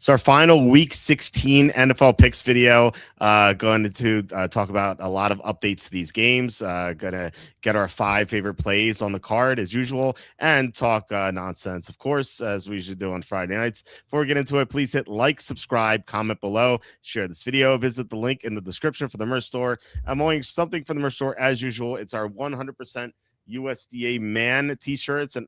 So our final Week 16 NFL picks video, going to talk about a lot of updates to these games. Gonna get our 5 favorite plays on the card as usual, and talk nonsense, of course, as we usually do on Friday nights. Before we get into it, please hit like, subscribe, comment below, share this video, visit the link in the description for the merch store. I'm owning something for the merch store as usual. It's our 100% USDA man t-shirts, and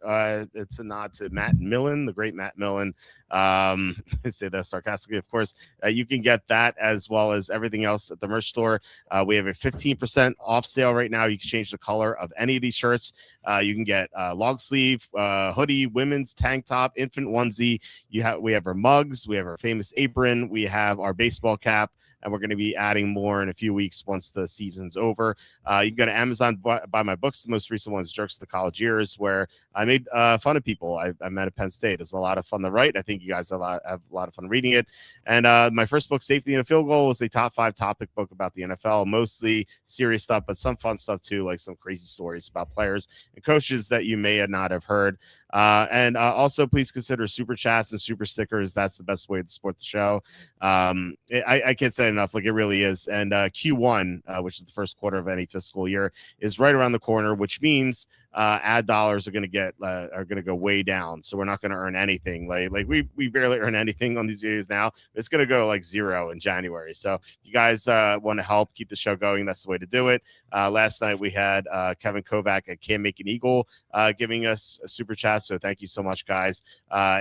it's a nod to Matt Millen, the great Matt Millen. I say that sarcastically, of course. You can get that as well as everything else at the merch store. We have a 15% off sale right now. You can change the color of any of these shirts. You can get long sleeve, hoodie, women's tank top, infant onesie. We have our mugs, we have our famous apron, we have our baseball cap, and we're going to be adding more in a few weeks once the season's over. You can go to Amazon, buy my books. The most recent one is Jerks to the College Years, where I made fun of people I met at Penn State. It's a lot of fun to write. I think you guys have a lot of fun reading it. And my first book, Safety and a Field Goal, was a top 5 topic book about the NFL, mostly serious stuff, but some fun stuff too, like some crazy stories about players and coaches that you may not have heard. And also, please consider super chats and super stickers. That's the best way to support the show. I can't say enough. Like, it really is. And Q1, which is the first quarter of any fiscal year, is right around the corner, which means ad dollars are going to go way down. So we're not going to earn anything. Like we barely earn anything on these videos now. It's going to go to like 0 in January. So if you guys want to help keep the show going, that's the way to do it. Last night we had Kevin Kovac at Can't Make an Eagle giving us a super chat. So thank you so much, guys.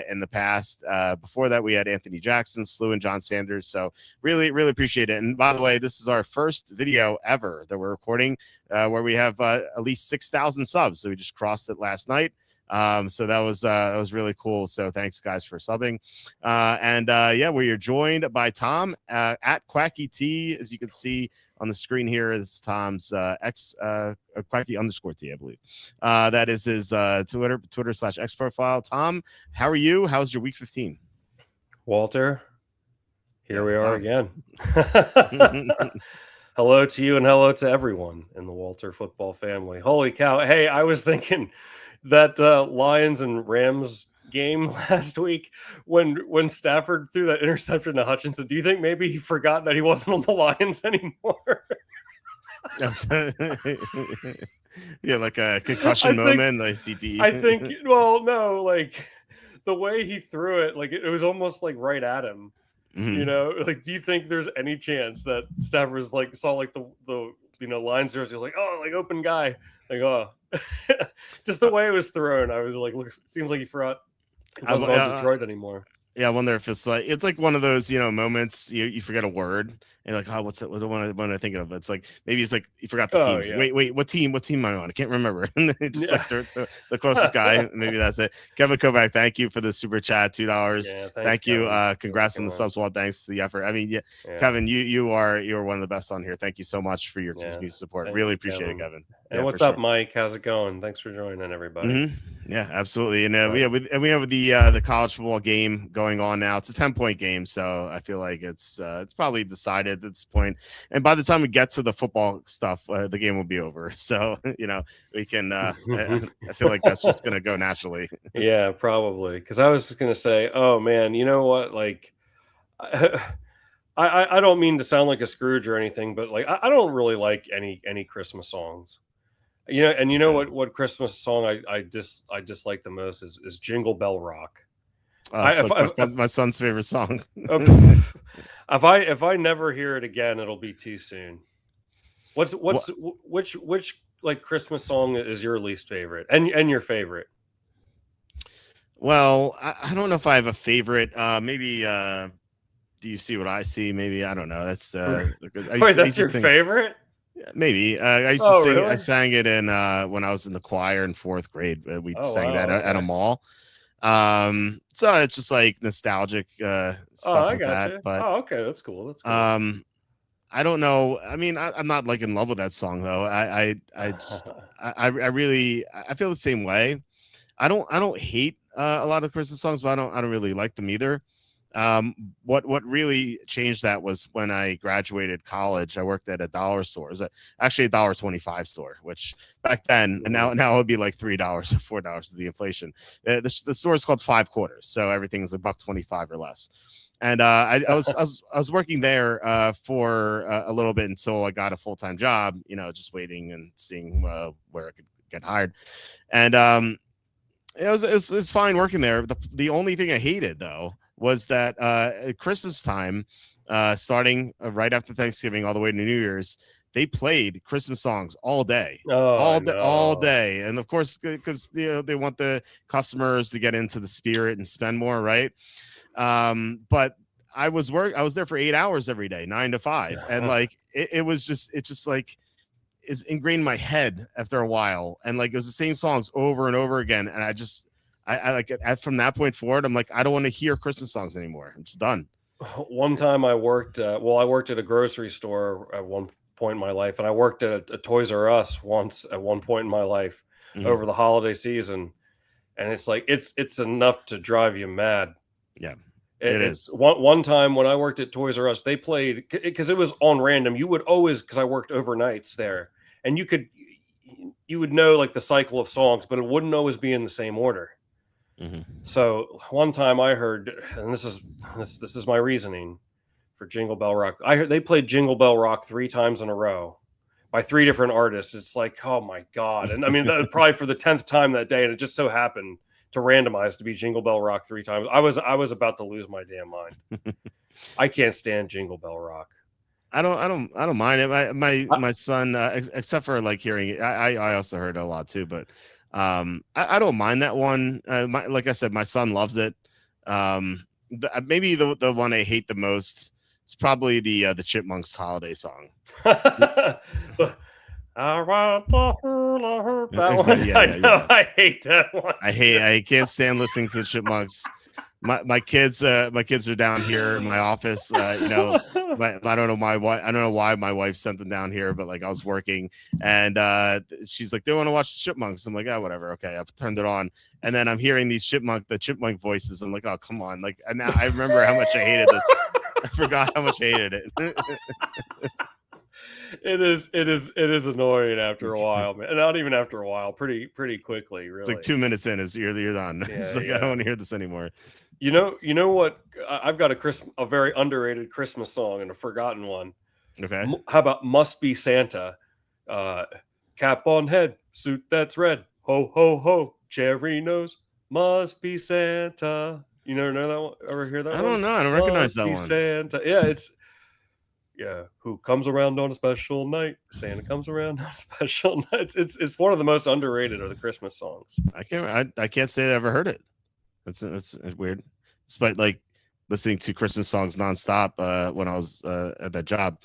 In the past, before that, we had Anthony Jackson, Slew, and John Sanders. So really, really appreciate it. And by the way, this is our first video ever that we're recording where we have at least 6,000 subs. So we just crossed it last night. So that was really cool. So thanks, guys, for subbing. Yeah, we are joined by Tom at Quacky T. As you can see on the screen here is Tom's Quacky _T, I believe. That is his Twitter/X profile. Tom, how are you? How's your week 15? Walter, here we are again. Hello to you and hello to everyone in the Walter football family. Holy cow. Hey, I was thinking that Lions and Rams game last week when Stafford threw that interception to Hutchinson. Do you think maybe he forgot that he wasn't on the Lions anymore? Yeah, like a concussion moment, like CTE. I think, well, no, like the way he threw it, like it was almost like right at him. Mm-hmm. You know, like, do you think there's any chance that Stafford's like saw like the Lions jersey, like, oh, like open guy, like, oh, just the way it was thrown, I was like, look, seems like he forgot he wasn't on Detroit anymore. Yeah, I wonder if it's like one of those moments you forget a word and like, oh, what's that? What am I thinking of? It's like maybe it's like you forgot the teams. Yeah. Wait, what team am I on? I can't remember. And then just like to the closest guy. Maybe that's it. Kevin Kovac, thank you for the super chat, $2. Yeah, thank you. Congrats on the subs. Well, thanks for the effort. I mean, yeah. Kevin, you're one of the best on here. Thank you so much for your continued support. Really appreciate it, Kevin. And what's up, Mike? How's it going? Thanks for joining, everybody. Mm-hmm. Yeah, absolutely. And we have the college football game going on now. It's a 10-point game, so I feel like it's probably decided at this point. And by the time we get to the football stuff, the game will be over. So we can. I feel like that's just going to go naturally. Yeah, probably. Because I was just going to say, oh man, you know what? Like, I don't mean to sound like a Scrooge or anything, but like I don't really like any Christmas songs. And what Christmas song I dislike the most is Jingle Bell Rock. My son's favorite song. If I never hear it again, it'll be too soon. Which like Christmas song is your least favorite and your favorite? Well, I don't know if I have a favorite. Maybe Do You See What I See? Maybe, I don't know. That's wait, that's your favorite? Maybe I used to sing. Really? I sang it in when I was in the choir in 4th grade. We sang that at a mall. So it's just like nostalgic stuff like that. But okay, that's cool. That's cool. I don't know. I mean, I'm not like in love with that song though. I feel the same way. I don't hate a lot of Christmas songs, but I don't really like them either. What really changed that was when I graduated college. I worked at a dollar store. It was actually $1.25 store, which back then, and now it would be like $3 or $4 of the inflation. The store is called Five Quarters, so everything's $1.25 or less. And I was working there for a little bit until I got a full-time job. Just waiting and seeing where I could get hired. And it was fine working there. The only thing I hated though was that at Christmas time, starting right after Thanksgiving all the way to New Year's, they played Christmas songs all day, all day, and of course because they want the customers to get into the spirit and spend more, right? But I was there for 8 hours every day, 9 to 5, and like it's just like is ingrained in my head after a while, and like it was the same songs over and over again, and I like from that point forward, I'm like, I don't want to hear Christmas songs anymore. I'm just done. One time I worked at a grocery store at one point in my life, and I worked at a Toys R Us once at one point in my life over the holiday season, and it's like it's enough to drive you mad. Yeah. It's one time when I worked at Toys R Us, they played because it was on random. You would always, because I worked overnights there, and you would know like the cycle of songs, but it wouldn't always be in the same order. So one time I heard, and this is my reasoning for Jingle Bell Rock. I heard they played Jingle Bell Rock 3 times in a row by 3 different artists. It's like, oh my God. And I mean, that was probably for the 10th time that day. And it just so happened to randomize to be Jingle Bell Rock 3 times. I was about to lose my damn mind. I can't stand Jingle Bell Rock. I don't mind it. My son, except for like hearing it, I also heard it a lot too, but I don't mind that one. Like I said, my son loves it. Maybe the one I hate the most is probably the Chipmunks holiday song. I want to hula hoop. That one. Yeah. I hate that one. I can't stand listening to the Chipmunks. My kids are down here in my office. I don't know why my wife sent them down here, but like I was working, and she's like, they want to watch the Chipmunks. I'm like, oh, whatever, okay. I've turned it on, and then I'm hearing the chipmunk voices. I'm like, oh, come on. Like, and now I remember how much I hated this. I forgot how much I hated it. It is annoying after a while, man. And not even after a while, pretty quickly, really. It's like 2 minutes in, you're done. Yeah, it's like, I don't want to hear this anymore. You know what? I've got a very underrated Christmas song and a forgotten one. Okay. How about Must Be Santa? Cap on head, suit that's red. Ho, ho, ho, cherry nose. Must be Santa. You never know that one? Ever hear that one? I don't know. I don't recognize that one. Santa. Yeah, who comes around on a special night? Santa comes around on a special night. It's one of the most underrated of the Christmas songs. I can't say I ever heard it. That's weird. Despite like listening to Christmas songs nonstop when I was at that job,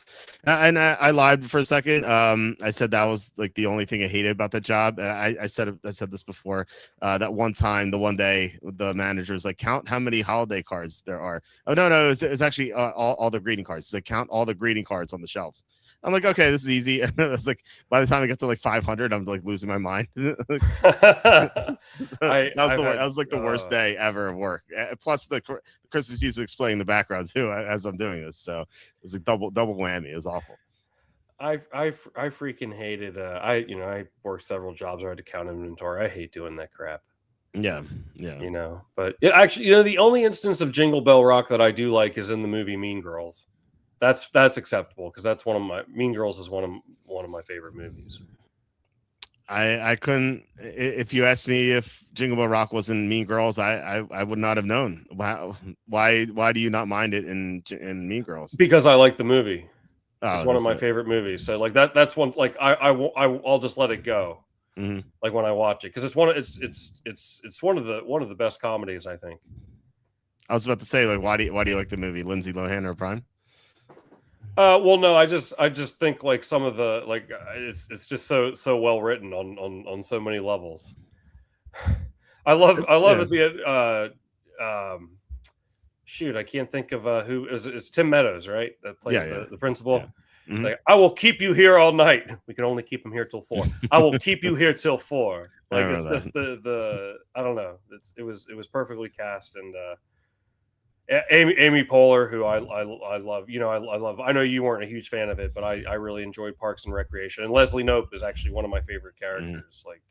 and I lied for a second. I said that was like the only thing I hated about that job. I said this before. That one time, the one day, the manager was like, count how many holiday cards there are. Oh no, it's actually all the greeting cards. So count all the greeting cards on the shelves. I'm like, okay, this is easy. And it's like by the time I get to like 500, I'm like losing my mind. That was like the worst day ever of work. Plus the Christmas music explaining the background too as I'm doing this, so it's like double whammy. It was awful. I freaking hated. I worked several jobs where I had to count inventory. I hate doing that crap. Yeah. But actually, the only instance of Jingle Bell Rock that I do like is in the movie Mean Girls. That's acceptable because that's Mean Girls is one of my favorite movies. I couldn't. If you asked me if Jingle Bell Rock was in Mean Girls, I would not have known. Why do you not mind it in Mean Girls? Because I like the movie. It's one of my favorite movies. So like that's one like I'll just let it go. Mm-hmm. Like when I watch it because it's one of the best comedies I think. I was about to say like why do you like the movie? Lindsay Lohan or Prime? Well, no, I just think like some of the like it's just so well written on so many levels. I love it. Shoot, I can't think of who it's Tim Meadows, right? That plays the principal. Yeah. Mm-hmm. Like, I will keep you here all night. We can only keep him here till 4. I will keep you here till 4. Like it's just the I don't know. It was perfectly cast and Amy Poehler, who I love. You know, I love. I know you weren't a huge fan of it, but I really enjoyed Parks and Recreation. And Leslie Knope is actually one of my favorite characters. Like,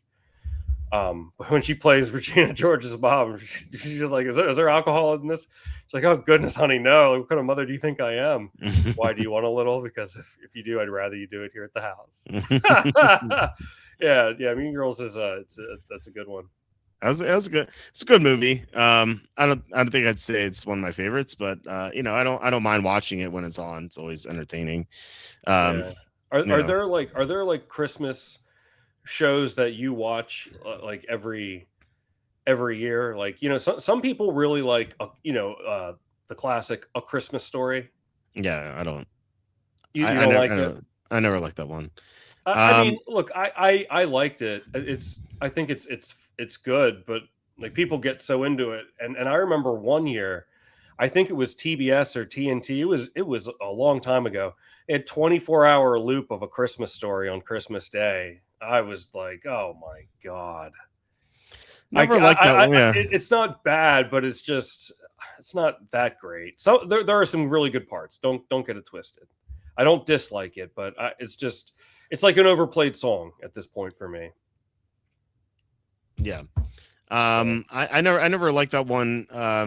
when she plays Regina George's mom, she's just like, is there alcohol in this? She's like, oh goodness, honey, no. What kind of mother do you think I am? Why do you want a little? Because if you do, I'd rather you do it here at the house. yeah. Mean Girls is that's a good one. That was good. It's a good movie. I don't think I'd say it's one of my favorites, but you know, I don't mind watching it when it's on. It's always entertaining. Are there like Christmas shows that you watch like every year? Like, you know, some people really like the classic A Christmas Story. Yeah, I don't. You don't like it? I never liked that one. I mean, look, I liked it. I think it's good, but like people get so into it, and I remember one year, I think it was TBS or TNT. It was a long time ago. It had 24-hour loop of A Christmas Story on Christmas Day. I was like, oh my god. Never liked that one. Yeah. It's not bad, but it's not that great. So there are some really good parts. Don't get it twisted. I don't dislike it, but it's like an overplayed song at this point for me. Yeah. I never liked that one. I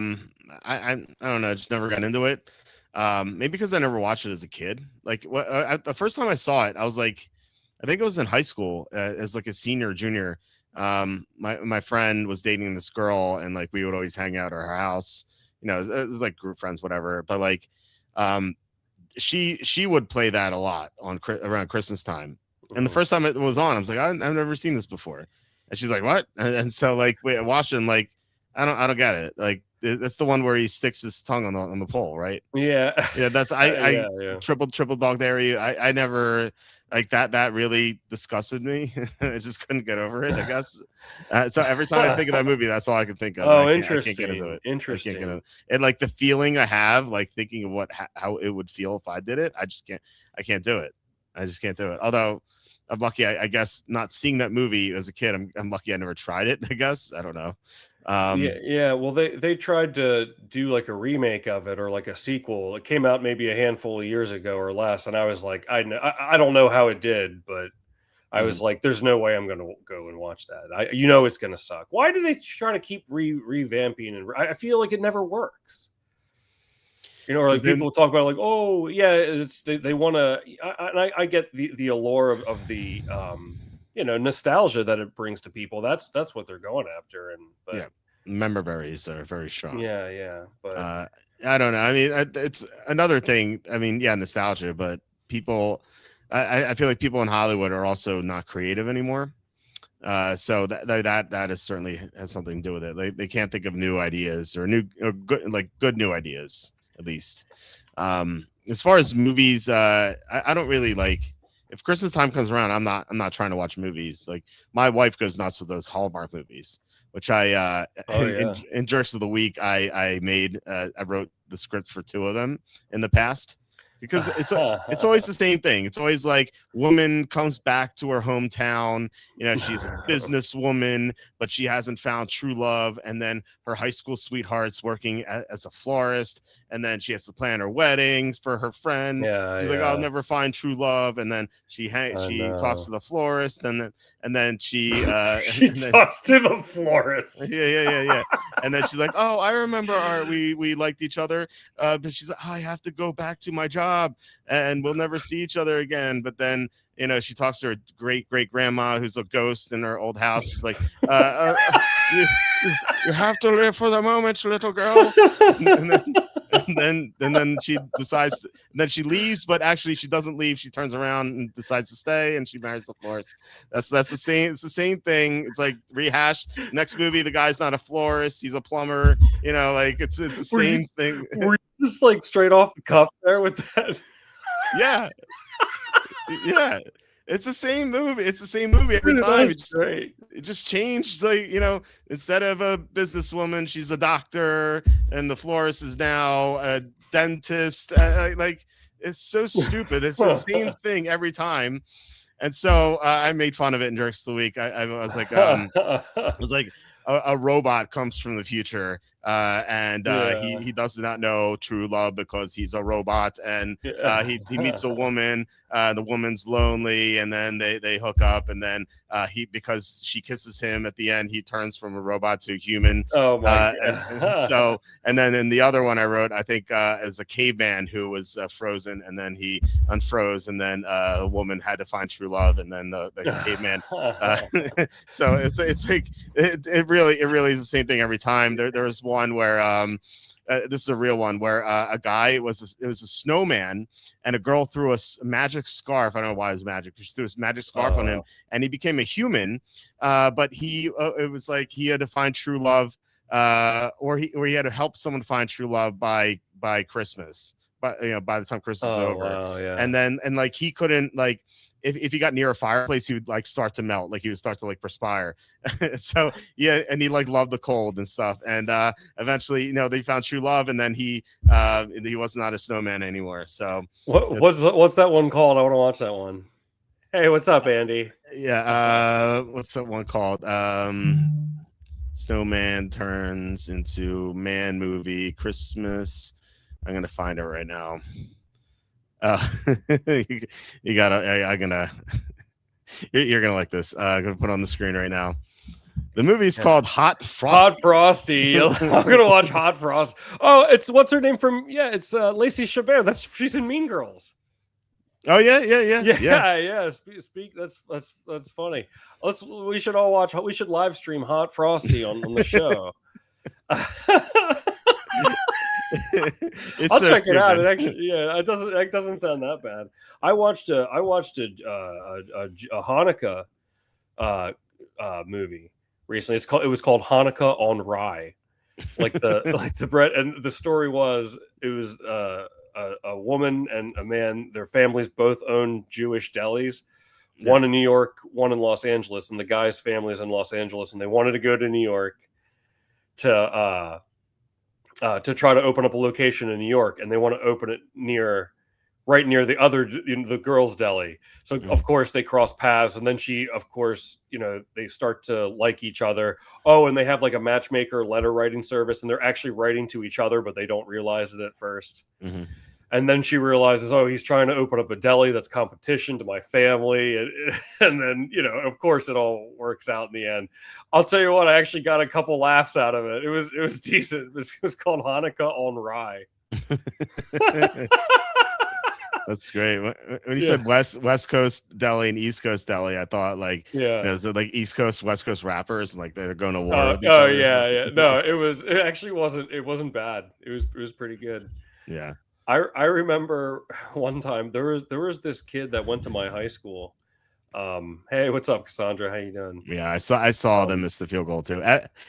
don't know. I just never got into it. Maybe because I never watched it as a kid. Like the first time I saw it, I was like, I think it was in high school as like a senior or junior. My friend was dating this girl, and like we would always hang out at her house. You know, it was like group friends, whatever. But like, she would play that a lot around Christmas time. And the first time it was on, I was like, I've never seen this before. And she's like, what? And so like, I watched it, and like, I don't get it. Like, that's the one where he sticks his tongue on the pole, right? Yeah. That's I triple dog dairy. I never like that. That really disgusted me. I just couldn't get over it, I guess. So every time I think of that movie, that's all I can think of. Oh, interesting. I can't get into it. Interesting. And like the feeling I have, like thinking of how it would feel if I did it, I can't do it. I just can't do it. Although I'm lucky, I guess, not seeing that movie as a kid. I'm lucky I never tried it, I guess. I don't know. Yeah. Well, they tried to do like a remake of it or like a sequel. It came out maybe a handful of years ago or less, and I was like, I don't know how it did, but I was like, there's no way I'm going to go and watch that. It's going to suck. Why do they try to keep revamping? And I feel like it never works. You know, or like people talk about like, oh yeah, it's they want to. I get the allure of the nostalgia that it brings to people. That's what they're going after. But yeah, member berries are very strong. Yeah. But I don't know. I mean, it's another thing. I mean, yeah, nostalgia, but people. I feel like people in Hollywood are also not creative anymore. So that is certainly has something to do with it. They can't think of new ideas or good new ideas. At least as far as movies, I don't really like. If Christmas time comes around, I'm not trying to watch movies. Like my wife goes nuts with those Hallmark movies, which I in Jerks of the Week I made. I wrote the script for 2 of them in the past. Because it's always the same thing. It's always like woman comes back to her hometown. You know, she's a businesswoman, but she hasn't found true love. And then her high school sweetheart's working as a florist. And then she has to plan her weddings for her friend. She's like, I'll never find true love. And then she talks to the florist. And then she talks to the florist. Yeah. And then she's like, oh, I remember we liked each other. But she's like, oh, I have to go back to my job and we'll never see each other again. But then, you know, she talks to her great grandma who's a ghost in her old house. She's like, you have to live for the moment, little girl. And then she decides, and then she leaves, but actually she doesn't leave. She turns around and decides to stay, and she marries the florist. That's the same. It's the same thing. It's like rehashed. Next movie, the guy's not a florist; he's a plumber. You know, like it's the same thing. Were you just like straight off the cuff there with that? Yeah. It's the same movie. It's the same movie every time. It just changed. Like, you know, instead of a businesswoman, she's a doctor, and the florist is now a dentist. Like, it's so stupid. It's the same thing every time. And so I made fun of it in Jerks of the Week. I was like, a robot comes from the future and he does not know true love because he's a robot, and he meets a woman. The woman's lonely, and then they hook up, and then because she kisses him at the end, he turns from a robot to a human. Oh my God. And then in the other one I wrote, I think as a caveman who was frozen, and then he unfroze, and then a woman had to find true love, and then the caveman. So it's like it really is the same thing every time. There was one where this is a real one where a guy it was a snowman, and a girl threw a magic scarf. I don't know why it was magic. She threw this magic scarf on him, and he became a human. But it was like he had to find true love, or he had to help someone find true love by Christmas. But by the time Christmas is over, wow, yeah. and like he couldn't like. If he got near a fireplace, he would like start to melt, like he would start to like perspire. So yeah, and he like loved the cold and stuff. And eventually, they found true love, and then he was not a snowman anymore. So what's that one called? I want to watch that one. Hey, what's up, Andy? Yeah, what's that one called? Snowman turns into man movie Christmas. I'm gonna find it right now. You gotta. I'm gonna. You're gonna like this. I'm gonna put it on the screen right now. The movie's called Hot Frosty. Hot Frosty. I'm gonna watch Hot Frost. Oh, it's what's her name from? Yeah, it's Lacey Chabert. She's in Mean Girls. Oh yeah. Speak. That's funny. We should all watch. We should live stream Hot Frosty on the show. I'll check it out. It actually, it doesn't sound that bad. I watched a Hanukkah movie recently. It was called Hanukkah on Rye. Like the bread, and the story was it was a woman and a man. Their families both own Jewish delis. Yeah. One in New York, one in Los Angeles, and the guy's family is in Los Angeles, and they wanted to go to New York to try to open up a location in New York, and they want to open it right near the girls' deli. So of course they cross paths, and then they start to like each other. Oh, and they have like a matchmaker letter writing service, and they're actually writing to each other, but they don't realize it at first. Mm-hmm. And then she realizes, oh, he's trying to open up a deli that's competition to my family. And then, of course it all works out in the end. I'll tell you what, I actually got a couple laughs out of it. It was decent. It was called Hanukkah on Rye. That's great. When you said West Coast deli and East Coast deli, I thought like, so like East Coast, West Coast rappers, and like they're going to war with each other. Yeah. No, it actually wasn't bad. It was pretty good. Yeah. I remember one time there was this kid that went to my high school. Hey, what's up, Cassandra? How you doing? Yeah, I saw them miss the field goal too.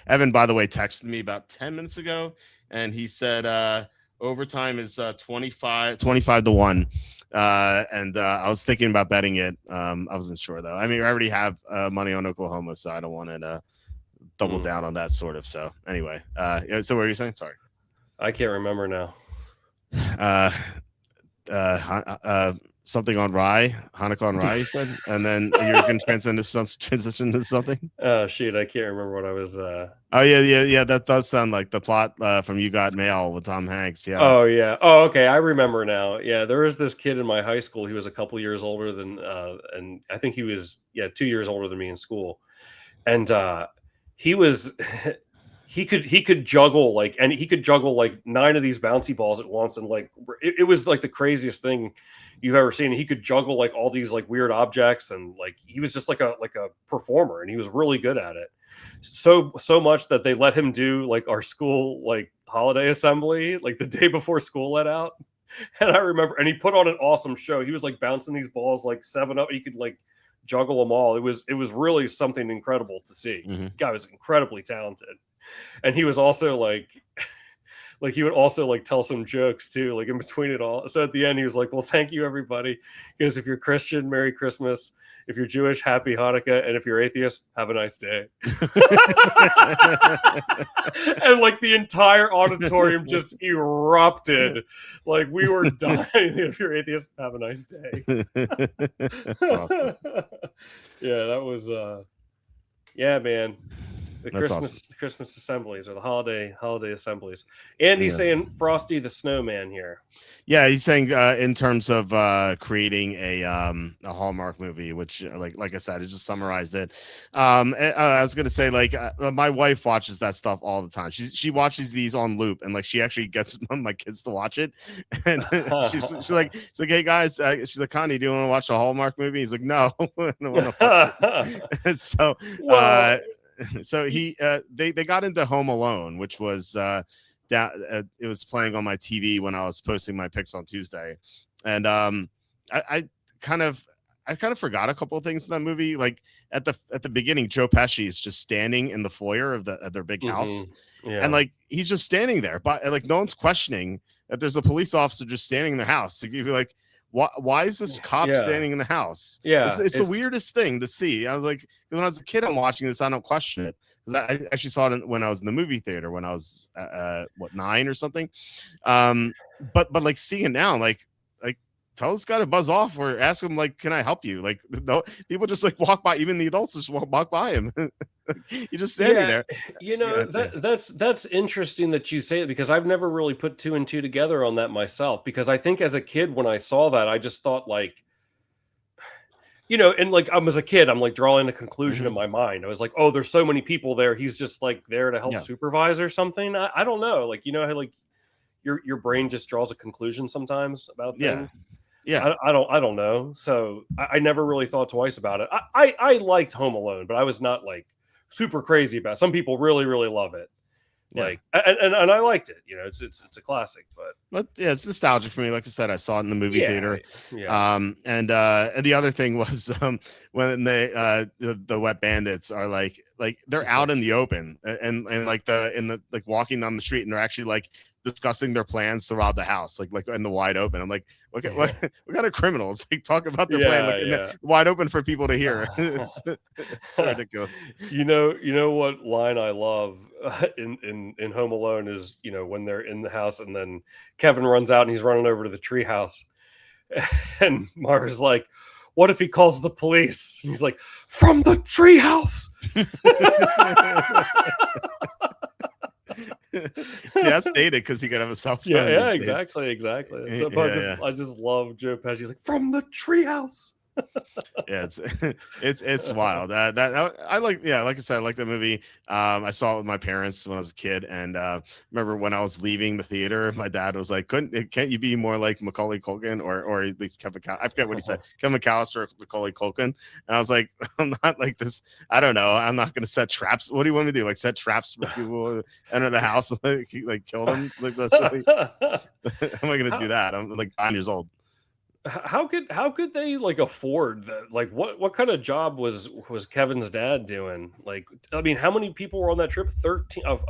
Evan, by the way, texted me about 10 minutes ago, and he said overtime is 25-1. And I was thinking about betting it. I wasn't sure though. I mean, I already have money on Oklahoma, so I don't want to double down on that sort of. So anyway, so what were you saying? Sorry, I can't remember now. Something on Rye, Hanukkah on Rye, you said, and then you're going to transition to something. Oh shoot, I can't remember what I was. Oh yeah. That does sound like the plot from You Got Mail with Tom Hanks. Yeah. Oh yeah. Oh okay, I remember now. Yeah, there was this kid in my high school. He was a couple years older than, and I think he was 2 years older than me in school, and he was. He could juggle like 9 of these bouncy balls at once, and like it was like the craziest thing you've ever seen. He could juggle like all these like weird objects, and like he was just like a performer, and he was really good at it. So much that they let him do like our school like holiday assembly like the day before school let out. And I remember, and he put on an awesome show. He was like bouncing these balls like 7-up. He could like juggle them all. It was really something incredible to see. Mm-hmm. The guy was incredibly talented. And he was also like he would also like tell some jokes too, like in between it all. So at the end, he was like, well, thank you, everybody. Because if you're Christian, Merry Christmas. If you're Jewish, Happy Hanukkah. And if you're atheist, have a nice day. And like the entire auditorium just erupted. Like we were dying. If you're atheist, have a nice day. That's awesome. Yeah, that was, yeah, man. The That's awesome. Christmas assemblies or the holiday assemblies. And he's saying Frosty the Snowman here. Yeah, he's saying in terms of creating a Hallmark movie, which like I said, I just summarized it. I was gonna say like my wife watches that stuff all the time. She watches these on loop, and like she actually gets my kids to watch it. And she's like, hey guys, she's like, Connie, do you want to watch a Hallmark movie? He's like, no, I don't want to watch it. So well, so they got into Home Alone, which was that it was playing on my TV when I was posting my picks on Tuesday, and I kind of forgot a couple of things in that movie. Like at the beginning, Joe Pesci is just standing in the foyer of their big house, and like he's just standing there, but like no one's questioning that there's a police officer just standing in the house. So you'd be like, why is this cop standing in the house? Yeah, it's the weirdest thing to see. I was like, when I was a kid, I'm watching this, I don't question it, because I actually saw it when I was in the movie theater when I was 9 or something. But like seeing it now, like tell this guy to buzz off or ask him like, can I help you? Like no, people just like walk by, even the adults just walk by him. You're just standing there. You know, that's interesting that you say it, because I've never really put 2 and 2 together on that myself, because I think as a kid when I saw that, I just thought like, you know, and like as a kid, I'm like drawing a conclusion in my mind. I was like, oh, there's so many people there. He's just like there to help supervise or something. I don't know. Like, you know how like your brain just draws a conclusion sometimes about things. Yeah. I don't know. So I never really thought twice about it. I liked Home Alone, but I was not like super crazy about it. Some people really, really love it. Like, and I liked it, you know, it's a classic, but yeah, it's nostalgic for me. Like I said, I saw it in the movie theater. And the other thing was when they the Wet Bandits are like they're out in the open and like like walking down the street, and they're actually like discussing their plans to rob the house, like in the wide open. I'm like, what kind of criminals? Like talk about their plan like in the wide open for people to hear. It's so ridiculous. You know what line I love in Home Alone is, you know, when they're in the house and then Kevin runs out and he's running over to the tree house, and Marv is like, what if he calls the police? He's like, from the tree house. That's dated because he could have a cell phone. Yeah, exactly. So I just love Joe Pesci. He's like, from the treehouse. Yeah, it's wild. That I like. Yeah, like I said, I like the movie. I saw it with my parents when I was a kid, and remember when I was leaving the theater, my dad was like, "Can't you be more like Macaulay Culkin or at least Kevin? I forget what he said, Kevin McAllister or Macaulay Culkin." And I was like, "I'm not like this. I don't know. I'm not going to set traps. What do you want me to do? Like set traps for people enter the house, like kill them? Like that's really, how am I going to do that? I'm like 9 years old." How could they like afford that? Like what kind of job was Kevin's dad doing? Like, I mean, how many people were on that trip? 13 of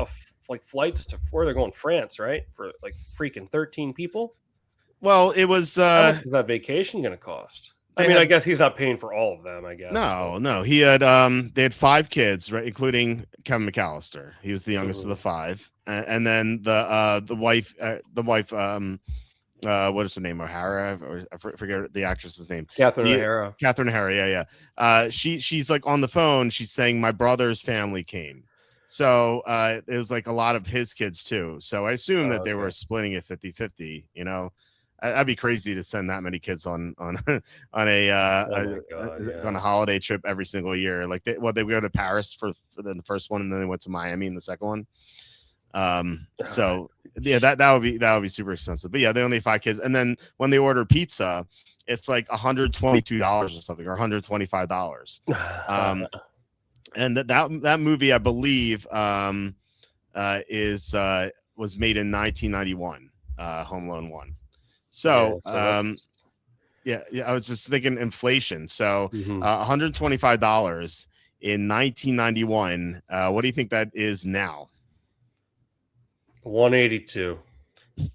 like flights to where they're going, France, right? For like freaking 13 people. Well, it was how much is that vacation going to cost? I mean, I guess he's not paying for all of them, I guess. No. He had they had 5 kids, right, including Kevin McAllister. He was the youngest of the 5. And then the wife what is her name? O'Hara, or I forget the actress's name. Catherine O'Hara. Catherine O'Hara, yeah. She's like on the phone. She's saying my brother's family came, so it was like a lot of his kids too. So I assume that they were splitting it 50-50. You know, I'd be crazy to send that many kids on a holiday trip every single year. Like they would go to Paris for the first one, and then they went to Miami in the second one. So yeah, that would be super expensive. But yeah, they only have 5 kids, and then when they order pizza, it's like $122 or something, or $125. And that movie, I believe, was made in 1991, Home Alone 1. So yeah, I was just thinking inflation. So $125 in 1991. What do you think that is now? 182.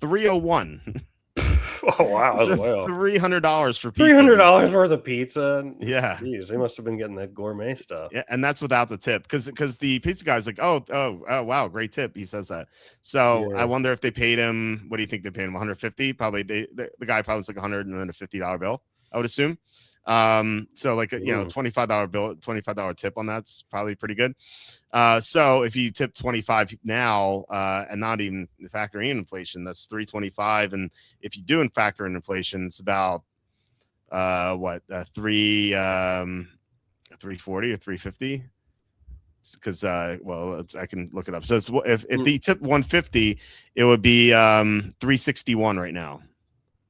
301. Oh wow, that's $300 for pizza. $300 worth of pizza. Yeah, jeez, they must have been getting that gourmet stuff. Yeah, and that's without the tip, because the pizza guy's like, oh wow, great tip. He says that. So I wonder if they paid him. What do you think they paid him? 150? Probably. The guy probably was like 100 and then a $50 bill, I would assume. So like $25 bill, $25 tip on that's probably pretty good. So if you tip 25 now, and not even factoring in inflation, that's 325. And if you do in factor in inflation, it's about three 340 or 350. Because I can look it up. So it's, if they tip 150, it would be 361 right now.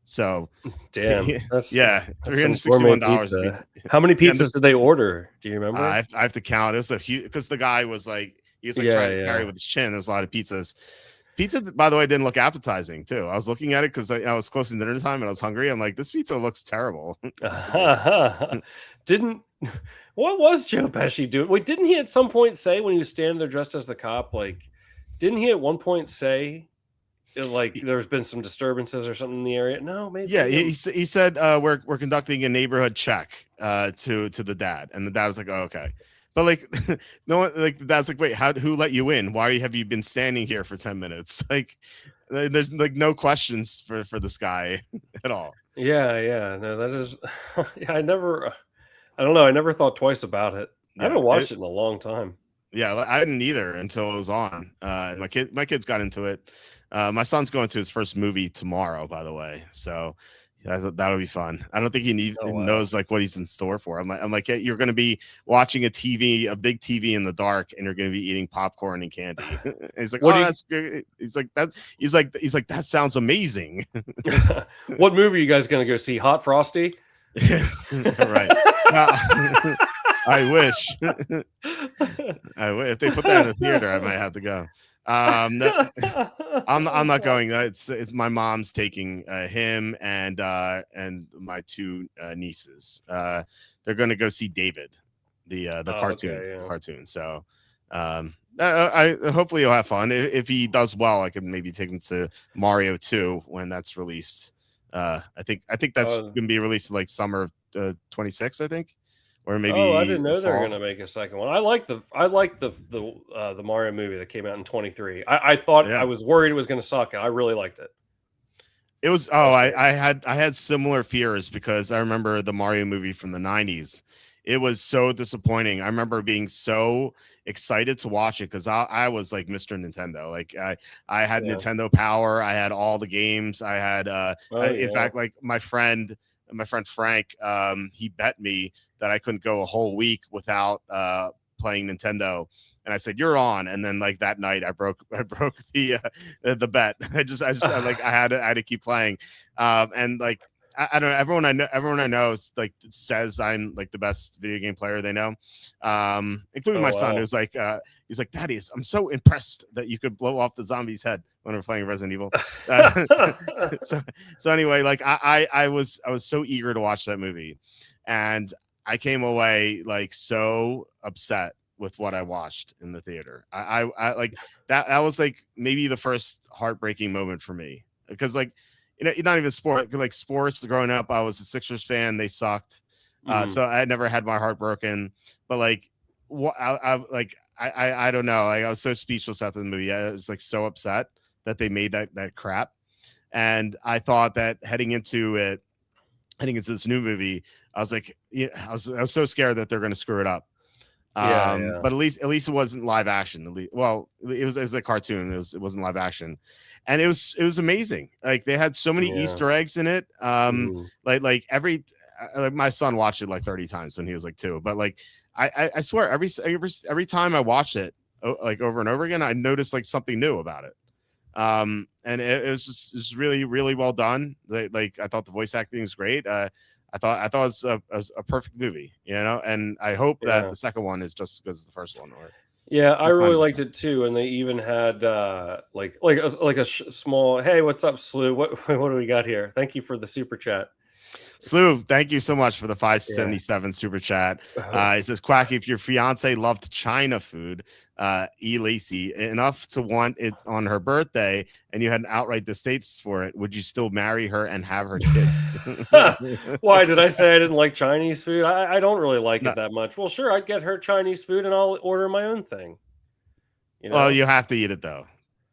So damn, that's $361. How many pizzas did they order? Do you remember? I have to count. It was a huge, because the guy was like, he was like trying to carry with his chin. There's a lot of pizzas. Pizza, by the way, didn't look appetizing too. I was looking at it because I was close to dinner time and I was hungry. I'm like, this pizza looks terrible. What was Joe Pesci doing? Wait, didn't he at some point say, when he was standing there dressed as the cop, like, didn't he at one point say, like, there's been some disturbances or something in the area? No, maybe. Yeah, he said we're conducting a neighborhood check to the dad, and the dad was like, oh, okay. But like, no one, like, the dad's like, wait, who let you in? Why have you been standing here for 10 minutes? Like, there's like no questions for this guy at all. Yeah. No, that is. I don't know. I never thought twice about it. I haven't watched it in a long time. Yeah, I didn't either until it was on. My kids got into it. My son's going to his first movie tomorrow, by the way. So that'll be fun. I don't think he knows like what he's in store for. I'm like, yeah, you're going to be watching a big TV in the dark, and you're going to be eating popcorn and candy. And he's like, that's good. He's like that. He's like that sounds amazing. What movie are you guys going to go see? Hot Frosty? Right. I wish. If they put that in the theater, I might have to go. I'm not going. It's my mom's taking him and my two nieces. They're going to go see David, the cartoon. So I hopefully he'll have fun. If he does well, I could maybe take him to Mario 2 when that's released. I think that's going to be released like summer of 26, I think. Or maybe I didn't know they were going to make a second one. I like the Mario movie that came out in 23. I thought I was worried it was going to suck, and I really liked it. It was I had similar fears because I remember the Mario movie from the 90s. It was so disappointing. I remember being so excited to watch it because I was like Mr. Nintendo. Like I had Nintendo Power. I had all the games. I had in fact, like my friend Frank, he bet me that I couldn't go a whole week without playing Nintendo. And I said, you're on. And then like that night I broke the bet. I had to keep playing. And like, I don't know. Everyone I know like says I'm like the best video game player they know. Including my son, who's like, he's like, Daddy, I'm so impressed that you could blow off the zombie's head when we're playing Resident Evil. So anyway, like I was so eager to watch that movie, and I came away like so upset with what I watched in the theater. I like that was like maybe the first heartbreaking moment for me, because like, you know, not even sports growing up, I was a Sixers fan. They sucked. So I never had my heart broken, but like I don't know. Like I was so speechless after the movie. I was like so upset that they made that crap. And I thought that heading into this new movie, I was like, I was so scared that they're going to screw it up. But at least it wasn't live action. It was a cartoon. It wasn't live action, and it was amazing. Like they had so many Easter eggs in it. Like my son watched it like 30 times when he was like 2. But like I swear every time I watched it like over and over again, I noticed like something new about it. And it was just really, really well done. Like I thought the voice acting was great. I thought it was a perfect movie, you know, and I hope that the second one is just because of the first one. I really liked it too, and they even had like a small, hey, what's up, Slew? What do we got here? Thank you for the super chat. Slew, thank you so much for the 577 super chat. It says, Quacky, if your fiance loved China food, Lacey, enough to want it on her birthday, and you had an outright distaste for it, would you still marry her and have her kid? Why did I say I didn't like Chinese food? I don't really like it that much. Well, sure, I'd get her Chinese food and I'll order my own thing. You know? Well, you have to eat it though.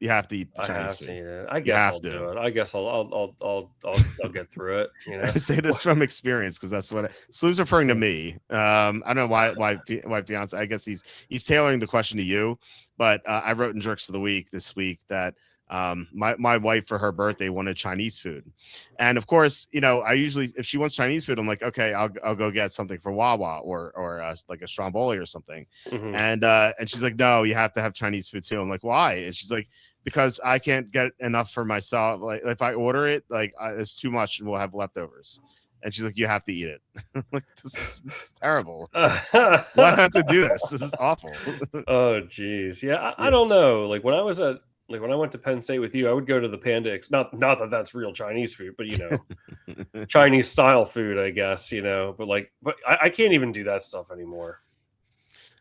You have to eat the I Chinese have to food. eat it. I You guess have I'll to. do it. I guess I'll get through it. You know, I say this from experience because that's what Slew's referring to Yeah. me. I don't know why fiance. I guess he's tailoring the question to you, but I wrote in Jerks of the Week this week that my wife for her birthday wanted Chinese food, and of course, you know, I usually if she wants Chinese food, I'm like, okay, I'll go get something for Wawa or like a Stromboli or something, Mhm. and she's like, no, you have to have Chinese food too. I'm like, why? And she's like, because I can't get enough for myself. Like if I order it, like it's too much and we'll have leftovers. And she's like, you have to eat it. Like this is terrible. Why do I have to do this? This is awful. Oh, geez. Yeah, I Yeah. don't know. Like when I went to Penn State with you, I would go to the Panda Not that that's real Chinese food, but you know, Chinese style food, I guess. You know, but I can't even do that stuff anymore.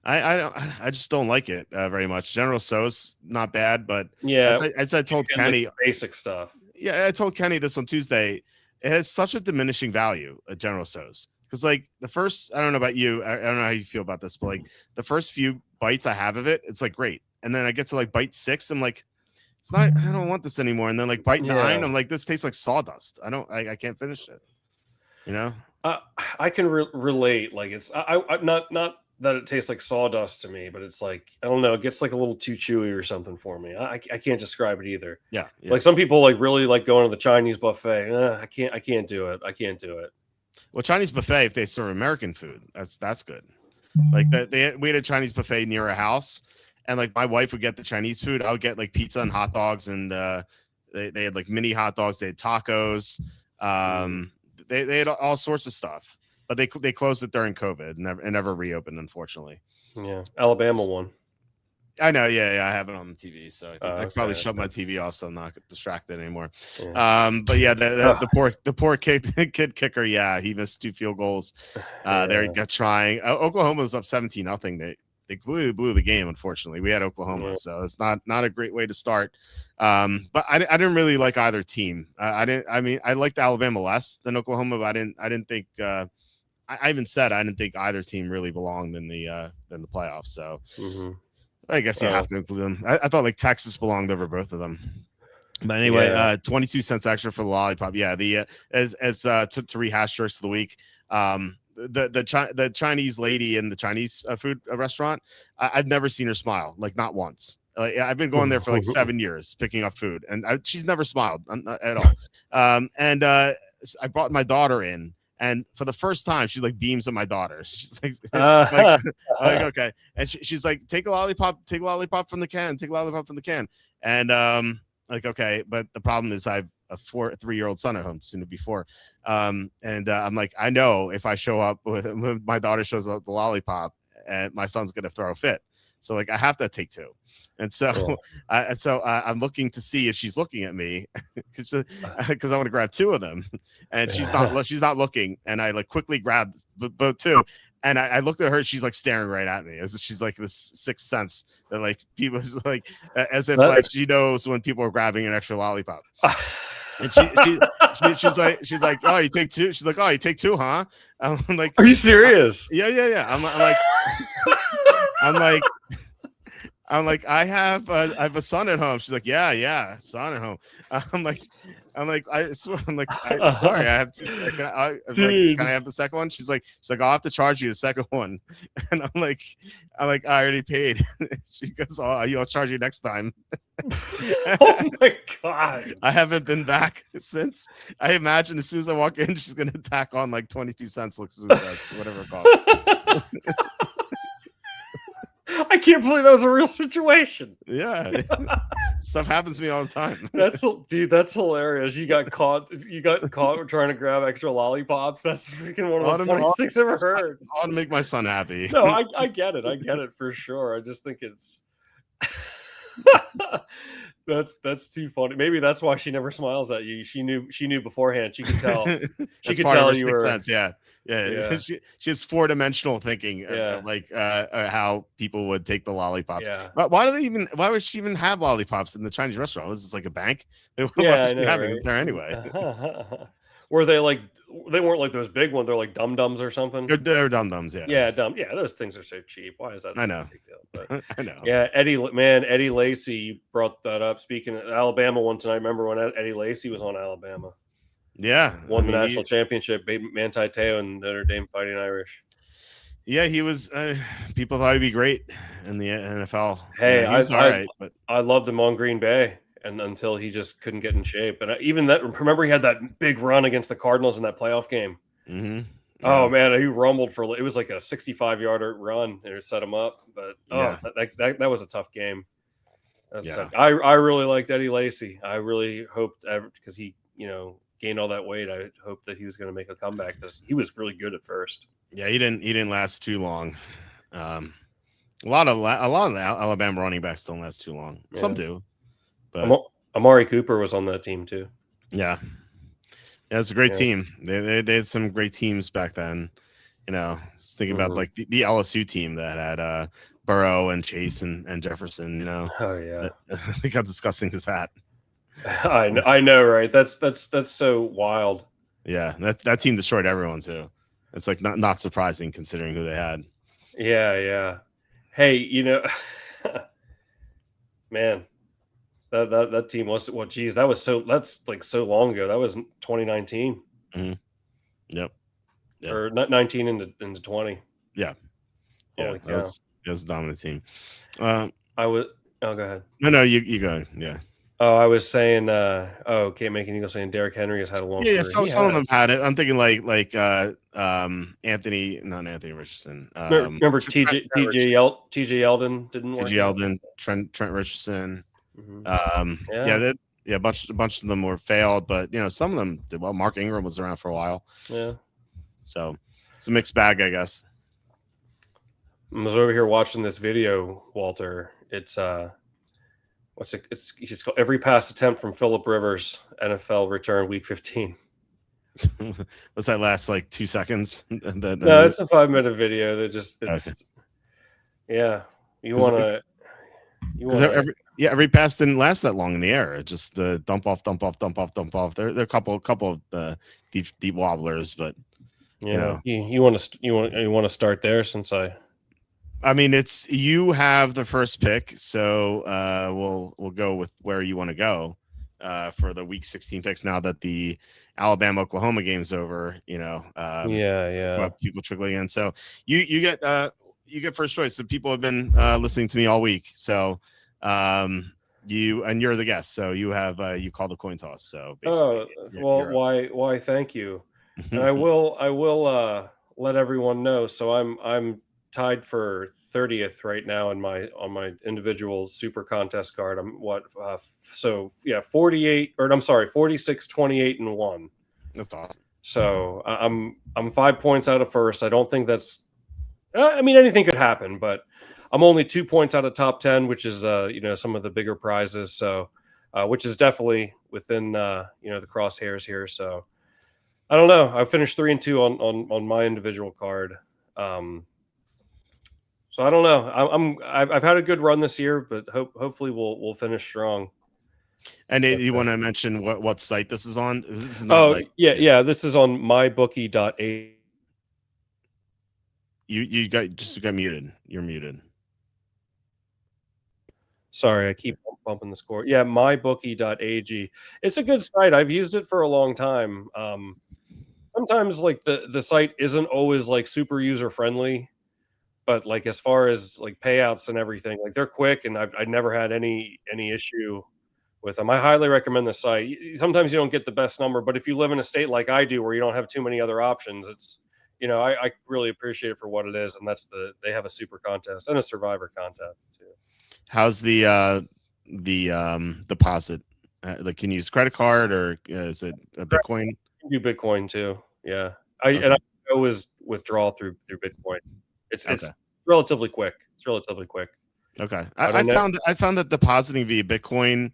I just don't like it very much. General Tso's not bad, but Yeah, as I told and, like, Kenny, basic stuff. yeah, I told Kenny this on Tuesday. It has such a diminishing value at General Tso's because, like, the first, I don't know about you, I don't know how you feel about this, but like the first few bites I have of it, it's like great, and then I get to like bite 6, I'm like, it's not, I don't want this anymore, and then like bite 9, Yeah. I'm like, this tastes like sawdust. I can't finish it. You know? I can relate. Like it's I not that it tastes like sawdust to me, but it's like I don't know. It gets like a little too chewy or something for me. I can't describe it either. Yeah. Like some people like really like going to the Chinese buffet. I can't do it. I can't do it. Well, Chinese buffet, if they serve American food, that's good. Like we had a Chinese buffet near a house, and like my wife would get the Chinese food. I would get like pizza and hot dogs, and they had like mini hot dogs. They had tacos. They had all sorts of stuff, but they closed it during COVID and never reopened, unfortunately. Yeah, Alabama one. I know, yeah, I have it on the TV, so I could probably Okay. shut my TV off so I'm not distracted anymore. Yeah. But yeah, the poor kid kicker, yeah, he missed 2 field goals. There he got trying. Oklahoma was up 17-0. They blew the game. Unfortunately, we had Oklahoma, so it's not a great way to start. But I didn't really like either team. I mean, I liked Alabama less than Oklahoma, but I didn't think. I even said I didn't think either team really belonged in the playoffs. So. I guess you have to include them. I thought like Texas belonged over both of them. But anyway, 22 cents extra for the lollipop. Yeah, the to rehash Jerks of the Week. The Chinese lady in the Chinese food restaurant, I've never seen her smile, like not once. I've been going there for like 7 years picking up food, and she's never smiled at all. And I brought my daughter in. And for the first time, she like beams at my daughter. She's like, like okay. And she's like, take a lollipop from the can. And like, okay. But the problem is I have a 3-year-old son at home, soon to be 4. And I'm like, I know if I show up when my daughter shows up the lollipop, and my son's going to throw a fit. So like I have to take 2. And so, I'm looking to see if she's looking at me because I want to grab 2 of them, and she's not looking. And I like quickly grabbed both 2, and I looked at her. She's like staring right at me, as if she's like this sixth sense that like people like as if like she knows when people are grabbing an extra lollipop. And she's like, oh, you take 2. She's like, oh, you take 2, huh? I'm like, are you serious? Yeah. I'm like, I have a son at home. She's like, yeah, son at home. I'm like, I swear, I'm sorry, I have 2. Can I have the second one? She's like, I'll have to charge you the second one. And I'm like, I already paid. She goes, oh, I'll charge you next time. Oh my god! I haven't been back since. I imagine as soon as I walk in, she's gonna tack on like 22 cents, whatever it costs. I can't believe that was a real situation. Yeah. Stuff happens to me all the time. That's hilarious. You got caught trying to grab extra lollipops. That's freaking one of the funniest things I've ever heard. I want to make my son happy. No, I get it for sure. I just think it's that's too funny. Maybe that's why she never smiles at you. She knew beforehand. She could tell. She could tell you were. Sense. Yeah. She has 4-dimensional thinking. Like how people would take the lollipops. Yeah. But why would she even have lollipops in the Chinese restaurant? Was this like a bank? Yeah, I know, having right? it there anyway. Were they like they weren't like those big ones? They're like Dum Dums or something. They're dum-dums, yeah. Yeah, Yeah, those things are so cheap. Why is that I such know. a big deal? But I know. yeah, Eddie Lacy brought that up. Speaking of Alabama one tonight, remember when Eddie Lacy was on Alabama? Yeah, Won the national championship, beat Manti Te'o and Notre Dame Fighting Irish. Yeah, he was. People thought he'd be great in the NFL. Hey, he was all right, but I loved him on Green Bay, and until he just couldn't get in shape. And even that, remember he had that big run against the Cardinals in that playoff game. mm-hmm. Oh man, he rumbled for it was like a 65-yarder run and it set him up. But that was a tough game. I really liked Eddie Lacy. I really hoped because he gained all that weight. I hoped that he was going to make a comeback because he was really good at first. Yeah, he didn't last too long. A lot of the Alabama running backs don't last too long. Yeah. Some do, but Amari Cooper was on that team too. Yeah, it's a great team. They had some great teams back then. Just thinking about like the LSU team that had Burrow and Chase and Jefferson. Oh yeah, think how disgusting is that? I know, right? That's so wild. Yeah, that team destroyed everyone too. It's like not surprising considering who they had. Yeah. Hey, man, that team was geez, that's like so long ago. That was 2019. Mm-hmm. Yep. Or 19 into 20. Yeah. Holy cow. That was a dominant team. Go ahead. No, you go. Yeah. Oh, I was saying, Can't Make an Eagle saying Derrick Henry has had a long career. Yeah, some of them had it. I'm thinking like not Anthony Richardson. Remember TJ Yeldon didn't work. TJ Yeldon, Trent Richardson. Mm-hmm. A bunch of them were failed, but some of them did well. Mark Ingram was around for a while. Yeah. So it's a mixed bag, I guess. I was over here watching this video, Walter. It's It's called Every Pass Attempt from Phillip Rivers, NFL Return Week 15. What's that last like 2 seconds? No, it's a 5-minute video that just yeah. Every pass didn't last that long in the air. It just dump off. There are a couple of deep wobblers, but you want to start there since I mean, it's you have the first pick, so we'll go with where you want to go for the Week 16 picks. Now that the Alabama Oklahoma game's over, people trickling in. So you get first choice. So people have been listening to me all week. So you're the guest. So you have you call the coin toss. So why? Thank you. And I will let everyone know. So I'm tied for 30th right now on my individual super contest card. I'm 46, 28 and 1. That's awesome. So I'm 5 points out of first. I don't think that's anything could happen, but I'm only 2 points out of top 10, which is some of the bigger prizes. So which is definitely within the crosshairs here. So I don't know. I finished 3 and 2 on my individual card. So I don't know. I've had a good run this year, but hopefully we'll finish strong. And you want to mention what site this is on? This is This is on mybookie.ag. You got muted. You're muted. Sorry, I keep bumping the score. Yeah, mybookie.ag. It's a good site. I've used it for a long time. Sometimes like the site isn't always like super user friendly. But like as far as like payouts and everything, like they're quick, and I've never had any issue with them. I highly recommend the site. Sometimes you don't get the best number, but if you live in a state like I do, where you don't have too many other options, it's I really appreciate it for what it is, and they have a super contest and a survivor contest too. How's the deposit? Like, can you use credit card or is it a Bitcoin? You can do Bitcoin too. Yeah, I always withdraw through Bitcoin. It's relatively quick. Okay. I found that depositing via Bitcoin,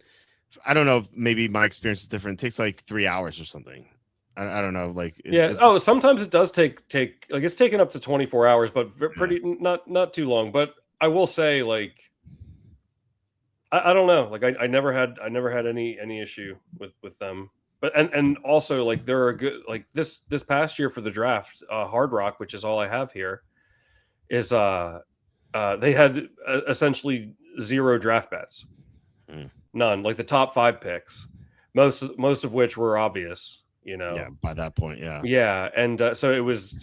I don't know if maybe my experience is different. It takes like 3 hours or something. I don't know. Like sometimes it does take like it's taken up to 24 hours, but pretty not too long. But I will say like I don't know. Like I never had any issue with them. but and also like there are good like this past year for the draft, Hard Rock, which is all I have here, is they had essentially zero draft bets, none. Like the top 5 picks, most of which were obvious. Yeah, by that point, yeah. Yeah, and so it was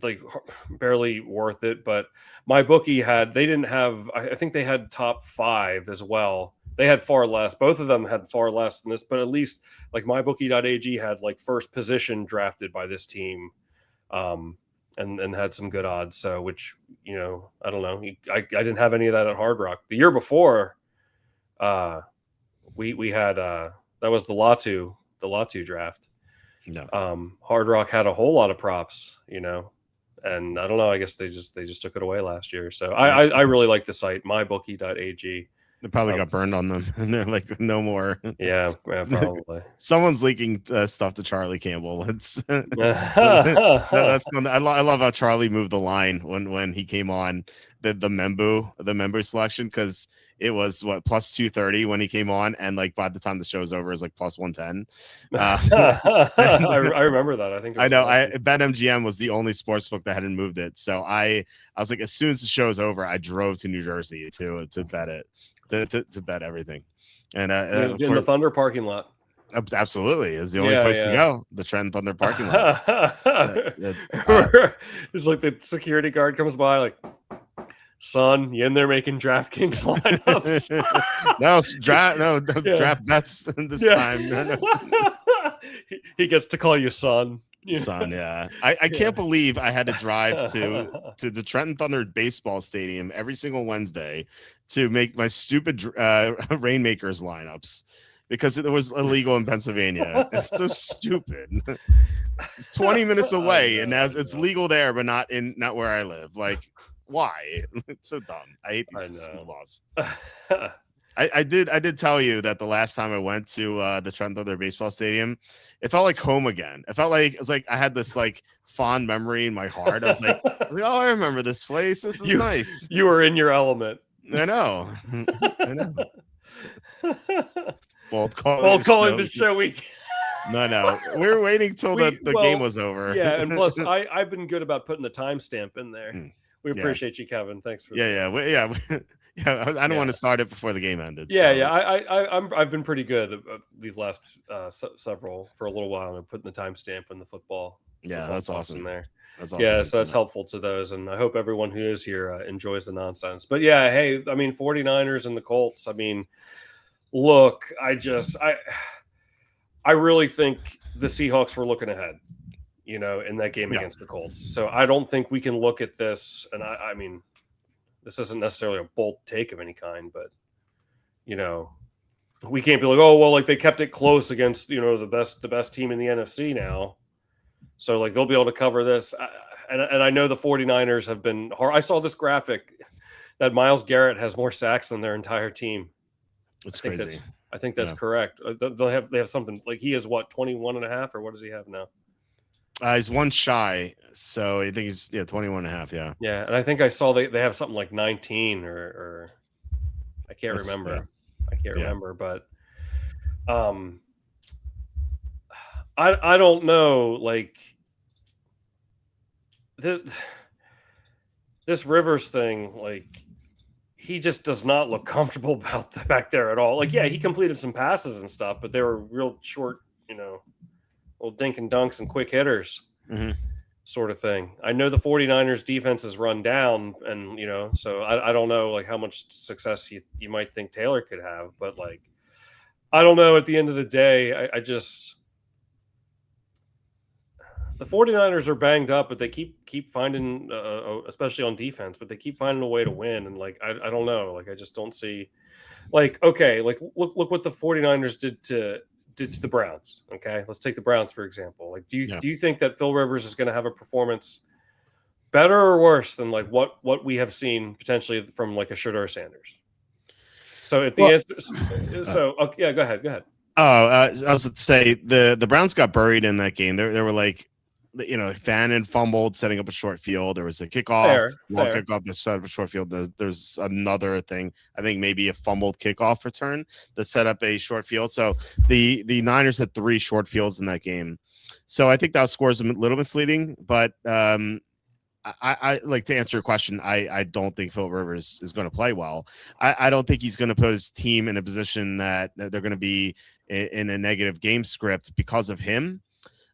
like barely worth it. But my bookie they didn't have. I think they had top 5 as well. They had far less. Both of them had far less than this, but at least like mybookie.ag had like first position drafted by this team, and had some good odds. So which I don't know. I didn't have any of that at Hard Rock the year before. We had that was the Latu draft. No. Hard Rock had a whole lot of props, and I don't know. I guess they just took it away last year. So I really like the site mybookie.ag. They probably got burned on them, and they're like, no more. Yeah, probably. Someone's leaking stuff to Charlie Campbell. That's fun. I love how Charlie moved the line when he came on the member selection, because it was what plus 230 when he came on, and like by the time the show's over, it was like plus 110. I remember that. I think I know. BetMGM was the only sportsbook that hadn't moved it, so I was like, as soon as the show's over, I drove to New Jersey to bet it. To bet everything, and in the Thunder parking lot. Absolutely, is the only place to go. The Trent Thunder parking lot. It's like the security guard comes by, like, son, you in there making DraftKings lineups? Draft bets this time. He gets to call you son. Son, yeah. I can't believe I had to drive to the Trenton Thunder baseball stadium every single Wednesday to make my stupid Rainmakers lineups, because it was illegal in Pennsylvania. It's so stupid. It's 20 minutes away, and now it's legal there, but not where I live. Like, why? It's so dumb. I hate these laws. I did tell you that the last time I went to the Trenton Thunder baseball stadium, it felt like home again. It was like I had this like fond memory in my heart. I was like, oh, I remember this place. This is nice. You were in your element. I know. I know. Walt calling the show week. No. We were waiting till the game was over. Yeah, and plus I've been good about putting the timestamp in there. We appreciate you, Kevin. Thanks for that. Yeah, I don't want to start it before the game ended. I've been pretty good these last several for a little while, and putting the timestamp in the football. Yeah, that's awesome. In there. That's awesome. Yeah, so that's helpful to those, and I hope everyone who is here enjoys the nonsense. But yeah, hey, I mean, 49ers and the Colts. I mean, look, I really think the Seahawks were looking ahead, in that game against the Colts. So I don't think we can look at this, and I mean, this isn't necessarily a bold take of any kind, but we can't be like, oh well, like they kept it close against the best team in the NFC now, so like they'll be able to cover this. And I know the 49ers have been hard. I saw this graphic that Myles Garrett has more sacks than their entire team. It's crazy. I think that's correct. They have something like he is 21 and a half, or what does he have now? He's one shy, so I think he's 21 and a half. Yeah, and I think I saw they have something like 19 or I can't remember. Yeah. I can't remember, but I don't know. Like this Rivers thing, like he just does not look comfortable about back there at all. Like, yeah, he completed some passes and stuff, but they were real short, little dink and dunks and quick hitters sort of thing. I know the 49ers defense is run down, and so I don't know like how much success you might think Taylor could have, but like I don't know. At the end of the day, I just the 49ers are banged up, but they keep finding, especially on defense, but they keep finding a way to win. And like I don't know, like I just don't see, like, okay, like look what the 49ers did to the Browns. Okay, let's take the Browns for example. Like, do you think that Phil Rivers is going to have a performance better or worse than like what we have seen potentially from like a Shedeur Sanders? So if the answer, go ahead. Oh, I was to say the Browns got buried in that game. They were like Fannin fumbled setting up a short field. There was a kickoff, Fair. kickoff that set up a short field. There's another thing. I think maybe a fumbled kickoff return that set up a short field. So the Niners had 3 short fields in that game. So I think that score is a little misleading, but I like to answer your question. I don't think Phil Rivers is going to play well. I don't think he's going to put his team in a position that they're going to be in a negative game script because of him.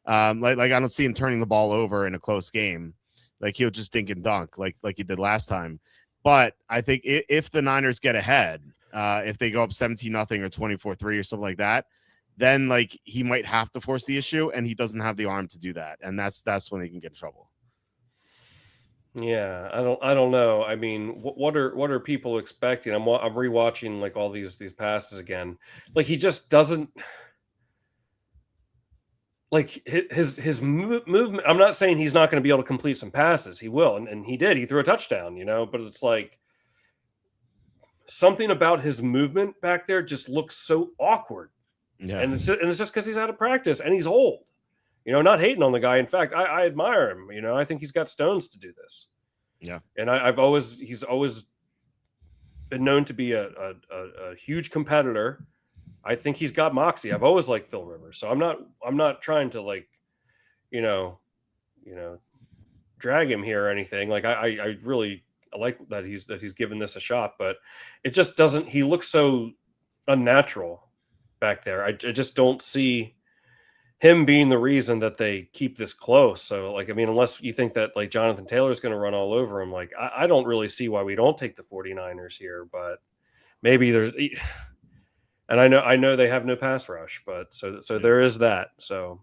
Like I don't see him turning the ball over in a close game. Like he'll just dink and dunk like he did last time. But I think if the Niners get ahead, if they go up 17-0 or 24-3 or something like that, then like he might have to force the issue, and he doesn't have the arm to do that, and that's when he can get in trouble. Yeah, I don't know. I mean, what are people expecting? I'm rewatching like all these passes again. Like he just doesn't like his movement. I'm not saying he's not going to be able to complete some passes. He will, and he did. He threw a touchdown, but it's like something about his movement back there just looks so awkward. Yeah, and it's just because he's out of practice and he's old. Not hating on the guy. In fact, I admire him. I think he's got stones to do this. Yeah, and he's always been known to be a huge competitor. I think he's got moxie. I've always liked Phil Rivers, so I'm not trying to like, drag him here or anything. Like I really like that he's given this a shot, but it just doesn't. He looks so unnatural back there. I just don't see him being the reason that they keep this close. So like, I mean, unless you think that like Jonathan Taylor is going to run all over him, like I don't really see why we don't take the 49ers here, but maybe there's, and I know they have no pass rush, but so there is that. So,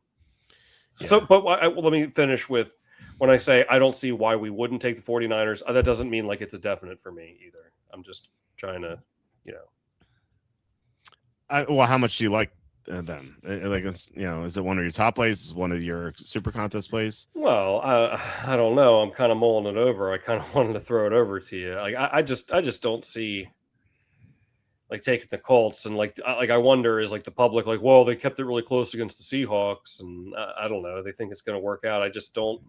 but let me finish with, when I say I don't see why we wouldn't take the 49ers, that doesn't mean like it's a definite for me either. I'm just trying to, well, how much do you like them? Like, is it one of your top plays? Is it one of your super contest plays? Well, I don't know. I'm kind of mulling it over. I kind of wanted to throw it over to you. Like, I just don't see like taking the Colts, and like I wonder, is like the public like, well, they kept it really close against the Seahawks, and I don't know. They think it's going to work out. I just don't.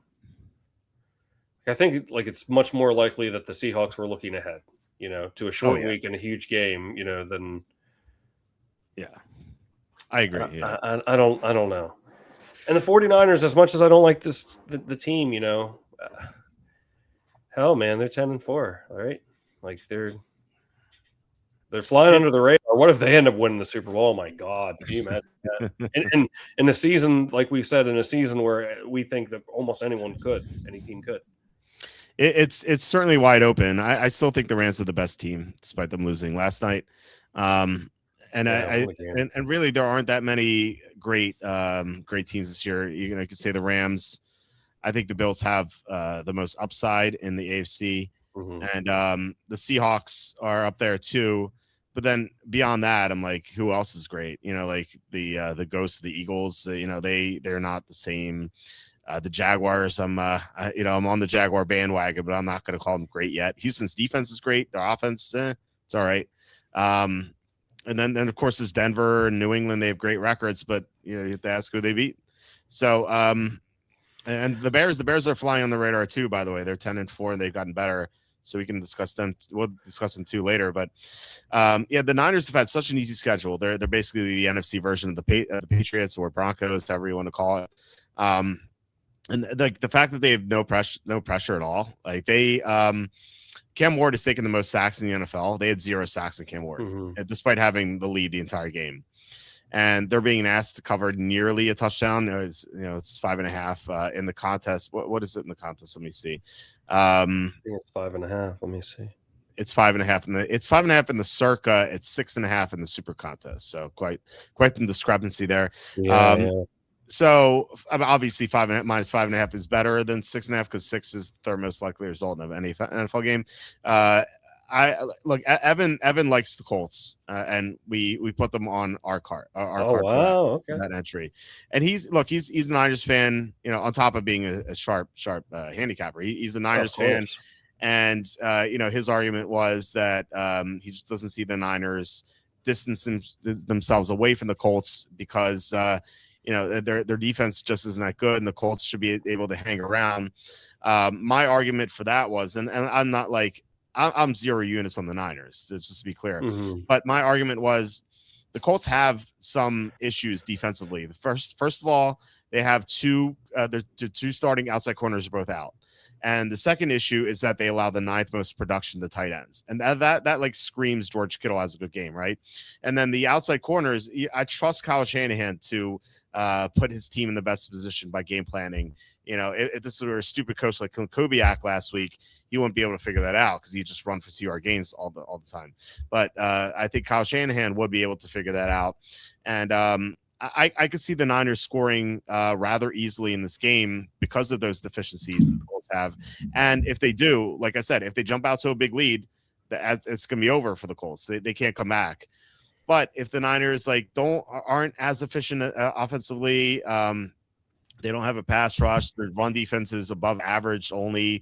I think like it's much more likely that the Seahawks were looking ahead, to a short week and a huge game, than. Yeah, I agree. I don't know. And the 49ers, as much as I don't like the team, hell, man, they're 10-4. All right. Like they're flying under the radar. What if they end up winning the Super Bowl? Oh my God. Can you imagine that? and in a season, like we said, in a season where we think that almost any team could. It's certainly wide open. I still think the Rams are the best team, despite them losing last night. And and really, there aren't that many great teams this year. You could say the Rams. I think the Bills have the most upside in the AFC, and the Seahawks are up there too. But then beyond that, I'm like, who else is great? Like the ghosts of the Eagles. They're not the same. The Jaguars. I'm on the Jaguar bandwagon, but I'm not going to call them great yet. Houston's defense is great. Their offense, it's all right. And then of course there's Denver and New England. They have great records, but you have to ask who they beat. So and the Bears are flying on the radar too, by the way. They're 10-4 and they've gotten better. So we can discuss them. We'll discuss them too later. But the Niners have had such an easy schedule. They're basically the NFC version of the Patriots or Broncos, however you want to call it. And like the fact that they have no pressure at all. Like they Cam Ward has taken the most sacks in the NFL. They had 0 sacks in Cam Ward, despite having the lead the entire game. And they're being asked to cover nearly a touchdown. It's 5.5 in the contest. What is it in the contest? Let me see. I think it's 5.5. Let me see. It's 5.5 it's 5.5 in the circa. It's 6.5 in the super contest. So quite the discrepancy there. Yeah. So obviously 5.5 minus 5.5 is better than 6.5 because 6 is the third most likely result of any NFL game. Evan likes the Colts, and we put them on our card. Okay. That entry, and he's a Niners fan. On top of being a sharp handicapper, he's a Niners fan, and his argument was that he just doesn't see the Niners distance themselves away from the Colts because their defense just isn't that good, and the Colts should be able to hang around. My argument for that was, and I'm not like I'm 0 units on the Niners, just to be clear, but my argument was the Colts have some issues defensively. First of all, they have their two starting outside corners are both out. And the second issue is that they allow the 9th most production to tight ends. And that like screams George Kittle has a good game, right? And then the outside corners, I trust Kyle Shanahan to put his team in the best position by game planning. If this were a stupid coach like Kubiak last week, he wouldn't be able to figure that out because he just run for 2-yard gains all the time. But I think Kyle Shanahan would be able to figure that out. And I could see the Niners scoring rather easily in this game because of those deficiencies that the Colts have. And if they do, like I said, if they jump out to a big lead, it's going to be over for the Colts. They can't come back. But if the Niners aren't as efficient offensively, they don't have a pass rush. Their run defense is above average only.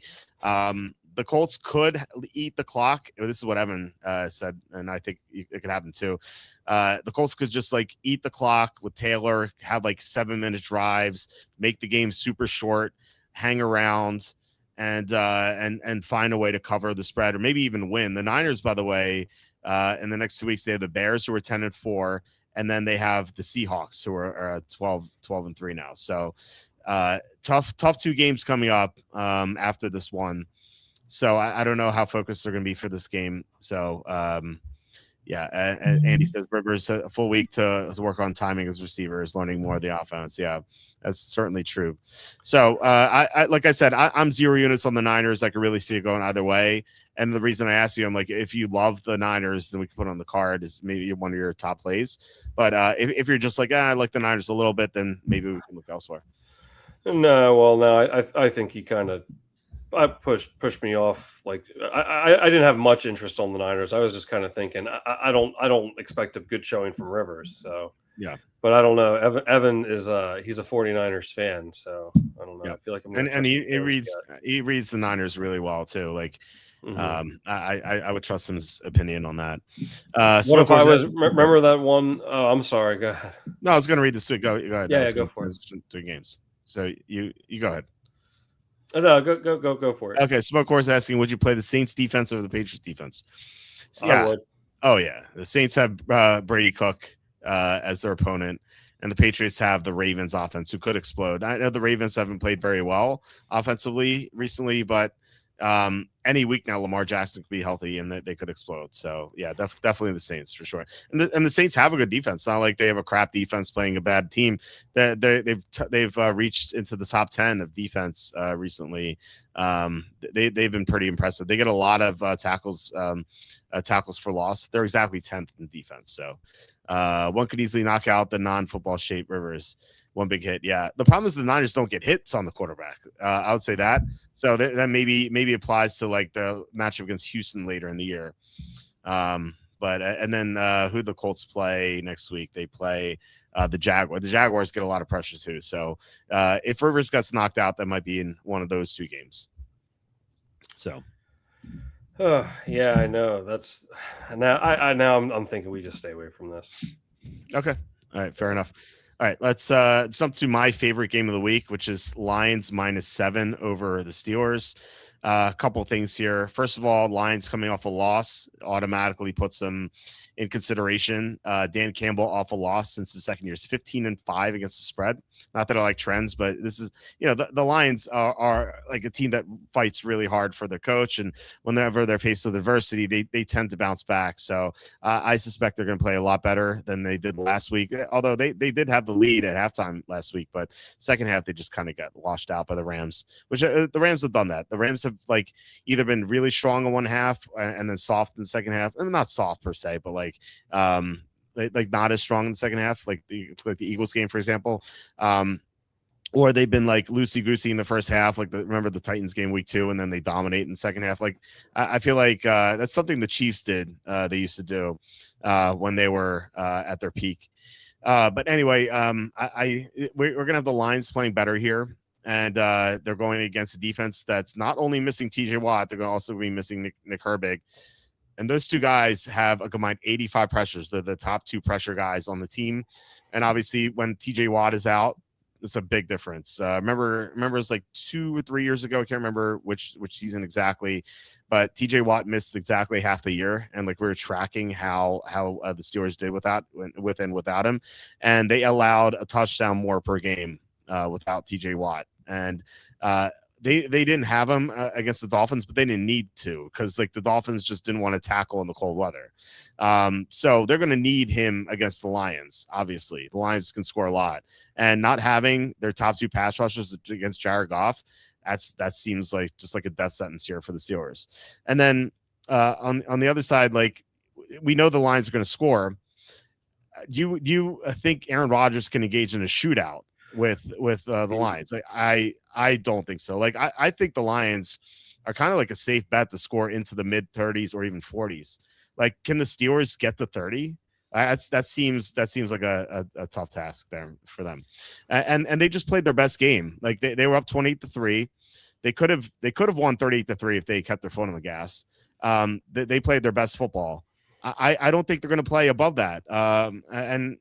The Colts could eat the clock. This is what Evan said, and I think it could happen too. The Colts could just like eat the clock with Taylor, have like 7-minute drives, make the game super short, hang around, and find a way to cover the spread or maybe even win. The Niners, by the way, in the next 2 weeks, they have the Bears, who are 10-4, and then they have the Seahawks, who are 12-3 now. So tough 2 games coming up after this one. So I don't know how focused they're going to be for this game. So, Andy says Rivers a full week to work on timing his receivers, learning more of the offense. Yeah, that's certainly true. So, I like I said, I'm 0 units on the Niners. I could really see it going either way. And the reason I asked you, I'm like, if you love the Niners, then we can put on the card is maybe one of your top plays. But if you're just like, I like the Niners a little bit, then maybe we can look elsewhere. No, I think he kind of pushed me off. Like I didn't have much interest on the Niners. I was just kind of thinking I don't expect a good showing from Rivers. So yeah, but I don't know. Evan is he's a 49ers fan, so I don't know. Yeah. I feel like I'm and he reads the Niners really well too. Like I would trust his opinion on that. What if I was remember that one? Oh, I'm sorry. Go ahead. No, I was going to read this. Go ahead. Yeah, go for it. 3 games. So you go ahead. No, go for it. Okay, Smoke Horse asking, would you play the Saints defense or the Patriots defense? So, yeah. I would. Oh yeah, the Saints have Brady Cook as their opponent, and the Patriots have the Ravens offense, who could explode. I know the Ravens haven't played very well offensively recently, but any week now Lamar Jackson could be healthy and they could explode. So yeah, definitely the Saints for sure. And the Saints have a good defense. It's not like they have a crap defense playing a bad team. They've reached into the top 10 of defense recently. They've been pretty impressive. They get a lot of tackles for loss. They're exactly 10th in defense. So one could easily knock out the non-football shape Rivers. One big hit. Yeah. The problem is the Niners don't get hits on the quarterback. I would say that. So that maybe applies to like the matchup against Houston later in the year. But and then who the Colts play next week? They play the Jaguars. The Jaguars get a lot of pressure too. So if Rivers gets knocked out, that might be in one of those 2 games. So. Yeah, I know. That's now. I'm thinking we just stay away from this. Okay. All right. Fair enough. All right, let's jump to my favorite game of the week, which is Lions -7 over the Steelers. A couple of things here. First of all, Lions coming off a loss automatically puts them in consideration. Dan Campbell off a loss since the second year is 15-5 against the spread. Not that I like trends, but this is, the Lions are like a team that fights really hard for their coach. And whenever they're faced with adversity, they tend to bounce back. So I suspect they're going to play a lot better than they did last week. Although they did have the lead at halftime last week, but second half, they just kind of got washed out by the Rams, which the Rams have done that. The Rams have like either been really strong in one half and then soft in the second half. And not soft per se, but like not as strong in the second half, like the Eagles game, for example. Or they've been like loosey-goosey in the first half, like remember the Titans game week 2, and then they dominate in the second half. Like I feel like that's something the Chiefs did. They used to do when they were at their peak. But anyway, we're gonna have the Lions playing better here, and they're going against a defense that's not only missing TJ Watt, they're going to also be missing Nick Herbig. And those two guys have a combined 85 pressures. They're the top 2 pressure guys on the team. And obviously, when TJ Watt is out, it's a big difference. Remember, it was like 2 or 3 years ago. I can't remember which season exactly, but TJ Watt missed exactly half the year, and like we were tracking how the Steelers did without him, and they allowed a touchdown more per game without TJ Watt, and they didn't have him against the Dolphins, but they didn't need to because like the Dolphins just didn't want to tackle in the cold weather. So they're going to need him against the Lions. Obviously, the Lions can score a lot, and not having their top 2 pass rushers against Jared Goff, that seems like just like a death sentence here for the Steelers. And then on the other side, like we know the Lions are going to score. Do you think Aaron Rodgers can engage in a shootout with the Lions? Like, I don't think so. Like I think the Lions are kind of like a safe bet to score into the mid 30s or even 40s. Like, can the Steelers get to 30? That seems like a tough task there for them. And they just played their best game. Like they were up 28-3. They could have won 38-3 if they kept their foot on the gas. They played their best football. I don't think they're going to play above that. And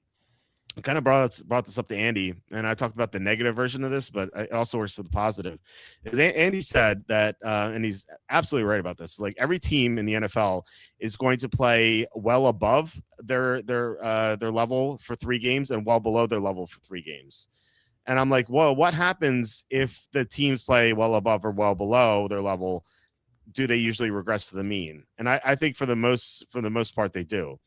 I kind of brought this up to Andy, and I talked about the negative version of this, but it also works for the positive. Andy said that, and he's absolutely right about this. Like every team in the NFL is going to play well above their level for 3 games and well below their level for 3 games. And I'm like, well, what happens if the teams play well above or well below their level? Do they usually regress to the mean? And I think for the most part they do.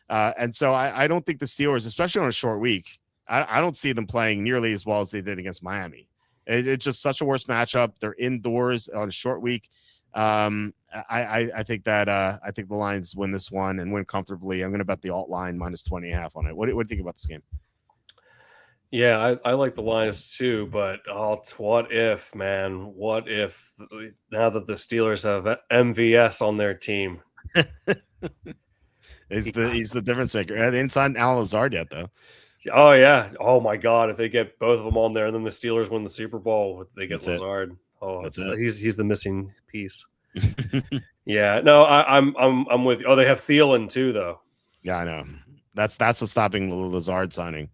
And so I don't think the Steelers, especially on a short week, I don't see them playing nearly as well as they did against Miami. It's just such a worse matchup. They're indoors on a short week. I think the Lions win this one and win comfortably. I'm going to bet the alt line -20.5 on it. What do you think about this game? Yeah, I like the Lions too, but what if, man? What if now that the Steelers have MVS on their team? He's the difference maker. They didn't sign Alan Lazard yet, though. Oh yeah. Oh my God. If they get both of them on there, and then the Steelers win the Super Bowl, they get That's Lazard. it. He's the missing piece. Yeah. No, I'm with you. Oh, they have Thielen too, though. Yeah, I know. That's what's stopping the Lazard signing.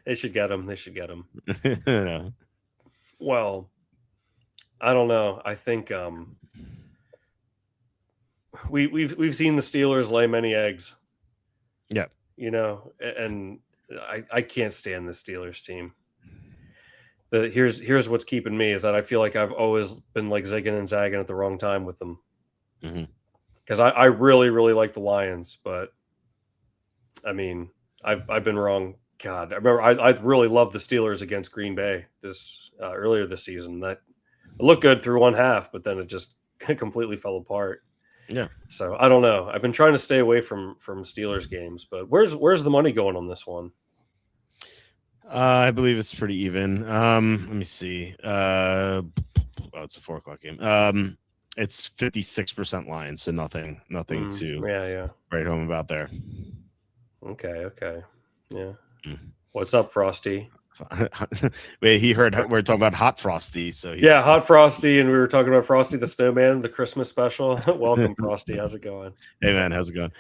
They should get him. No. Well, I don't know. I think we've seen the Steelers lay many eggs. Yeah. You know, and I can't stand the Steelers team. But here's what's keeping me is that I feel like I've always been like zigging and zagging at the wrong time with them. Because I really, really like the Lions, but I mean, I've been wrong. God, I remember I really loved the Steelers against Green Bay earlier this season. That it looked good through one half, but then it just completely fell apart. Yeah. So I don't know. I've been trying to stay away from Steelers games, but where's the money going on this one? I believe it's pretty even. Let me see. It's a 4:00 game. It's 56% Lions, so nothing to write home about there. Okay. Yeah. What's up, Frosty? Wait, he heard we're talking about Hot Frosty, so Hot Frosty, and we were talking about Frosty the Snowman, the Christmas special. Welcome, Frosty. How's it going? Hey man, how's it going?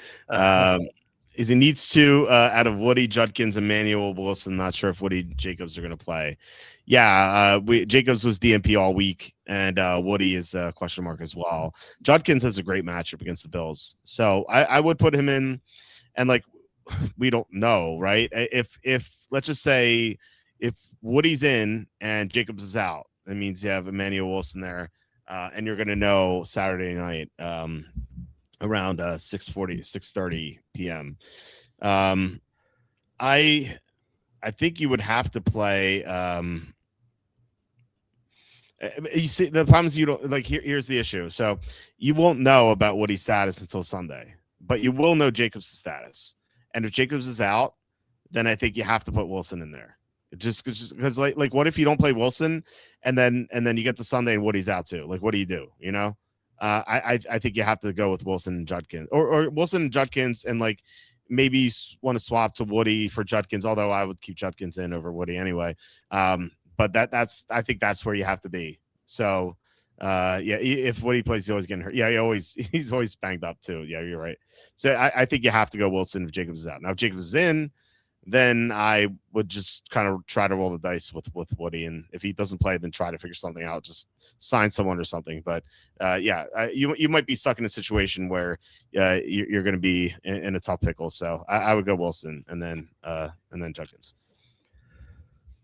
Is he needs to out of Woody, Judkins, Emmanuel Wilson. Not sure if Woody Jacobs are going to play. Yeah, Jacobs was DNP all week, and Woody is a question mark as well. Judkins has a great matchup against the Bills, so I would put him in. And like, we don't know, right? If let's just say if Woody's in and Jacobs is out, that means you have Emmanuel Wilson there, and you're going to know Saturday night around 6:30 p.m. I think you would have to play. You see, the problem is you don't like. Here's the issue. So you won't know about Woody's status until Sunday, but you will know Jacobs' status. And if Jacobs is out, then I think you have to put Wilson in there. Just because, like, what if you don't play Wilson, and then you get to Sunday and Woody's out too? Like, what do you do? You know, I think you have to go with Wilson and Judkins, or Wilson and Judkins, and like maybe you want to swap to Woody for Judkins. Although I would keep Judkins in over Woody anyway. But I think that's where you have to be. So Yeah, if what he plays, he's always getting hurt. Yeah, he's always banged up too. Yeah, you're right. So I think you have to go Wilson if Jacobs is out. Now if Jacobs is in, then I would just kind of try to roll the dice with Woody, and if he doesn't play, then try to figure something out. Just sign someone or something. But you might be stuck in a situation where you're going to be in a tough pickle. So I would go Wilson and then Jenkins.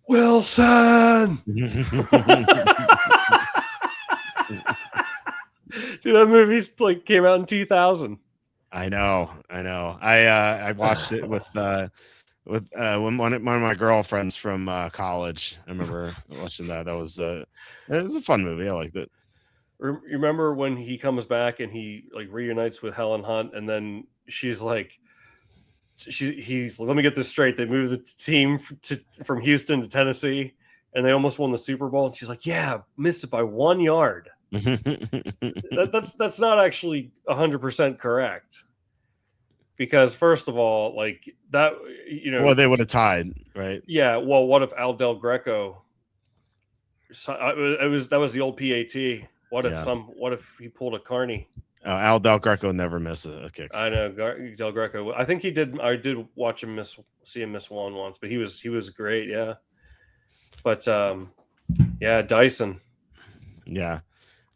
Wilson. Dude, that movie like came out in 2000. I know. I watched it with one of my girlfriends from college. I remember watching that. It was a fun movie. I liked it. You remember when he comes back and he like reunites with Helen Hunt, and then she's like, he's let me get this straight. They moved the team from Houston to Tennessee, and they almost won the Super Bowl. And she's like, yeah, missed it by 1 yard. That's not actually 100% correct. Because first of all, like that, well, they would have tied, right? Yeah. Well, what if Al Del Greco? That was the old PAT. What if he pulled a Carney? Al Del Greco never missed a kick. I know Del Greco. I think he did. I did watch him see him miss one once, but he was great. Yeah. But yeah, Dyson. Yeah.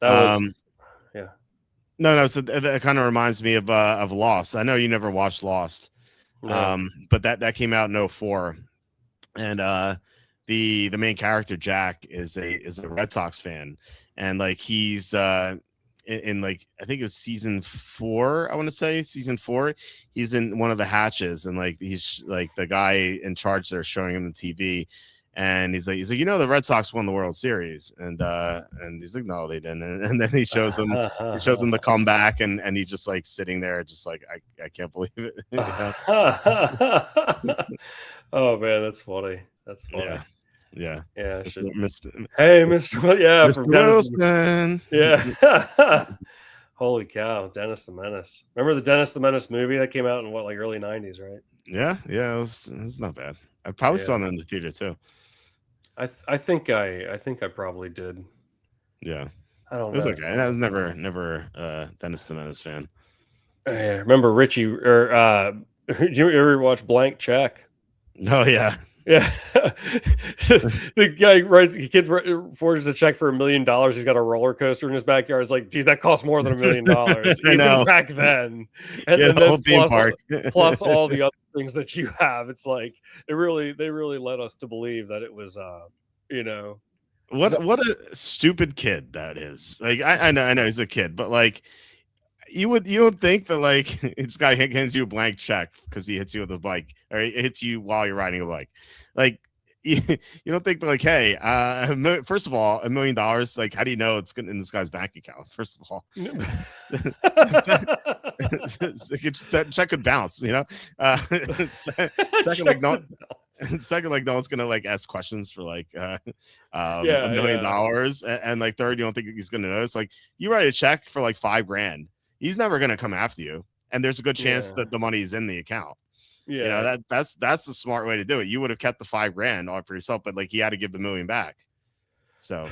That was yeah. No. So that kind of reminds me of Lost. I know you never watched Lost, No. but that came out in 2004, and the main character Jack is a Red Sox fan, and like he's in like I think it was season 4. I want to say season 4. He's in one of the hatches, and like he's like the guy in charge there showing him the TV. And he's like, the Red Sox won the World Series, and he's like, no, they didn't. And then he shows him the comeback, and he's just like sitting there, just like I can't believe it. Oh man, that's funny. That's funny. Yeah. Hey, Mr. Yeah, Mr. Wilson. Yeah. Holy cow, Dennis the Menace. Remember the Dennis the Menace movie that came out in like early 90s, right? Yeah, it was not bad. I probably saw it in the theater too. I think I probably did. Yeah. I don't know. It was okay. I was never Dennis the Menace fan. Yeah, remember Richie or did you ever watch Blank Check? Oh yeah. Yeah. The kid forges a check for $1 million. He's got a roller coaster in his backyard. It's like, dude, that costs more than $1 million even back then. And then the whole theme park. plus all the other things that you have. It's like they really led us to believe that it was what a stupid kid that is. Like I know he's a kid, but like you would think that like this guy hands you a blank check because he hits you with a bike, or he hits you while you're riding a bike. Like you don't think like, hey, first of all, $1 million. Like, how do you know it's in this guy's bank account? First of all, that check could bounce. Second, like no one's gonna like ask questions for like $1 million, and like third, you don't think he's gonna notice. Like you write a check for like $5,000. He's never going to come after you, and there's a good chance that the money is in the account. Yeah, that's the smart way to do it. You would have kept the $5,000 all for yourself, but like he had to give the $1 million back. So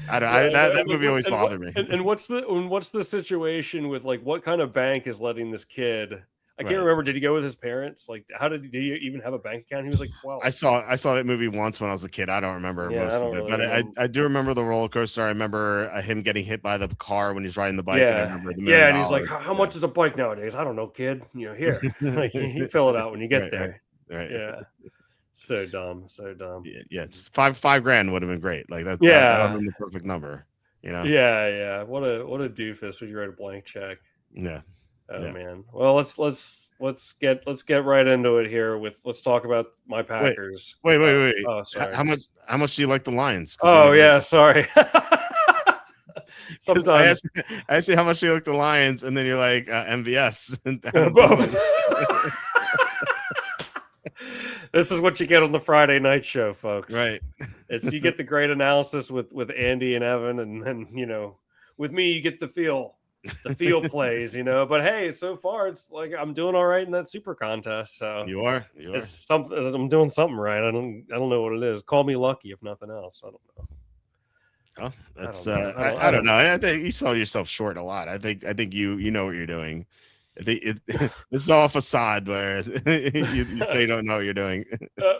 that movie always bothered me. And what's the situation with like what kind of bank is letting this kid? I can't remember. Did he go with his parents? Like, did he even have a bank account? He was like 12. I saw that movie once when I was a kid. I don't remember most of it, but I do remember the roller coaster. I remember him getting hit by the car when he's riding the bike. Yeah, and he's like, "How much is a bike nowadays? I don't know, kid. Here, like, you fill it out when you get there." Right. Yeah. So dumb. Yeah. Just $5,000 would have been great. Like that. That would have been the perfect number. Yeah. What a doofus when you write a blank check. Yeah. Oh man. Well, let's get right into it here. Let's talk about my Packers. Wait. Oh, sorry. How much do you like the Lions? Oh yeah, sorry. Sometimes I ask you how much do you like the Lions, and then you're like MVS. This is what you get on the Friday night show, folks. Right. You get the great analysis with Andy and Evan, and then with me you get the feel plays, but hey, so far it's like I'm doing all right in that super contest. So you are. It's something. I'm doing something right. I don't know what it is. Call me lucky, if nothing else. I don't know. Oh, that's I I don't don't know. I think you sell yourself short a lot. I think you know what you're doing. I think this is all facade where you say you don't know what you're doing.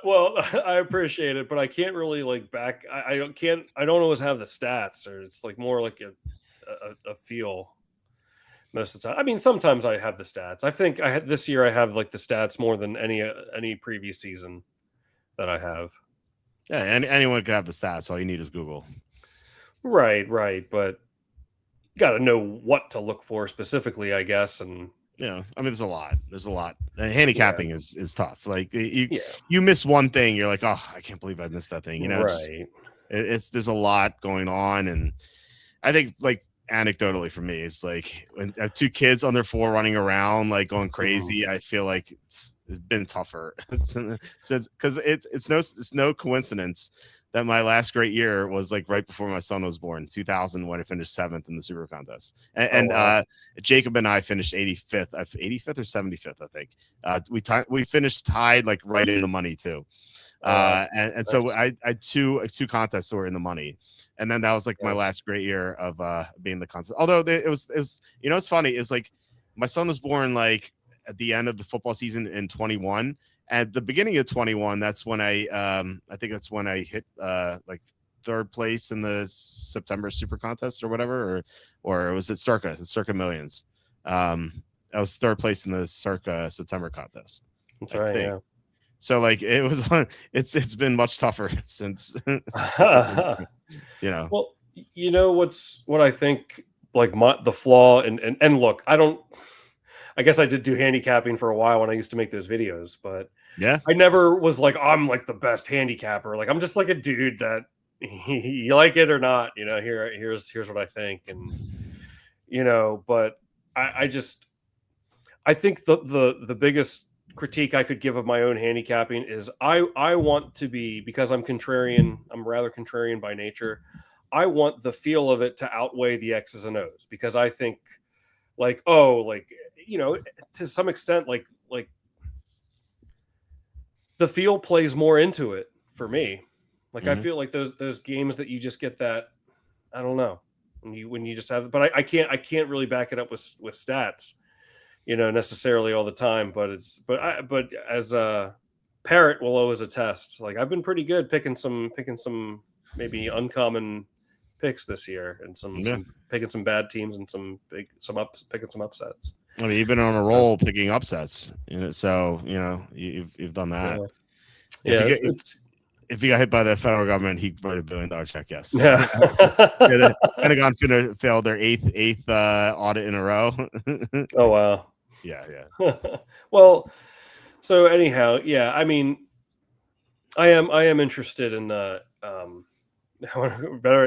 well, I appreciate it, but I can't really like back. I don't always have the stats, or it's like more like a feel most of the time. I mean, sometimes I have the stats. I think I had this year. I have like the stats more than any previous season that I have. Yeah, anyone can have the stats. All you need is Google. Right, right, but got to know what to look for specifically, I guess, and I mean, there's a lot. There's a lot. yeah, Handicapping is tough. Like yeah, you miss one thing, you're like, oh, I can't believe I missed that thing. It's just right. it's there's a lot going on, and I think like anecdotally for me, it's like when I have two kids under 4 running around like going Mhm. crazy. I feel like it's been tougher since because it's no coincidence that my last great year was like right before my son was born, 2000, when I finished 7th in the Super Contest, Oh and wow, Jacob and I finished 85th, 85th or 75th, I think. We finished tied like right in the money too. oh wow, And so nice. I had two contests that were in the money, and then that was like my Nice. last great year of being the contest. Although it was it's funny is like my son was born like at the end of the football season in 21. At the beginning of 21, that's when I think that's when I hit like third place in the September Super Contest or whatever, or was it Circa Millions? I was third place in the Circa September contest, That's I right. think. Yeah. So like it was it's been much tougher since you know. Well, what I think like the flaw and look, I guess I did do handicapping for a while when I used to make those videos, but Yeah. I never was like I'm like the best handicapper. Like I'm just like a dude that you like it or not, here's what I think, and but I just I think the biggest critique I could give of my own handicapping is I want to be, because I'm contrarian, I'm rather contrarian by nature. I want the feel of it to outweigh the X's and O's, because I think like, oh, like, to some extent, like the feel plays more into it for me. Like I Hmm. feel like those games that you just get that, I don't know, when you just have, but I can't really back it up with stats, necessarily all the time. But but as a parrot will always attest, like I've been pretty good picking some maybe uncommon picks this year, and Yeah. some picking some bad teams, and picking some upsets. I mean, you've been on a Uh, roll picking upsets, so you've done that. yeah, If yeah, you get it's if you got hit by the federal government, he wrote $1 billion check. Yes. yeah. Yeah, the Pentagon failed their eighth audit in a row. Oh wow. Yeah, yeah. Well, so anyhow, yeah, I mean, I am interested in better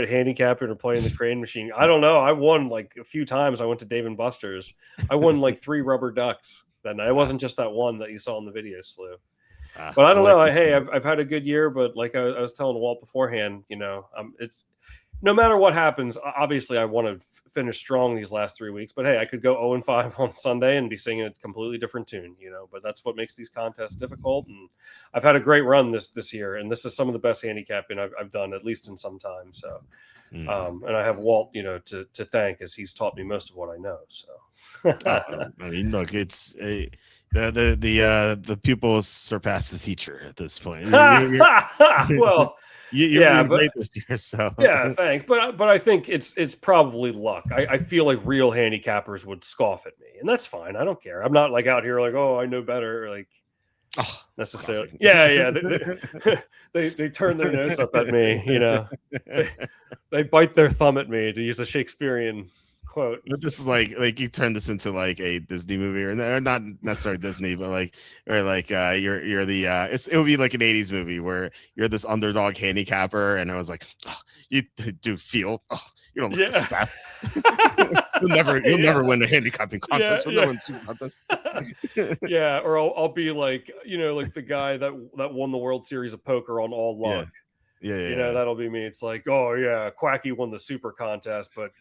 at handicapping or playing the crane machine. I don't know. I won like a few times. I went to Dave and Buster's. I won like 3 rubber ducks that night. It Ah, wasn't just that one that you saw in the video slew. But I I don't like know. it. Hey, I've had a good year, but like I was telling Walt beforehand, it's no matter what happens. Obviously, I want to finish strong these last 3 weeks. But hey, I could go 0-5 on Sunday and be singing a completely different tune, But that's what makes these contests difficult. And I've had a great run this year, and this is some of the best handicapping I've done, at least in some time. So, Mhm. and I have Walt, to thank, as he's taught me most of what I know. So, Oh, I mean, look, it's the pupil surpassed the teacher at this point. well, You're yeah, being but great this year, so yeah, thanks. But I think it's probably luck. I feel like real handicappers would scoff at me, and that's fine. I don't care. I'm not like out here like, oh, I know better, like oh, necessarily. scoffing. Yeah, yeah. They turn their nose up at me. They they bite their thumb at me, to use a Shakespearean quote. But this is like you turn this into like a Disney movie, or not necessarily Disney, but like you're the it would be like an 80s movie where you're this underdog handicapper, and I was like, oh, you do feel, oh, you don't look at the Yeah. stat. You'll Yeah. never win a handicapping Yeah. contest. You'll never Yeah. win super contest. Yeah, or I'll be like, like the guy that won the World Series of Poker on all Yeah, luck. yeah. That'll be me. It's like, oh yeah, Quacky won the super contest, but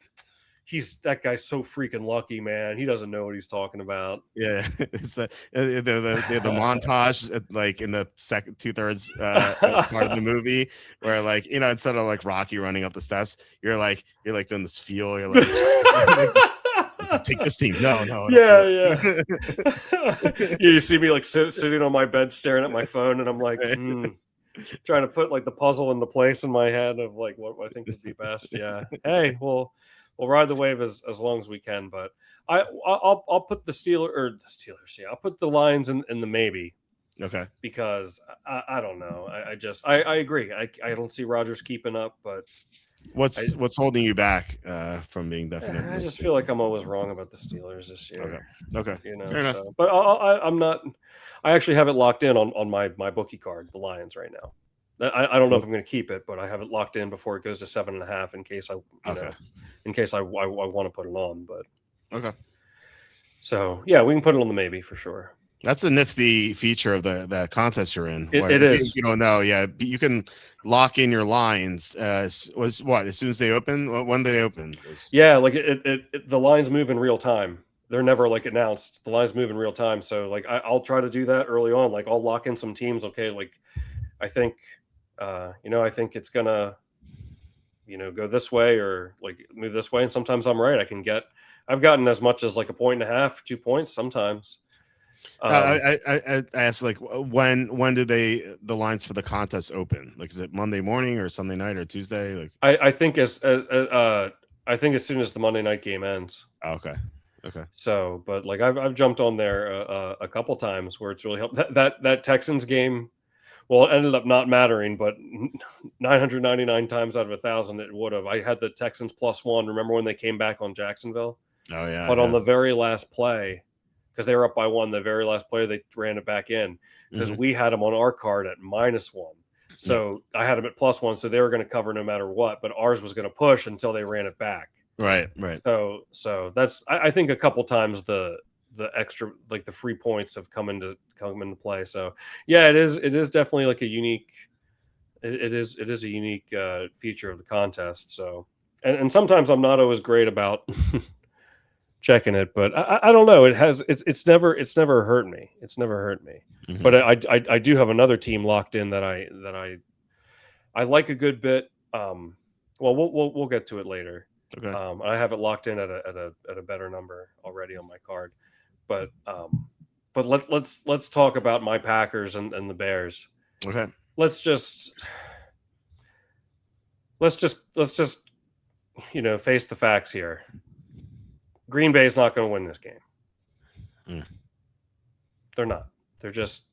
that guy's so freaking lucky, man. He doesn't know what he's talking about. Yeah, it's the montage like in the second 2/3 part of the movie where like instead of like Rocky running up the steps, you're like doing this feel. You're like, take this team. No. Yeah. You see me like sitting on my bed staring at my phone, and I'm like trying to put like the puzzle into place in my head of like what I think would be best. Yeah. Hey, we'll ride the wave as long as we can, but I'll put the Steelers. Yeah, I'll put the Lions in the maybe. Okay. Because I don't know. I agree. I don't see Rodgers keeping up, but what's holding you back from being definite? I just feel like I'm always wrong about the Steelers this year. Okay. Fair enough. But I'm not. I actually have it locked in on my bookie card, the Lions, right now. I don't know if I'm going to keep it, but I have it locked in before it goes to 7.5 in case I want to put it on. But okay. So yeah, we can put it on the maybe for sure. That's a nifty feature of the contest you're in. It is. You don't know. Yeah, you can lock in your lines. As soon as they open? When do they open? Yeah, like the lines move in real time. They're never like announced. The lines move in real time. So like I'll try to do that early on. Like I'll lock in some teams. Okay, like I think I think it's gonna go this way or like move this way. And sometimes I'm right. I've gotten as much as like 1.5, 2 points sometimes. I asked like when do the lines for the contest open? Like is it Monday morning or Sunday night or Tuesday? Like I think as soon as the Monday night game ends. Okay. So, but like I've jumped on there a couple times where it's really helped. That Texans game, well, it ended up not mattering, but 999 times out of 1,000 it would have. I had the Texans +1. Remember when they came back on Jacksonville? Oh yeah. But on the very last play, because they were up by 1, the very last play they ran it back in because we had them on our card at -1. So I had them at +1, so they were going to cover no matter what. But ours was going to push until they ran it back. Right. So that's I think a couple times the extra like the free points have come into play. So yeah, it is definitely like a unique. It is a unique feature of the contest. So and sometimes I'm not always great about checking it, but I don't know. It's never hurt me. It's never hurt me. Mm-hmm. But I do have another team locked in that I like a good bit. Well, we'll get to it later. Okay. I have it locked in at a better number already on my card, but let's talk about my Packers and the Bears. Okay. Let's just face the facts here. Green Bay is not going to win this game. They're not. They're just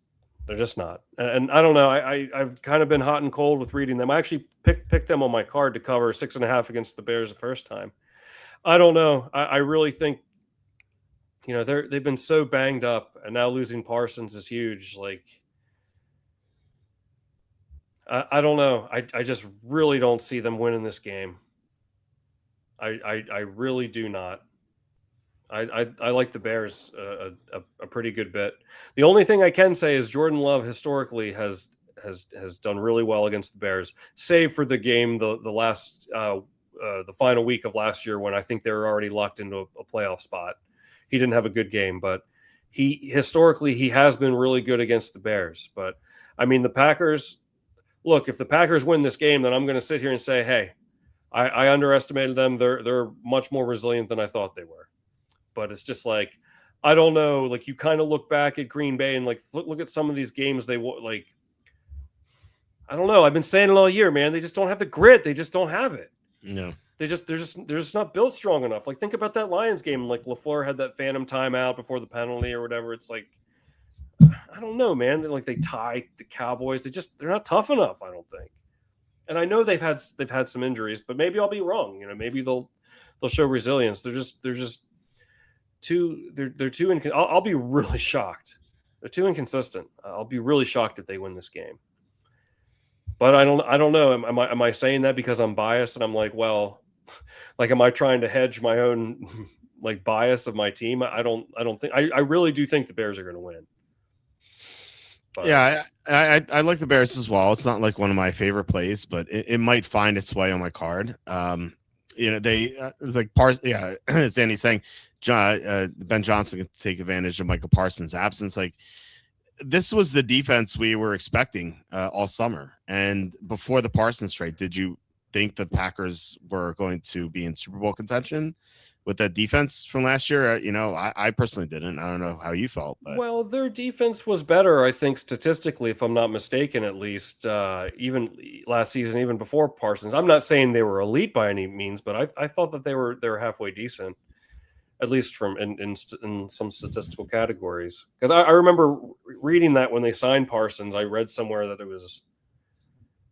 not. And I don't know. I've kind of been hot and cold with reading them. I actually picked them on my card to cover 6.5 against the Bears the first time. I don't know. I really think, they've been so banged up, and now losing Parsons is huge. Like, I don't know. I just really don't see them winning this game. I really do not. I like the Bears a pretty good bit. The only thing I can say is Jordan Love historically has done really well against the Bears, save for the game the final week of last year when I think they were already locked into a playoff spot. He didn't have a good game, but he has been really good against the Bears. But I mean, the Packers. Look, if the Packers win this game, then I'm going to sit here and say, hey, I underestimated them. They're much more resilient than I thought they were. But it's just like, I don't know. Like you kind of look back at Green Bay and like look at some of these games. They like, I don't know. I've been saying it all year, man. They just don't have the grit. They just don't have it. No, they're just not built strong enough. Like think about that Lions game. Like LaFleur had that phantom timeout before the penalty or whatever. It's like, I don't know, man. They tie the Cowboys. They're not tough enough. I don't think. And I know they've had some injuries, but maybe I'll be wrong. Maybe they'll show resilience. They're just too. I'll be really shocked. They're too inconsistent. I'll be really shocked if they win this game. But I don't know. Am I saying that because I'm biased and I'm like, well, like, am I trying to hedge my own like bias of my team? I don't think. I really do think the Bears are going to win. But, yeah, I like the Bears as well. It's not like one of my favorite plays, but it might find its way on my card. they it's like as Andy's saying, Ben Johnson can take advantage of Michael Parsons' absence. Like, this was the defense we were expecting all summer. And before the Parsons trade, did you think the Packers were going to be in Super Bowl contention with that defense from last year? I personally didn't. I don't know how you felt. But. Well, their defense was better, I think, statistically, if I'm not mistaken, at least even last season, even before Parsons. I'm not saying they were elite by any means, but I thought that they were halfway decent, at least from in some statistical categories. Because I remember reading that when they signed Parsons, I read somewhere that it was,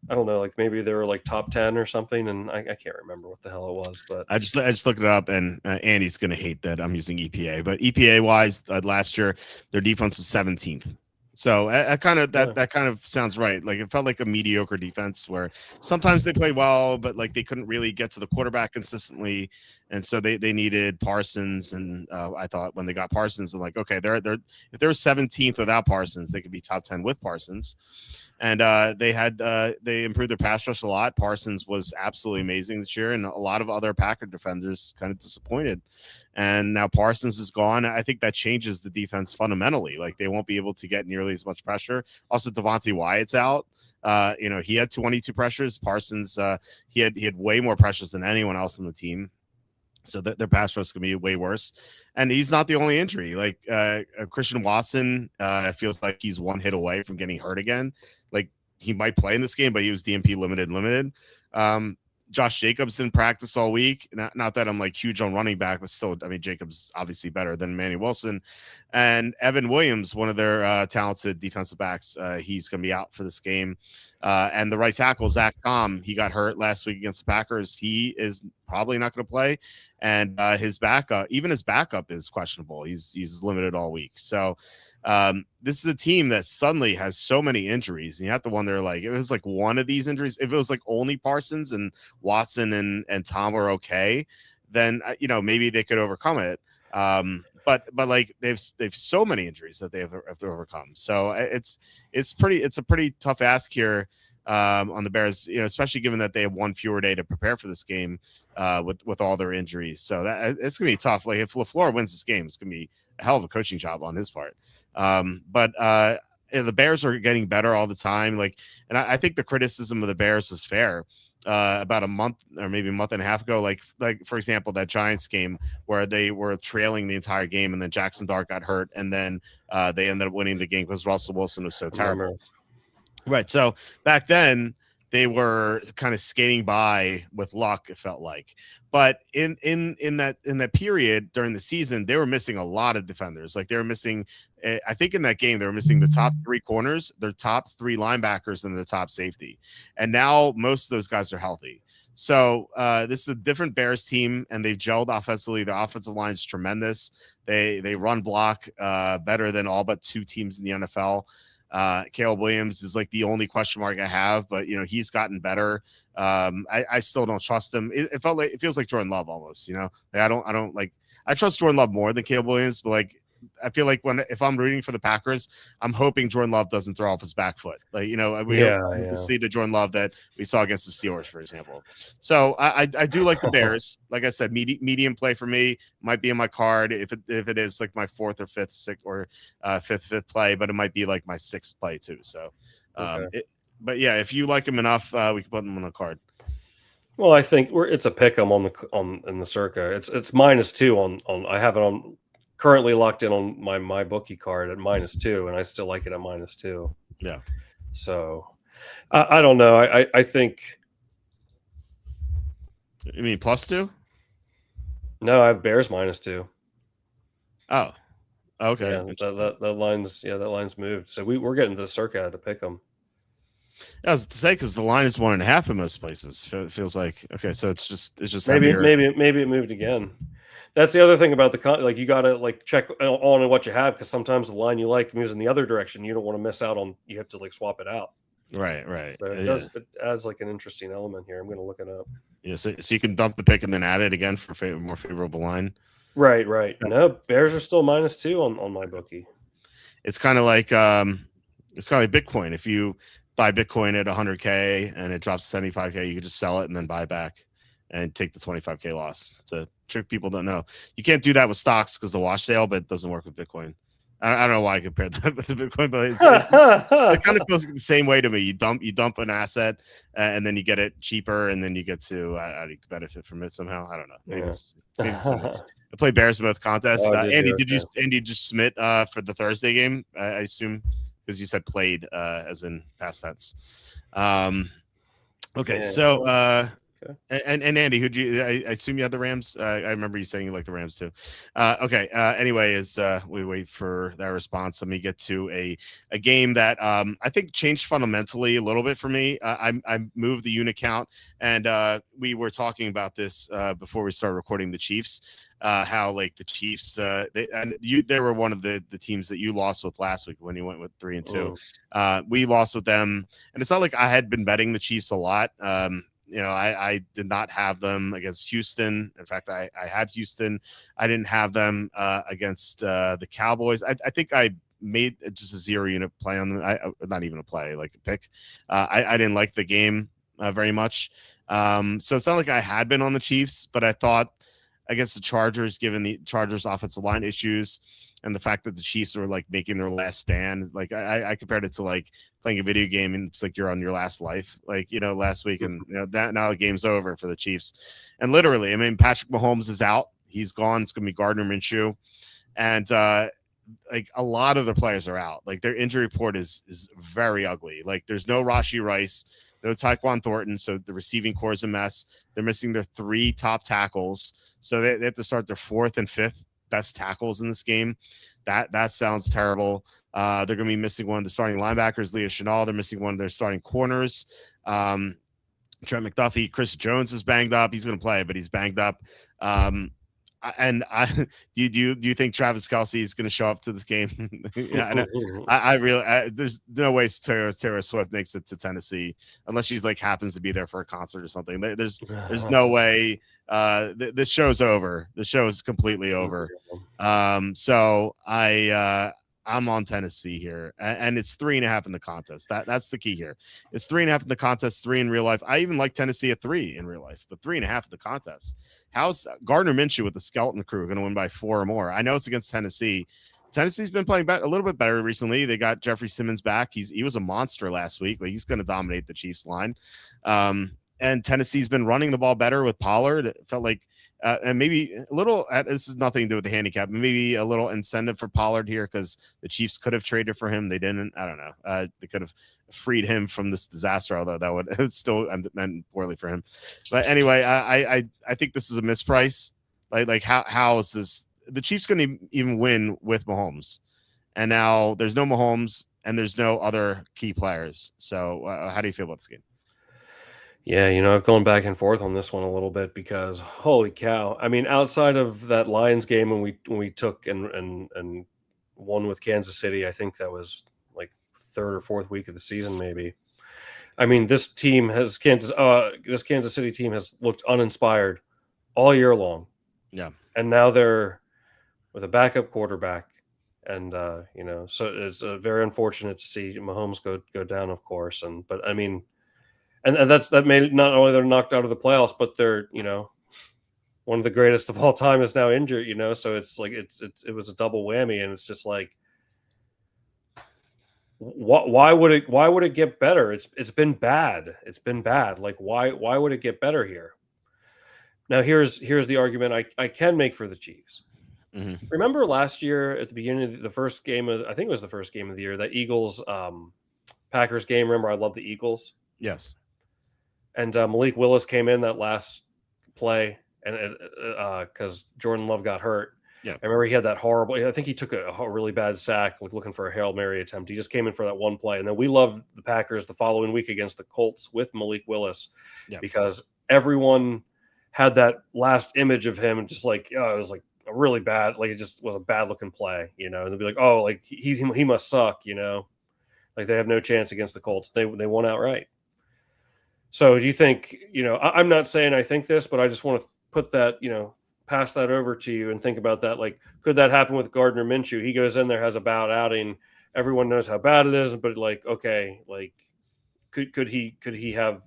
I don't know, like maybe they were like top 10 or something, and I can't remember what the hell it was. But I just looked it up, and Andy's going to hate that I'm using EPA, but EPA wise, last year their defense was 17th. So that kind of sounds right. Like, it felt like a mediocre defense where sometimes they played well, but like they couldn't really get to the quarterback consistently, and so they needed Parsons. And I thought when they got Parsons, I'm like, okay, they're if they're 17th without Parsons, they could be top 10 with Parsons. And they improved their pass rush a lot. Parsons was absolutely amazing this year, and a lot of other Packer defenders kind of disappointed. And now Parsons is gone. I think that changes the defense fundamentally. Like, they won't be able to get nearly as much pressure. Also, Devontae Wyatt's out. He had 22 pressures. Parsons, he had way more pressures than anyone else on the team. So their pass rush is going to be way worse. And he's not the only injury. Like, Christian Watson feels like he's one hit away from getting hurt again. Like, he might play in this game, but he was DNP limited. Josh Jacobs didn't practice all week. Not that I'm like huge on running back, but still, I mean, Jacobs obviously better than Manny Wilson. And Evan Williams, one of their talented defensive backs, he's going to be out for this game. And the right tackle, Zach Tom, he got hurt last week against the Packers. He is probably not going to play. And his backup is questionable. He's limited all week. So this is a team that suddenly has so many injuries, and you have to wonder, like, if it was like one of these injuries, if it was like only Parsons and Watson and Tom were okay, then maybe they could overcome it. But like they've so many injuries that they have to overcome. So it's a pretty tough ask here on the Bears, especially given that they have one fewer day to prepare for this game with all their injuries. So that it's gonna be tough. Like, if LaFleur wins this game, it's gonna be a hell of a coaching job on his part. But the Bears are getting better all the time. Like, and I think the criticism of the Bears is fair. About a month or maybe a month and a half ago, like for example, that Giants game where they were trailing the entire game, and then Jackson Dart got hurt, and then they ended up winning the game because Russell Wilson was so terrible. Right. So back then they were kind of skating by with luck, it felt like. But in that period during the season, they were missing a lot of defenders. Like, they were missing, I think in that game, they were missing the top 3 corners, their top 3 linebackers, and their top safety. And now most of those guys are healthy. So this is a different Bears team, and they've gelled offensively. The offensive line is tremendous. They run block better than all but 2 teams in the NFL. Caleb Williams is like the only question mark I have, but he's gotten better. I still don't trust him. It feels like Jordan Love almost. Like, I trust Jordan Love more than Caleb Williams, but like, I feel like if I'm rooting for the Packers, I'm hoping Jordan Love doesn't throw off his back foot. Like, we don't see the Jordan Love that we saw against the Steelers, for example. So I do like the Bears. Like I said, medium play for me, might be in my card if it is like my 4th or 5th, 6th or 5th play, but it might be like my 6th play too. So, but yeah, if you like him enough, we can put him on the card. Well, I think it's a pick 'em in the circa. It's -2 on. I have it on. Currently locked in on my bookie card at -2, and I still like it at -2. Yeah. So I don't know. I think. You mean +2? No, I have Bears -2. Oh, okay. Yeah, that line's moved. So we're getting to the circa to pick them. I was to say, because the line is 1.5 in most places. It feels like, okay, so it's just maybe it moved again. That's the other thing about you got to like check on what you have, because sometimes the line you like moves in the other direction. You don't want to miss out on. You have to like swap it out. Right. So it adds like an interesting element here. I'm going to look it up. Yeah, so you can dump the pick and then add it again for more favorable line. Right. No, Bears are still -2 on my bookie. It's kind of like Bitcoin. If you buy Bitcoin at 100K and it drops to 75K, you can just sell it and then buy it back. and take the 25K loss to trick people. Don't know. You can't do that with stocks because the wash sale, but it doesn't work with Bitcoin. I don't know why I compared that with the Bitcoin, but it kind of feels the same way to me. You dump an asset, and then you get it cheaper, and then you get to benefit from it somehow. I don't know. Maybe it's I play Bears Both contests. Andy, did you just submit for the Thursday game? I assume because you said played as in past tense. Okay, so okay. And Andy, who do you? I assume you had the Rams. I remember you saying you like the Rams too. Okay. Anyway, as we wait for that response, let me get to a game that I think changed fundamentally a little bit for me. I moved the unit count, and we were talking about this before we started recording the Chiefs. How like the Chiefs, they were one of the teams that you lost with last week when you went with 3-2. We lost with them, and it's not like I had been betting the Chiefs a lot. I did not have them against Houston. In fact, I had Houston. I didn't have them against the Cowboys. I think I made just a 0 unit play on them. Not even a play, like a pick. I didn't like the game very much. So it's not like I had been on the Chiefs, but I thought against the Chargers, given the Chargers offensive line issues and the fact that the Chiefs were like making their last stand, like I compared it to like playing a video game and it's like you're on your last life, like, last week, and that now the game's over for the Chiefs. And literally, I mean, Patrick Mahomes is out. He's gone. It's going to be Gardner Minshew. And like a lot of the players are out. Like their injury report is very ugly. Like there's no Rashee Rice, no Tyquan Thornton, so the receiving core is a mess. They're missing their 3 top tackles, so they have to start their 4th and 5th best tackles in this game. That sounds terrible. They're going to be missing one of the starting linebackers, Leo Chenal. They're missing one of their starting corners. Trent McDuffie. Chris Jones is banged up. He's going to play, but he's banged up. Do you think Travis Kelce is going to show up to this game? I really there's no way Taylor Swift makes it to Tennessee unless she's like happens to be there for a concert or something. There's no way. This show's over. The show is completely over. So I'm on Tennessee here, and it's 3.5 in the contest. That's the key here. It's 3.5 in the contest, 3 in real life. I even like Tennessee at 3 in real life, but 3.5 in the contest. How's Gardner Minshew with the skeleton crew going to win by 4 or more? I know it's against Tennessee. Tennessee's been playing a little bit better recently. They got Jeffrey Simmons back. He was a monster last week. Like he's going to dominate the Chiefs line. And Tennessee's been running the ball better with Pollard. It felt like, and maybe a little, this is nothing to do with the handicap, maybe a little incentive for Pollard here because the Chiefs could have traded for him. They didn't. I don't know. They could have freed him from this disaster, although that would still end poorly for him. But anyway, I think this is a misprice. Like how is this? The Chiefs going to even win with Mahomes, and now there's no Mahomes and there's no other key players. So how do you feel about this game? Yeah, I've gone back and forth on this one a little bit because holy cow! I mean, outside of that Lions game when we took and won with Kansas City, I think that was like 3rd or 4th week of the season, maybe. I mean, this Kansas City team has looked uninspired all year long. Yeah, and now they're with a backup quarterback, and so it's very unfortunate to see Mahomes go down, of course, but I mean. And that made not only they're knocked out of the playoffs, but they're one of the greatest of all time is now injured. So it's like it was a double whammy, and it's just like, why would it get better? It's been bad. It's been bad. Like why would it get better here? Now here's the argument I can make for the Chiefs. Mm-hmm. Remember last year at the beginning of the first game I think it was the first game of the year, that Eagles Packers game. Remember, I love the Eagles. Yes. And Malik Willis came in that last play, and because Jordan Love got hurt. Yeah, I remember he had that horrible. I think he took a really bad sack, like looking for a Hail Mary attempt. He just came in for that one play, and then we loved the Packers the following week against the Colts with Malik Willis, because everyone had that last image of him, and just like it was like a really bad, like it just was a bad looking play, and they'd be like, oh, like he must suck, like they have no chance against the Colts. They won outright. So do you think, I'm not saying I think this, but I just want to put that, pass that over to you and think about that. Like, could that happen with Gardner Minshew? He goes in there, has a bad outing. Everyone knows how bad it is, but like, okay, like could he have,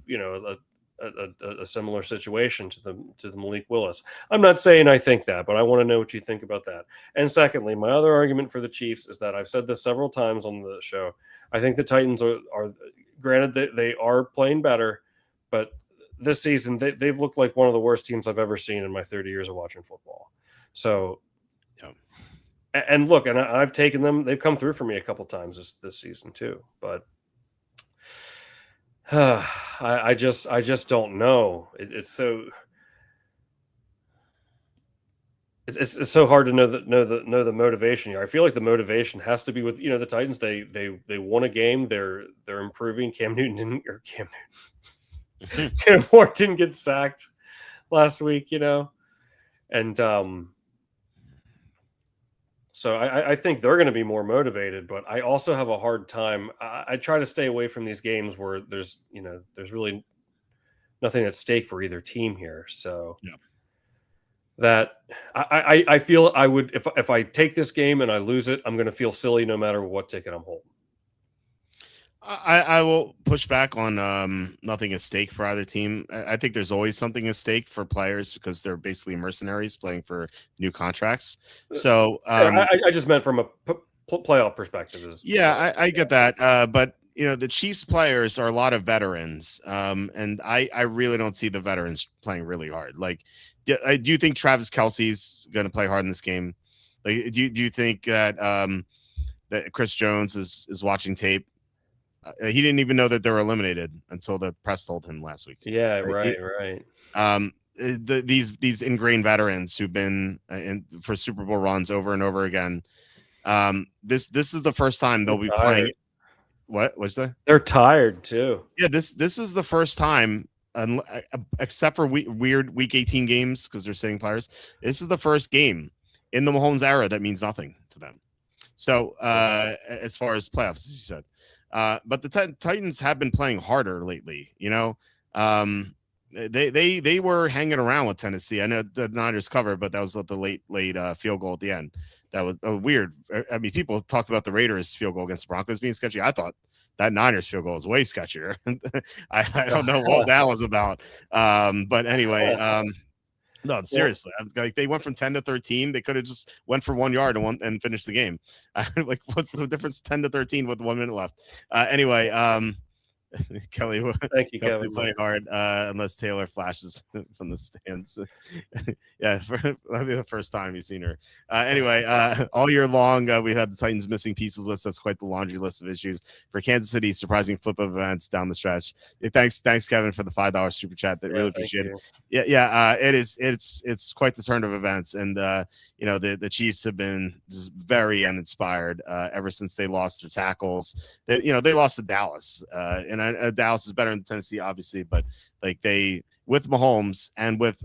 a similar situation to the Malik Willis. I'm not saying I think that, but I want to know what you think about that. And secondly, my other argument for the Chiefs is that I've said this several times on the show. I think the Titans are granted that they are playing better, but this season they've looked like one of the worst teams I've ever seen in my 30 years of watching football. So, and look, and I've taken them. They've come through for me a couple times this season too, but. I just don't know. It's so hard to know the motivation here. I feel like the motivation has to be with the Titans. They won a game. They're improving. Cam Ward didn't get sacked last week, and so I think they're going to be more motivated, but I also have a hard time. I try to stay away from these games where there's really nothing at stake for either team here. So that I feel I would, if I take this game and I lose it, I'm going to feel silly no matter what ticket I'm holding. I will push back on nothing at stake for either team. I think there's always something at stake for players because they're basically mercenaries playing for new contracts. So I just meant from a playoff perspective. I get that. But the Chiefs players are a lot of veterans, and I really don't see the veterans playing really hard. Like, do you think Travis Kelce's going to play hard in this game? Like, do you think that that Chris Jones is watching tape? He didn't even know that they were eliminated until the press told him last week. Yeah, right. These ingrained veterans who've been for Super Bowl runs over and over again. This is the first time they'll be playing. What's that? They're tired too. Yeah, this is the first time, except for weird Week 18 games because they're sitting players. This is the first game in the Mahomes era that means nothing to them. So as far as playoffs, as you said. But the Titans have been playing harder lately. They were hanging around with Tennessee. I know the Niners covered, but that was the late field goal at the end. That was weird. I mean, people talked about the Raiders field goal against the Broncos being sketchy. I thought that Niners field goal was way sketchier. I don't know what that was about. But anyway, no, seriously. Like, they went from 10 to 13. They could have just went for 1 yard and finished the game. Like, what's the difference? 10 to 13 with 1 minute left. Anyway, Kelly, thank you, Kevin. Play hard unless Taylor flashes from the stands. That'll be the first time you've seen her. Anyway, all year long, we had the Titans missing pieces list. That's quite the laundry list of issues for Kansas City. Surprising flip of events down the stretch. Thanks, Kevin, for the $5 super chat. That really appreciate it. It is. It's quite the turn of events, and the Chiefs have been just very uninspired ever since they lost their tackles. They lost to Dallas, and Dallas is better than Tennessee, obviously, but like with Mahomes and with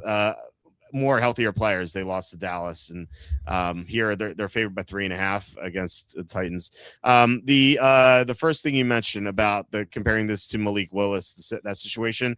more healthier players, they lost to Dallas, and here they're favored by 3.5 against the Titans. The first thing you mentioned about comparing this to Malik Willis, that situation,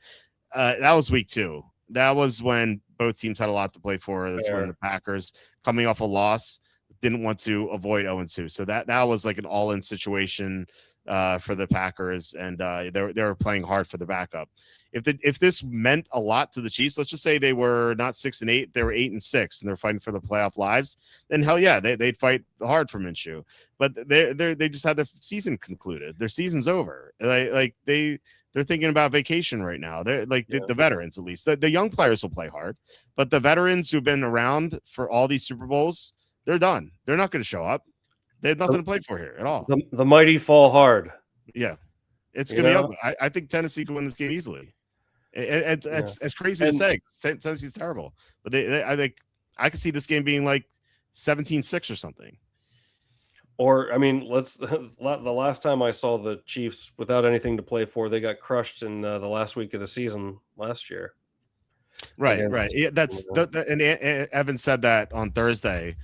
that was week 2. That was when both teams had a lot to play for. That's when the Packers, coming off a loss, didn't want to avoid 0-2. So that was like an all-in situation for the Packers, and they were playing hard for the backup. If this meant a lot to the Chiefs, let's just say they were not 6-8, they were 8-6, and they're fighting for the playoff lives, then hell yeah, they'd fight hard for Minshew. But they just had their season concluded. Their season's over. They're thinking about vacation right now. They're the veterans, at least. The young players will play hard, but the veterans who've been around for all these Super Bowls, they're done. They're not going to show up. They have nothing to play for here at all. The mighty fall hard. Yeah, it's going to be ugly. I think Tennessee can win this game easily. It's crazy to say. Tennessee's terrible, but I think I could see this game being like 17-6 or something. Or, I mean, the last time I saw the Chiefs without anything to play for, they got crushed in the last week of the season last year. Right. Yeah, and Evan said that on Thursday.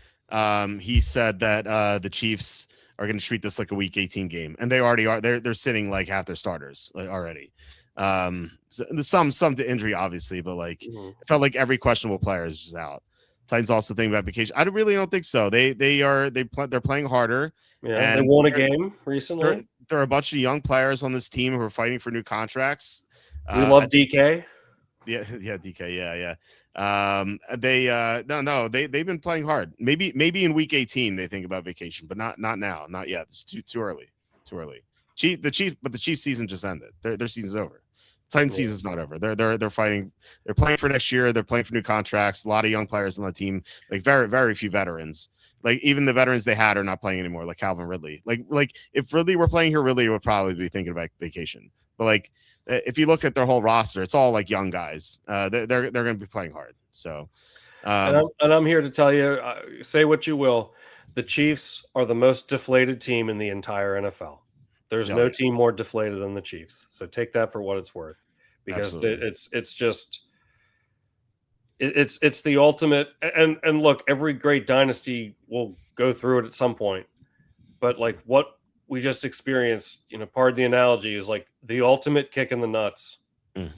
He said that the Chiefs are going to treat this like a Week 18 game, and they already are. They're sitting like half their starters already. So some to injury, obviously, but it felt like every questionable player is just out. Titans also think about vacation. I really don't think so. They're playing harder. Yeah, they won a game recently. There are a bunch of young players on this team who are fighting for new contracts. We love DK. Yeah, yeah, DK, yeah. They've been playing hard. Maybe in week 18 they think about vacation, but not now, not yet. It's too early, too early. But the Chiefs season just ended. Their season's over. Titan season's not over. They're fighting. They're playing for next year. They're playing for new contracts. A lot of young players on the team. Like very few veterans. Like even the veterans they had are not playing anymore. Like Calvin Ridley. Like if Ridley were playing here, Ridley would probably be thinking about vacation. But like if you look at their whole roster, it's all like young guys. They're going to be playing hard. So, and I'm here to tell you, say what you will, the Chiefs are the most deflated team in the entire NFL. There's no team more deflated than the Chiefs. So take that for what it's worth, because it's the ultimate. And look, every great dynasty will go through it at some point. But like what we just experienced, pardon the analogy, is like the ultimate kick in the nuts. And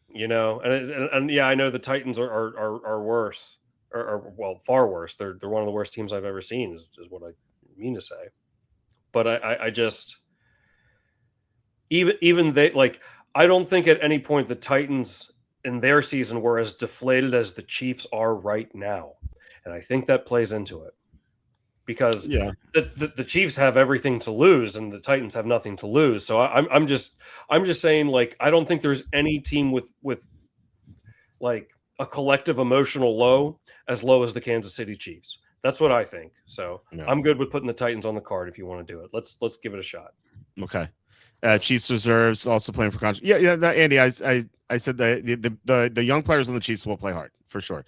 yeah, I know the Titans are worse, or well, far worse. They're one of the worst teams I've ever seen, is what I mean to say. But I just even they, like, I don't think at any point the Titans in their season were as deflated as the Chiefs are right now, and I think that plays into it. Because the Chiefs have everything to lose and the Titans have nothing to lose. So I'm just saying, like, I don't think there's any team with like a collective emotional low as the Kansas City Chiefs. That's what I think. So I'm good with putting the Titans on the card if you want to do it. Let's give it a shot. Okay. Chiefs reserves also playing for contract. Yeah. Andy, I said the young players on the Chiefs will play hard for sure,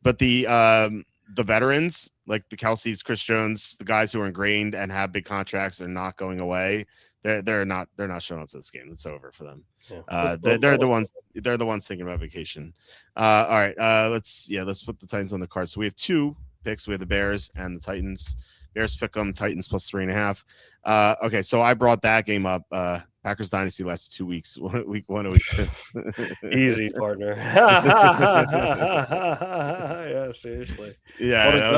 but the veterans, like the Kelce's, Chris Jones, the guys who are ingrained and have big contracts, are not going away. They're not showing up to this game. It's over for them. Yeah, they're the ones thinking about vacation. All right, let's put the Titans on the card. So we have two picks. We have the Bears and the Titans. Bears pick them, Titans plus 3.5. Okay, so I brought that game up. Packers Dynasty last 2 weeks, week 1 and week 2. Easy, partner. Yeah, seriously. Yeah,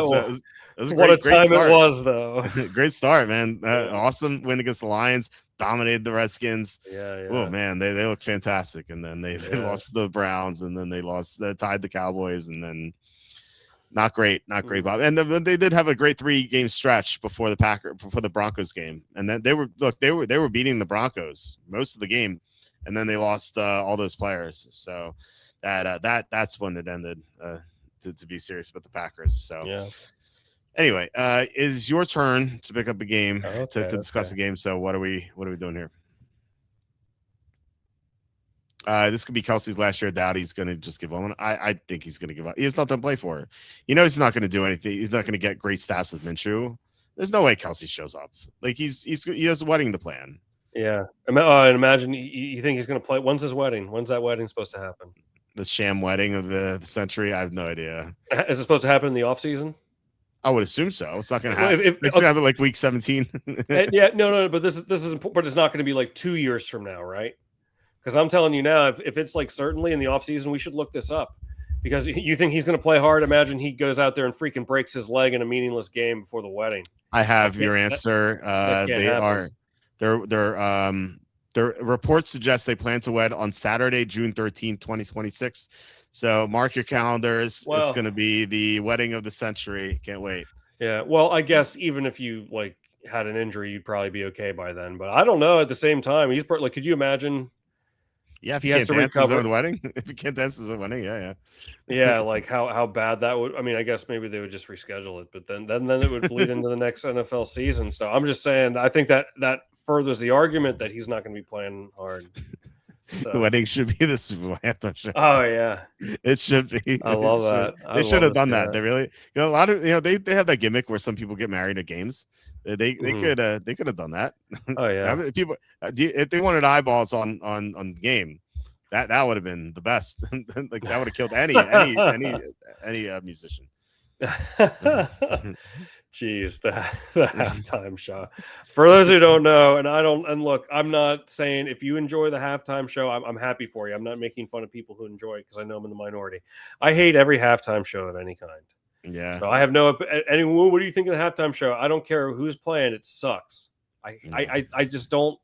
what a time it was, though. Great start, man. Awesome win against the Lions. Dominated the Redskins. Yeah. Oh man, they look fantastic. And then they lost the Browns, and then they tied the Cowboys, and then not great, Bob. And they did have a great 3-game stretch before the Broncos game, and then they were beating the Broncos most of the game, and then they lost all those players. So that's when it ended. To be serious about the Packers. So yeah. Anyway, it's your turn to pick up a game to discuss a game. So what are we doing here? This could be Kelsey's last year. Doubt he's going to just give up. I think he's going to give up. He has nothing to play for. He's not going to do anything. He's not going to get great stats with Minshew. There's no way Kelsey shows up. Like he has a wedding to plan. Yeah. And imagine you think he's going to play. When's his wedding? When's that wedding supposed to happen? The sham wedding of the century. I have no idea. Is it supposed to happen in the off season? I would assume so. It's not going to happen. It's going to happen like week 17. Yeah, no. But this is important. But it's not going to be like 2 years from now, right? Because I'm telling you now, if it's like certainly in the offseason, we should look this up. Because you think he's going to play hard. Imagine he goes out there and freaking breaks his leg in a meaningless game before the wedding. I have your answer. Their reports suggest they plan to wed on Saturday, June 13th, 2026. So mark your calendars. Well, it's going to be the wedding of the century. Can't wait. Yeah. Well, I guess even if you like had an injury, you'd probably be okay by then. But I don't know. At the same time, he's like, could you imagine? Yeah, if he has to recover his own wedding, if he can't dance his own wedding, yeah. Like how bad that would. I mean, I guess maybe they would just reschedule it, but then it would bleed into the next NFL season. So I'm just saying, I think that furthers the argument that he's not going to be playing hard. So. The wedding should be the Super Bowl halftime show. Oh yeah, it should be. I love that. They should have done that. They really, a lot of they have that gimmick where some people get married at games. They could have done that. Oh yeah, people if they wanted eyeballs on the game, that would have been the best. Like that would have killed any musician. Jeez, the halftime show. For those who don't know, and look, I'm not saying if you enjoy the halftime show, I'm happy for you. I'm not making fun of people who enjoy it because I know I'm in the minority. I hate every halftime show of any kind. Yeah. So I have no. Anyone, what do you think of the halftime show? I don't care who's playing. It sucks. I just don't.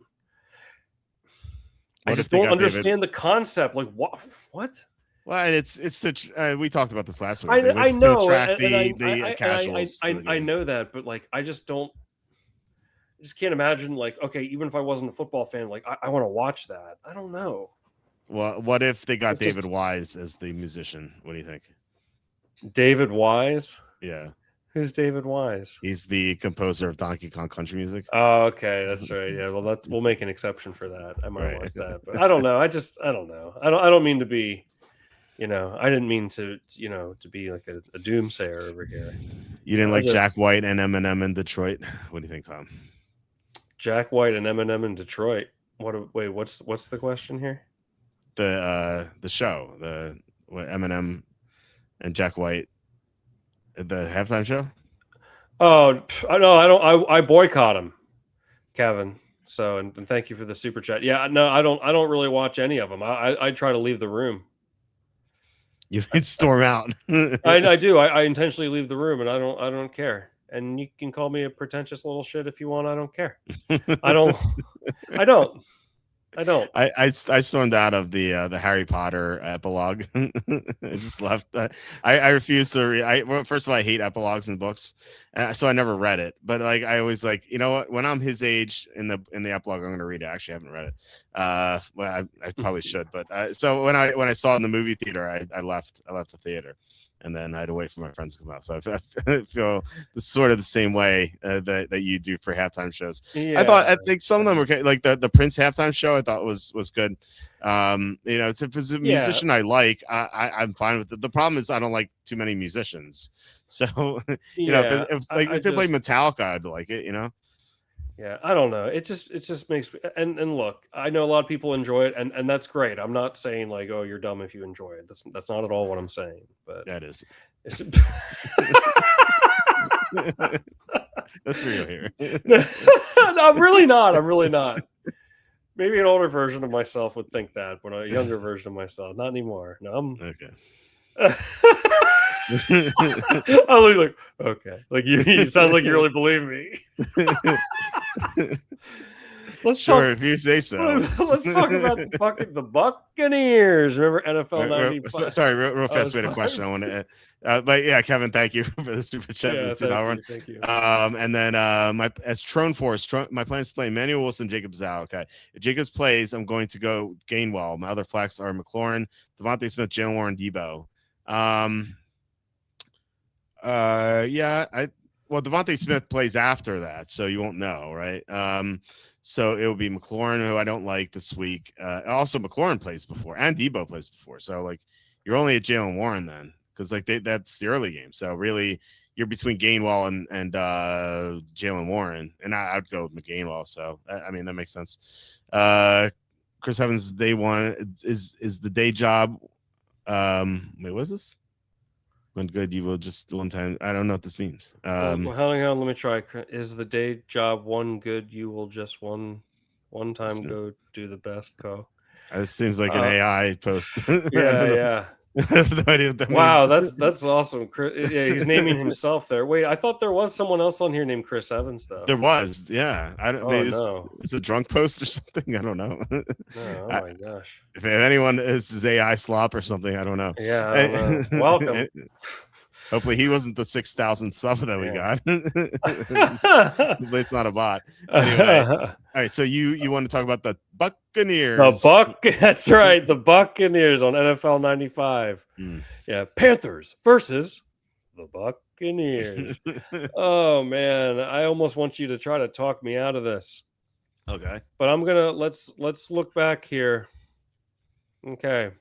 I just don't understand the concept. Like what? What? Well, it's to we talked about this last week. I know, to attract the casuals. I know that, but like I just can't imagine. Like, okay, even if I wasn't a football fan, like I want to watch that. I don't know. Well, what if they got David Wise as the musician? What do you think? David Wise? Yeah. Who's David Wise? He's the composer of Donkey Kong Country music. Oh, okay, that's right. Yeah, well, we'll make an exception for that. I might like that, but I don't know. I don't know. I don't mean to be. I didn't mean to, to be like a doomsayer over here. You didn't like Jack White and Eminem in Detroit? What do you think, Tom? Jack White and Eminem in Detroit. What's the question here? The show, Eminem and Jack White, the halftime show. Oh, I don't. I boycott him, Kevin. So, and thank you for the super chat. Yeah, no, I don't really watch any of them. I try to leave the room. You can storm out. I do. I intentionally leave the room, and I don't care. And you can call me a pretentious little shit if you want. I don't care. I don't. I stormed out of the Harry Potter epilogue. I just left. I refuse to read. Well, first of all, I hate epilogues in books, so I never read it. But like, I always like, you know what? When I'm his age in the epilogue, I'm going to read it. I actually haven't read it. Well, I probably should. But so when I saw it in the movie theater, I left the theater. And then I had to wait for my friends to come out. So I feel sort of the same way that you do for halftime shows. Yeah. I think some of them were like the Prince halftime show. I thought was good. If it's a musician I like, I'm fine with it. The problem is I don't like too many musicians. So if they play Metallica, I'd like it. Yeah, I don't know. It just makes me and look, I know a lot of people enjoy it, and that's great. I'm not saying like, oh, you're dumb if you enjoy it. That's not at all what I'm saying. But that is. That's real here. No, I'm really not. Maybe an older version of myself would think that, but a younger version of myself, not anymore. No, I'm okay. I look like okay, like you sound like you really believe me. Let's talk, if you say so. Let's talk about the Buccaneers. Remember NFL 95? Sorry, real fast. We had a question I want to but yeah, Kevin, thank you for the super chat. Yeah, thank you. And then as Trone Force, my plan is to play Emmanuel Wilson, Jacobs out. Okay, if Jacobs plays, I'm going to go Gainwell. My other flex are McLaurin, Devontae Smith, Jalen Warren, Debo. Devontae Smith plays after that, so you won't know, right? So it will be McLaurin, who I don't like this week. Also, McLaurin plays before, and Debo plays before. So like, you're only at Jalen Warren then, because like that's the early game. So really, you're between Gainwell and Jalen Warren, and I'd go with McGainwell. So I mean that makes sense. Chris Evans, day one is the day job. Wait, what is this? When good, you will just one time. I don't know what this means. Hang on, let me try. Is the day job one good? You will just one time go do the best. Go. It seems like an AI post. Yeah. Wow, that's awesome. Chris, yeah, he's naming himself there. Wait, I thought there was someone else on here named Chris Evans, though. There was, yeah. I don't. No. It's a drunk post or something. I don't know. Oh my gosh! If anyone is AI slop or something, I don't know. Yeah, I don't know. Welcome. Hopefully he wasn't the 6,000 sub that we got. It's not a bot. Anyway, all right. So you want to talk about the Buccaneers? That's right. The Buccaneers on NFL 95. Yeah, Panthers versus the Buccaneers. Oh man, I almost want you to try to talk me out of this. Okay, but I'm gonna let's look back here. Okay.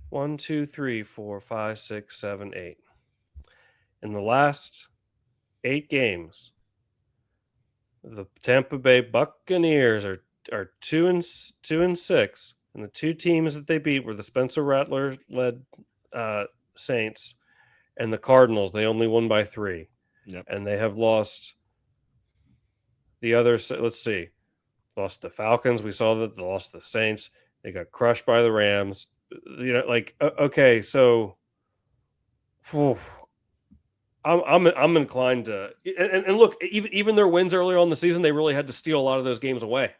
1, 2, 3, 4, 5, 6, 7, 8. In the last 8 games, the Tampa Bay Buccaneers are 2-6, and the 2 teams that they beat were the Spencer Rattler led Saints and the Cardinals. They only won by 3. Yep. And they have lost the other. Let's see, lost the Falcons. We saw that they lost the Saints. They got crushed by the Rams. Okay, so I'm inclined to and look, even their wins earlier on in the season, they really had to steal a lot of those games away.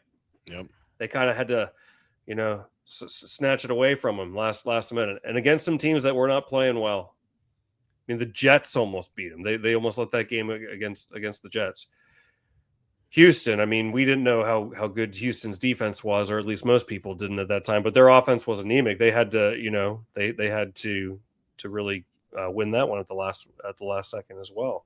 Yep. They kind of had to snatch it away from them last minute, and against some teams that were not playing well. I mean, the Jets almost beat them. They almost let that game against the Jets. Houston, I mean, we didn't know how good Houston's defense was, or at least most people didn't at that time. But their offense was anemic. They had to, they had to really win that one at the last second as well.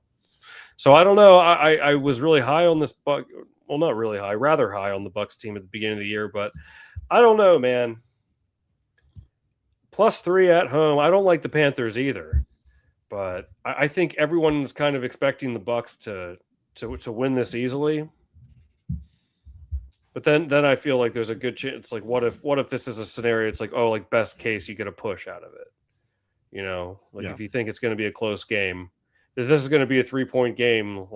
So I don't know. I was really high on this Buck. Well, not really high, rather high on the Bucks team at the beginning of the year, but I don't know, man. +3 at home. I don't like the Panthers either, but I think everyone's kind of expecting the Bucks to win this easily. But then I feel like there's a good chance. Like, what if this is a scenario? It's like, oh, like best case, you get a push out of it. If you think it's going to be a close game, if this is going to be a 3-point game,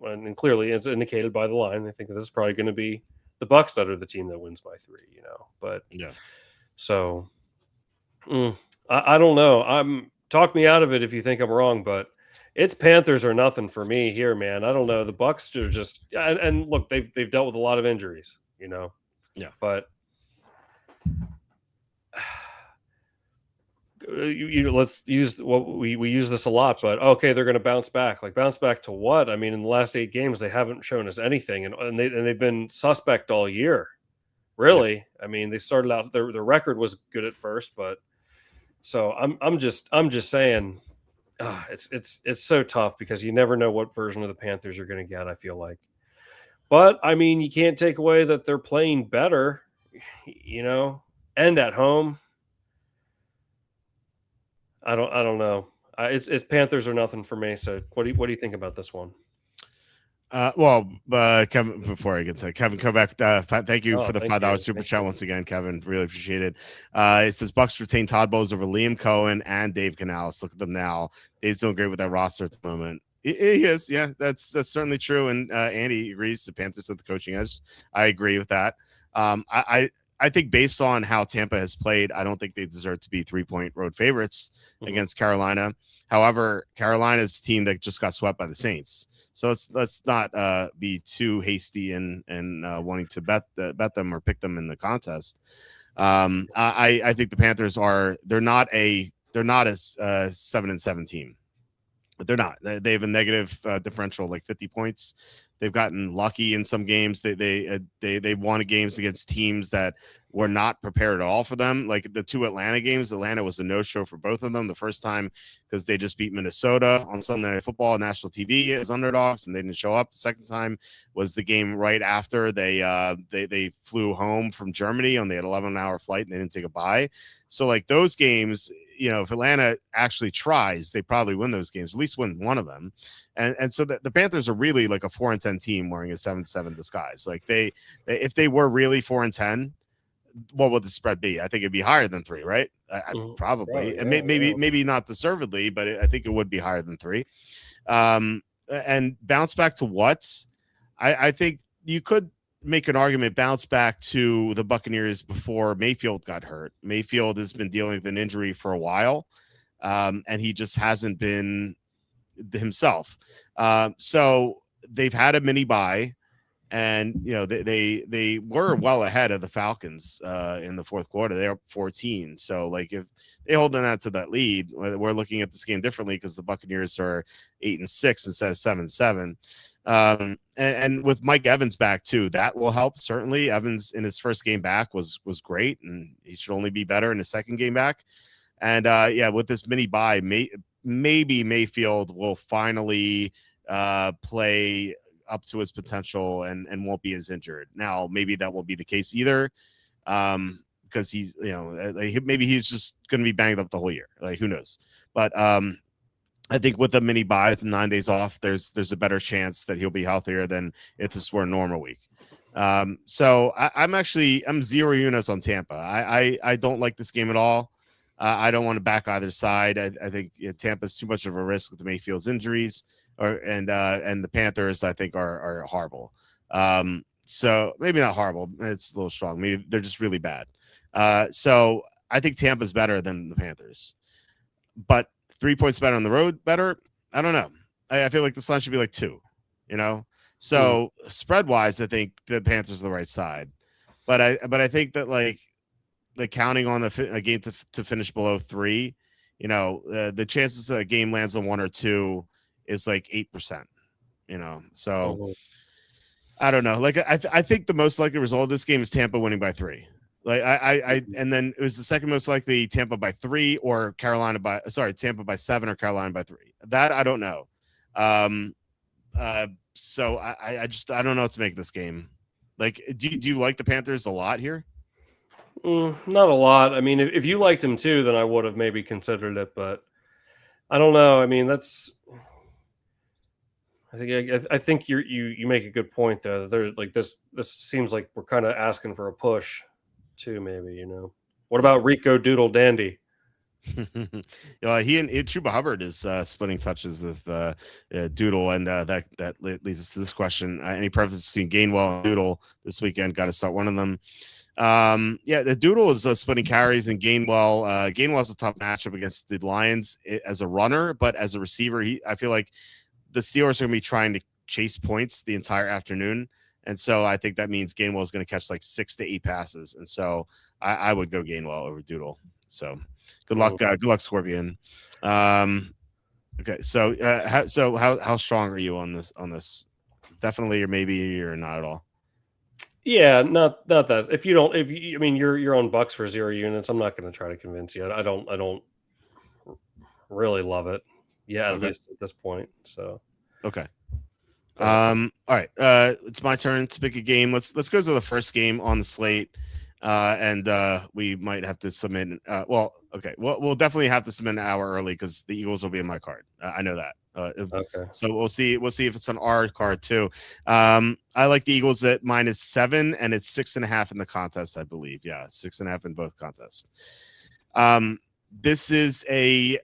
and clearly it's indicated by the line, I think this is probably going to be the Bucks that are the team that wins by 3. But yeah. So I don't know. Talk me out of it if you think I'm wrong, but it's Panthers or nothing for me here, man. I don't know. The Bucks are just and look, they've dealt with a lot of injuries, Yeah. But let's use what we use this a lot, but okay, they're going to bounce back. Like, bounce back to what? I mean, in the last 8 games, they haven't shown us anything, and they've been suspect all year. Really, yeah. I mean, they started out their record was good at first, but so I'm just saying, it's so tough because you never know what version of the Panthers you're going to get. I feel like, but I mean, you can't take away that they're playing better, and at home. I don't know. It's Panthers or nothing for me. So what do you think about this one? Kevin, before I get to Kevin, come back. Thank you for the $5 super chat once again, Kevin. Really appreciate it. It says Bucks retain Todd Bowles over Liam Cohen and Dave Canales. Look at them now. Dave's doing great with that roster at the moment. He is, yeah. That's certainly true. And Andy agrees. The Panthers have the coaching edge. I agree with that. I think based on how Tampa has played, I don't think they deserve to be 3-point road favorites against Carolina. However, Carolina's a team that just got swept by the Saints. So let's not be too hasty and wanting to bet them or pick them in the contest. I think the Panthers they're not a 7-7 team. But they're not. They have a negative differential, like 50 points. They've gotten lucky in some games. They won games against teams that were not prepared at all for them. Like the 2 Atlanta games, Atlanta was a no-show for both of them. The first time because they just beat Minnesota on Sunday Night Football, national TV as underdogs, and they didn't show up. The second time was the game right after they flew home from Germany on the 11-hour flight and they didn't take a bye. So like those games, if Atlanta actually tries, they probably win those games, at least win one of them. And so the Panthers are really like a 4-10 team wearing a 7-7 disguise. Like if they were really 4-10, what would the spread be? I think it'd be higher than 3, right? Probably. And maybe not deservedly, but I think it would be higher than 3. And bounce back to what? I think you could make an argument bounce back to the Buccaneers before Mayfield got hurt. Mayfield has been dealing with an injury for a while, and he just hasn't been himself. So they've had a mini bye, and they were well ahead of the Falcons in the fourth quarter. They're up 14. So like if they hold on to that lead, we're looking at this game differently because the Buccaneers are 8-6 instead of 7-7. And with Mike Evans back too, that will help. Certainly Evans in his first game back was great, and he should only be better in his second game back. And with this mini bye, maybe Mayfield will finally play up to his potential and won't be as injured. Now, maybe that won't be the case either. Because he's, maybe he's just going to be banged up the whole year. Like, who knows? But I think with the mini bye, with 9 days off, there's a better chance that he'll be healthier than if this were a normal week. So I'm 0 units on Tampa. I don't like this game at all. I don't want to back either side. I think Tampa's too much of a risk with the Mayfield's injuries, and the Panthers I think are horrible. So maybe not horrible. It's a little strong. Maybe they're just really bad. So I think Tampa's better than the Panthers, but 3 points better on the road. Better. I don't know. I feel like this line should be like 2. So spread wise, I think the Panthers are the right side, but I think that like like counting on a game to finish below 3, the chances a game lands on 1 or 2 is like 8%. So Mhm. I don't know. Like I think the most likely result of this game is Tampa winning by 3. Like and then it was the second most likely Tampa by 3 or Tampa by 7 or Carolina by 3. That I don't know. So I don't know what to make of this game. Like, do you like the Panthers a lot here? Not a lot. I mean, if you liked him too, then I would have maybe considered it, but I don't know. I mean, I think you make a good point there. That there's like this seems like we're kind of asking for a push too, maybe. What about Rico Doodle Dandy? He and Chuba Hubbard is splitting touches with Doodle, and that leads us to this question: any preference between Gainwell and Doodle this weekend? Got to start one of them. The Doodle is splitting carries, and Gainwell's a tough matchup against the Lions as a runner, but as a receiver, I feel like the Steelers are going to be trying to chase points the entire afternoon. And so I think that means Gainwell is going to catch like 6 to 8 passes. And so I would go Gainwell over Doodle. So good luck, Scorpion. Okay. So how strong are you on this? Definitely, or maybe, or not at all? Yeah, not that. I mean, you're on Bucks for 0 units. I'm not going to try to convince you. I don't really love it. Yeah, at least at this point. So okay. All right. It's my turn to pick a game. Let's go to the first game on the slate. And we might have to submit. We'll definitely have to submit an hour early because the Eagles will be in my card. I know that. Okay. So we'll see if it's on our card too. I like the Eagles at -7, and it's 6.5 in the contest, I believe. Yeah, 6.5 in both contests. This is a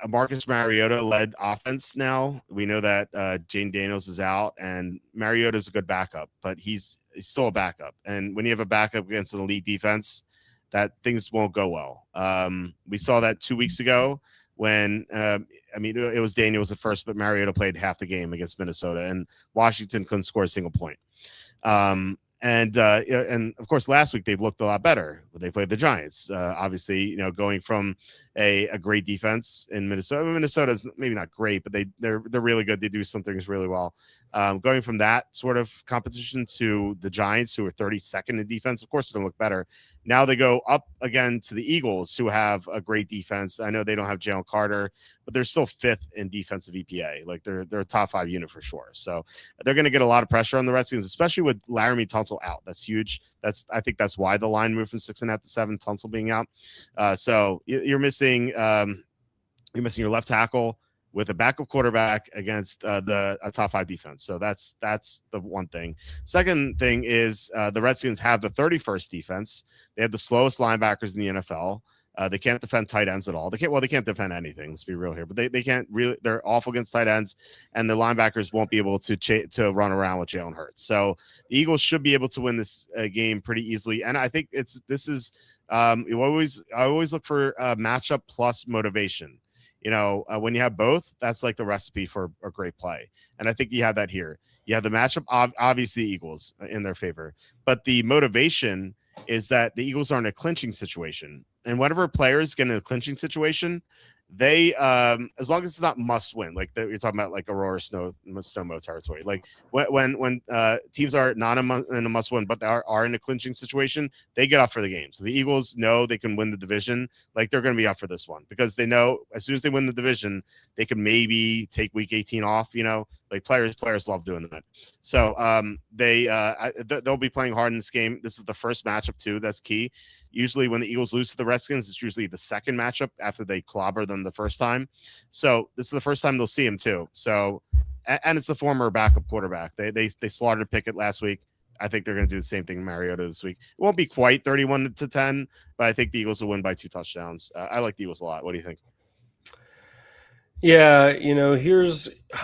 Marcus Mariota led offense. Now we know that Jane Daniels is out, and Mariota is a good backup, but he's still a backup. And when you have a backup against an elite defense, that things won't go well. We saw that 2 weeks ago when it was Daniels at first, but Mariota played half the game against Minnesota, and Washington couldn't score a single point. And of course, last week they've looked a lot better. They played the Giants. Obviously, going from a great defense in Minnesota. Minnesota's maybe not great, but they're really good. They do some things really well. Going from that sort of competition to the Giants, who are 32nd in defense, of course, it's going to look better. Now they go up again to the Eagles, who have a great defense. I know they don't have Jalen Carter, but they're still 5th in defensive EPA. Like they're a top 5 unit for sure. So they're going to get a lot of pressure on the Redskins, especially with Laramie Tunsil out. That's huge. I think that's why the line moved from 6.5 to 7. Tunsil being out. So you're missing your left tackle with a backup quarterback against a top 5 defense. So that's the one thing. Second thing is the Redskins have the 31st defense. They have the slowest linebackers in the NFL. They can't defend tight ends at all. They can't defend anything. Let's be real here. But they can't really. They're awful against tight ends, and the linebackers won't be able to run around with Jalen Hurts. So the Eagles should be able to win this game pretty easily. And I think I always look for matchup plus motivation. When you have both, that's like the recipe for a great play. And I think you have that here. You have the matchup, obviously the Eagles in their favor, but the motivation is that the Eagles are in a clinching situation. And whatever players get in a clinching situation, they as long as it's not must win, like you're talking about like Aurora Snowmo territory, like when teams are not in a must win but they are in a clinching situation, they get up for the game. So the Eagles know they can win the division. Like they're going to be up for this one because they know as soon as they win the division, they can maybe take week 18 off. Like players love doing that. So they'll be playing hard in this game. This is the first matchup too. That's key. Usually when the Eagles lose to the Redskins, it's usually the second matchup after they clobber them the first time. So this is the first time they'll see him too. So, and it's the former backup quarterback. They slaughtered Pickett last week. I think they're going to do the same thing in Mariota this week. It won't be quite 31-10, but I think the Eagles will win by 2 touchdowns. I like the Eagles a lot. What do you think? Yeah,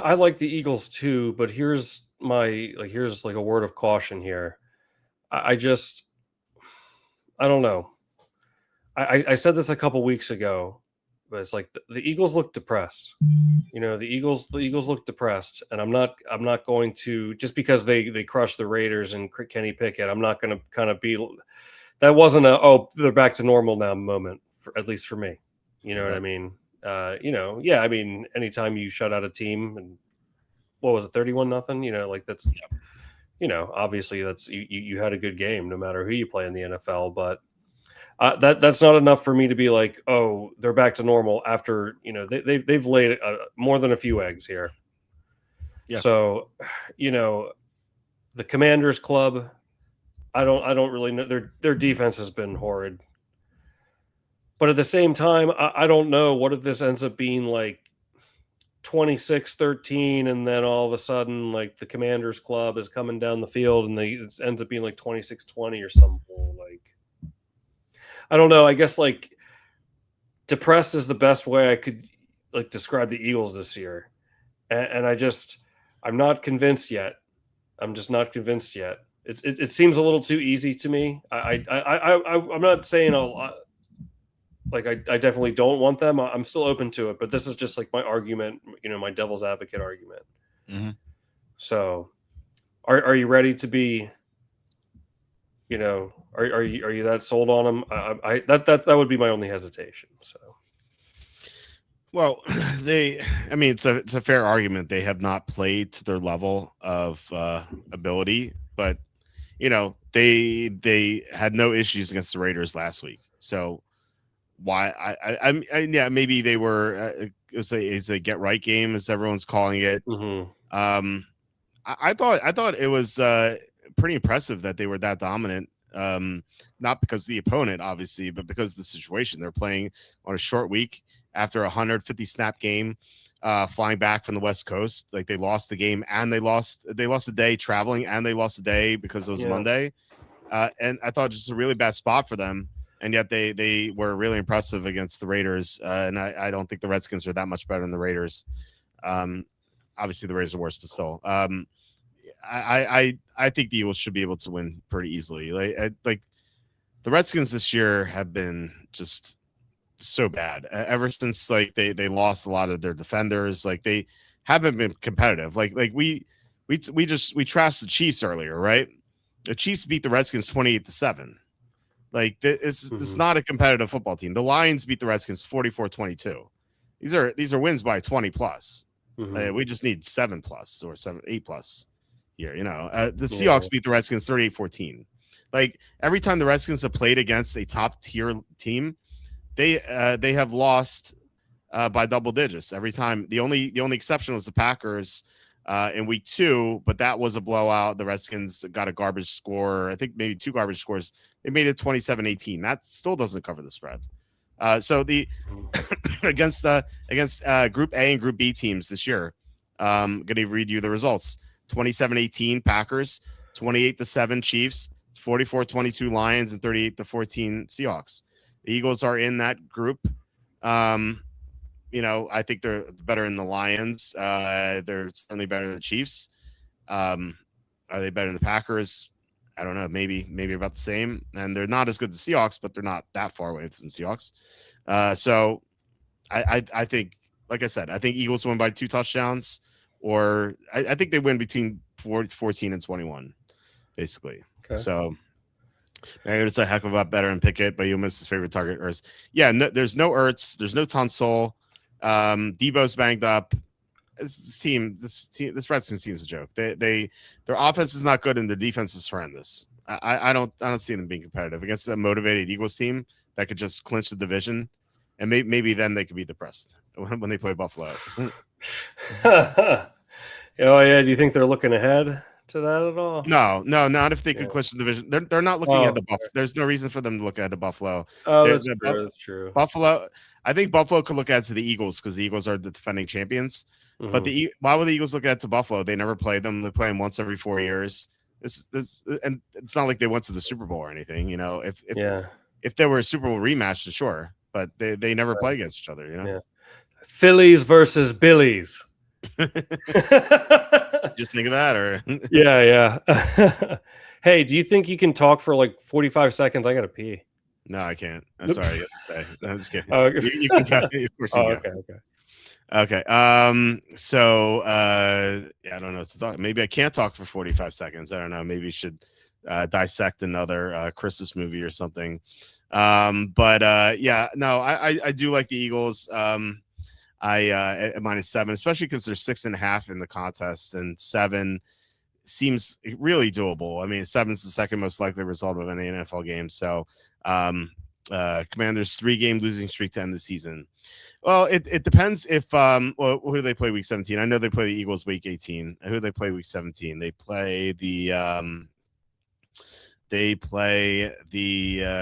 I like the Eagles too, but here's like a word of caution here. I don't know. I said this a couple weeks ago, but it's like the Eagles look depressed. The Eagles look depressed, and I'm not going to, just because they crushed the Raiders and Kenny Pickett, I'm not going to kind of that wasn't they're back to normal now moment, at least for me. You know what I mean? I mean, anytime you shut out a team and what was it, 31-0? Like that's, obviously that's you had a good game no matter who you play in the NFL, but that's not enough for me to be like, oh, they're back to normal after, they've laid more than a few eggs here. Yeah. So, the Commanders club, I don't really know. Their defense has been horrid. But at the same time, I don't know. What if this ends up being like 26-13, and then all of a sudden, like the Commanders club is coming down the field, and it ends up being like 26-20 or something. Like, I don't know. I guess like depressed is the best way I could like describe the Eagles this year, and I'm not convinced yet. I'm just not convinced yet. It seems a little too easy to me. I'm not saying a lot. Like I definitely don't want them. I'm still open to it, but this is just like my argument, my devil's advocate argument. Mm-hmm. So, are you ready to be? Are you that sold on them? That would be my only hesitation. So, well, it's a fair argument. They have not played to their level of ability, but they had no issues against the Raiders last week. So. Why maybe they were it's a get right game as everyone's calling it. Mm-hmm. I thought it was pretty impressive that they were that dominant, not because of the opponent obviously, but because of the situation. They're playing on a short week after a 150 snap game, flying back from the West Coast. Like they lost the game and they lost a day traveling, and they lost a day because it was Monday, and I thought just a really bad spot for them. And yet they were really impressive against the Raiders. And I don't think the Redskins are that much better than the Raiders. Obviously, the Raiders are worse, but still. I think the Eagles should be able to win pretty easily. Like the Redskins this year have been just so bad. Ever since like they lost a lot of their defenders. Like they haven't been competitive. Like we trashed the Chiefs earlier, right? The Chiefs beat the Redskins 28-7. Like this is not a competitive football team. The Lions beat the Redskins 44-22. These are wins by 20+. Mm-hmm. We just need 7+ or 8+ here. The Seahawks beat the Redskins 38-14. Like every time the Redskins have played against a top tier team, they have lost by double digits every time. The only exception was the Packers in week 2, but that was a blowout. The Redskins got a garbage score. I think maybe 2 garbage scores. They made it 27-18. That still doesn't cover the spread. So the against Group A and Group B teams this year, I'm going to read you the results: 27-18 Packers, 28-7 Chiefs, 44-22 Lions, and 38-14 Seahawks. The Eagles are in that group. I think they're better than the Lions. They're certainly better than the Chiefs. Are they better than the Packers? I don't know. Maybe about the same. And they're not as good as the Seahawks, but they're not that far away from the Seahawks. So I think, like I said, I think Eagles win by 2 touchdowns, or I think they win between 14 and 21, basically. Okay. So it's a heck of a lot better than Pickett, but you'll miss his favorite target, Ertz. Yeah, there's no Ertz. There's no Tunsil. Debo's banged up. This Redskins team is a joke. Their offense is not good and their defense is horrendous. I don't see them being competitive against a motivated Eagles team that could just clinch the division, and maybe then they could be depressed when they play Buffalo. Oh yeah, do you think they're looking ahead to that at all? No, not if they can clinch the division. They're not looking at the Buffalo. There's no reason for them to look at the Buffalo. Oh, that's true. Buffalo. I think Buffalo could look at to the Eagles because the Eagles are the defending champions. Mm-hmm. But why would the Eagles look at to Buffalo? They never play them. They play them once every 4 years. This and it's not like they went to the Super Bowl or anything. If there were a Super Bowl rematch, sure, but they never play against each other. Yeah. Phillies versus Billies. Just think of that, or yeah. Hey, do you think you can talk for like 45 seconds? I gotta pee. No, I can't. I'm sorry. I'm just kidding. You can cut. Of course you can. Okay. So I don't know what to talk. Maybe I can't talk for 45 seconds. I don't know. Maybe you should dissect another Christmas movie or something. Yeah, no, I do like the Eagles. At -7, especially because they're 6.5 in the contest, and 7 seems really doable. I mean, 7 is the second most likely result of any NFL game. So, Commanders 3-game losing streak to end the season. Well, it depends if well, who do they play week 17? I know they play the Eagles week 18. Who do they play week 17? They play the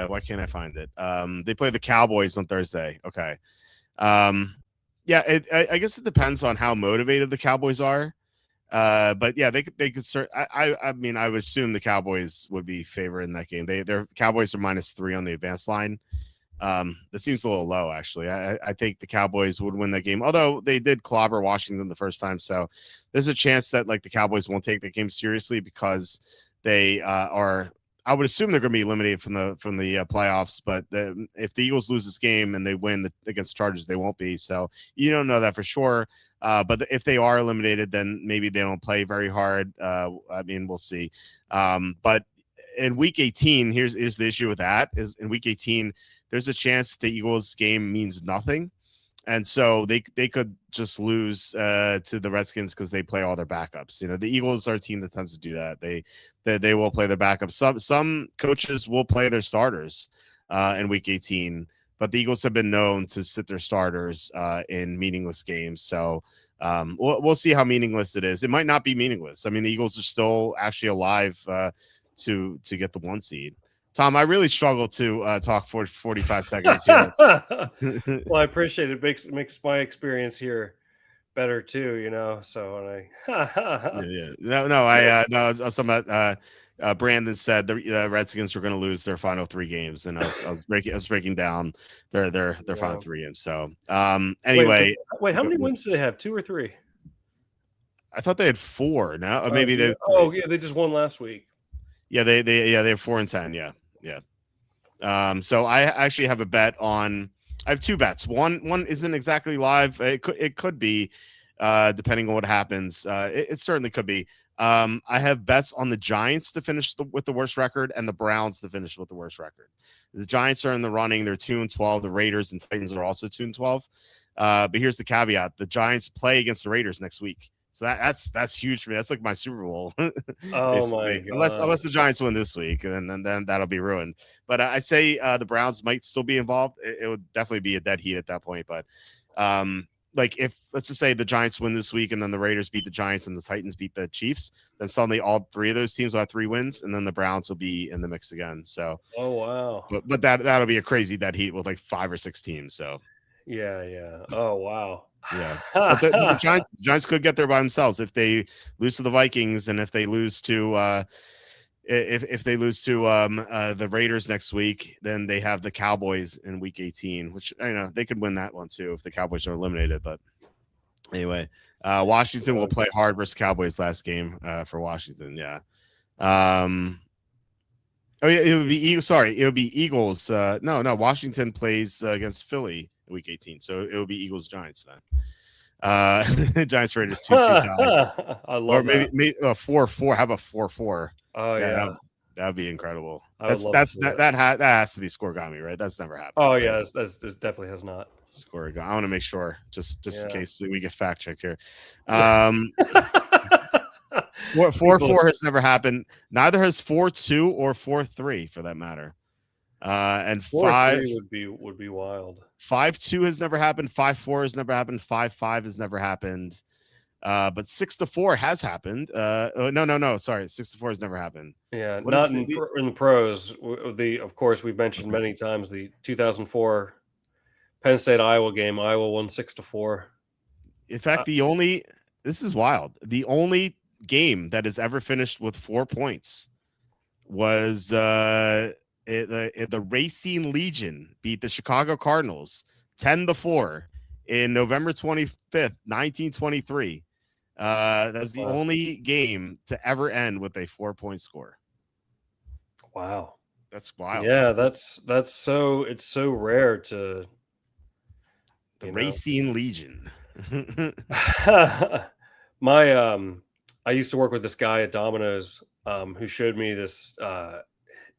why can't I find it? They play the Cowboys on Thursday. Okay. Yeah, I guess it depends on how motivated the Cowboys are. But yeah, they could start. I mean, I would assume the Cowboys would be favored in that game. Their Cowboys are -3 on the advanced line. That seems a little low, actually. I think the Cowboys would win that game, although they did clobber Washington the first time. So there's a chance that like the Cowboys won't take the game seriously because they are. I would assume they're going to be eliminated from the playoffs, but if the Eagles lose this game and they win against the Chargers, they won't be. So you don't know that for sure. But if they are eliminated, then maybe they don't play very hard. I mean, we'll see. But in week 18, here's the issue with that is in week 18, there's a chance the Eagles game means nothing. And so they could just lose to the Redskins because they play all their backups. You know, the Eagles are a team that tends to do that. They will play their backups. Some coaches will play their starters in week 18, but the Eagles have been known to sit their starters in meaningless games. So we'll see how meaningless it is. It might not be meaningless. I mean, the Eagles are still actually alive to get the 1 seed. Tom, I really struggle to talk for 45 seconds here. Well, I appreciate it. Makes my experience here better too, you know. So yeah. No, I was talking about Brandon said the Redskins were going to lose their final 3 games, and I was breaking down their final 3 games. So anyway, wait, how many wins do they have? 2 or 3? I thought they had 4. Now maybe they. Oh yeah, they just won last week. Yeah, they have 4-10. Yeah. So I actually have a bet on. I have 2 bets. One isn't exactly live. It could be, depending on what happens. It certainly could be. I have bets on the Giants to finish with the worst record and the Browns to finish with the worst record. The Giants are in the running. They're 2-12. The Raiders and Titans are also 2-12. But here's the caveat: the Giants play against the Raiders next week. So that's huge for me. That's like my Super Bowl. Oh my God. Unless the Giants win this week, and then that'll be ruined. But I say the Browns might still be involved. It would definitely be a dead heat at that point. But like if let's just say the Giants win this week, and then the Raiders beat the Giants, and the Titans beat the Chiefs, then suddenly all 3 of those teams will have 3 wins, and then the Browns will be in the mix again. So oh wow. But that'll be a crazy dead heat with like 5 or 6 teams. So yeah. Oh wow. Yeah, but the Giants could get there by themselves if they lose to the Vikings, and if they lose to if they lose to the Raiders next week, then they have the Cowboys in week 18, which they could win that one too if the Cowboys are eliminated. But anyway, Washington will play hard versus Cowboys last game for Washington. Yeah. Oh yeah, it would be Eagles. No, Washington plays against Philly week 18, so it would be Eagles Giants then. Giants Raiders 2-2 I love or maybe 4-4. How about 4-4? Oh yeah, that'd be incredible. That has to be scoregami, right? That's never happened. Oh yeah, this definitely has not. Scoregami. I want to make sure, just in case we get fact checked here. 4-4 has never happened. Neither has 4-2 or 4-3 for that matter. And 4-3 would be wild. 5-2 has never happened. 5-4 has never happened. 5-5 has never happened. But 6-4 has happened. No. Sorry, 6-4 has never happened. Yeah, not in the pros. Of course, we've mentioned many times the 2004 Penn State Iowa game. Iowa won 6-4. In fact, this is wild. The only game that has ever finished with 4 points was the Racine Legion beat the Chicago Cardinals 10-4 in November 25th, 1923. That's the only game to ever end with a 4-point score. Wow, that's wild. Yeah, it's so rare to the Racine Legion. I used to work with this guy at Domino's who showed me this.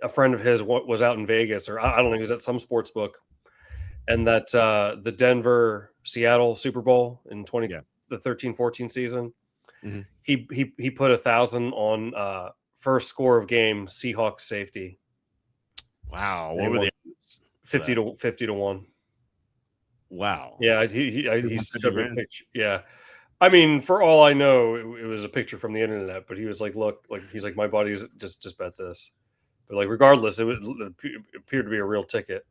A friend of his was out in Vegas, or I don't know, he was at some sports book, and that the Denver Seattle Super Bowl in the 13-14 season, he put 1,000 on first score of game Seahawks safety. Wow, what were they? 50 to 1. Wow. Yeah, he showed me a picture. Yeah. I mean, for all I know, it was a picture from the internet, but he was like, look, like, he's like, my buddy's just bet this. But like, regardless, it appeared to be a real ticket.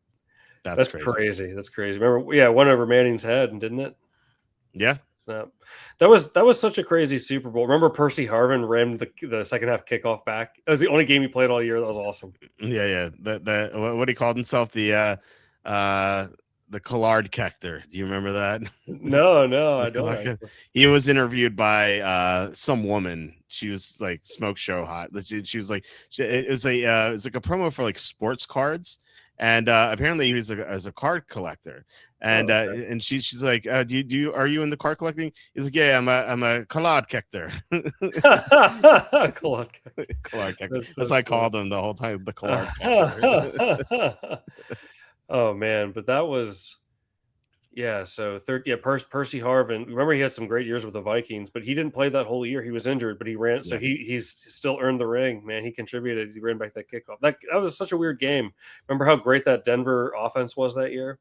That's crazy. That's crazy. Remember, it went over Manning's head, didn't it? Yeah. So that was such a crazy Super Bowl. Remember Percy Harvin rammed the second half kickoff back? That was the only game he played all year. That was awesome. Yeah. What he called himself, the Collard Kector. Do you remember that? No, I don't. He was interviewed by some woman. She was like smoke show hot. She was like, it was like a promo for like sports cards, and apparently he was a card collector. And and she's like, are you in the card collecting? He's like, yeah, I'm a Collard Kector. Collard Kector. That's why I called him the whole time, the Collard Kector. Oh man, but that was so Percy Harvin. Remember, he had some great years with the Vikings, but he didn't play that whole year. He was injured, but he ran. So he's still earned the ring, man. He contributed. He ran back that kickoff. That was such a weird game. Remember how great that Denver offense was that year?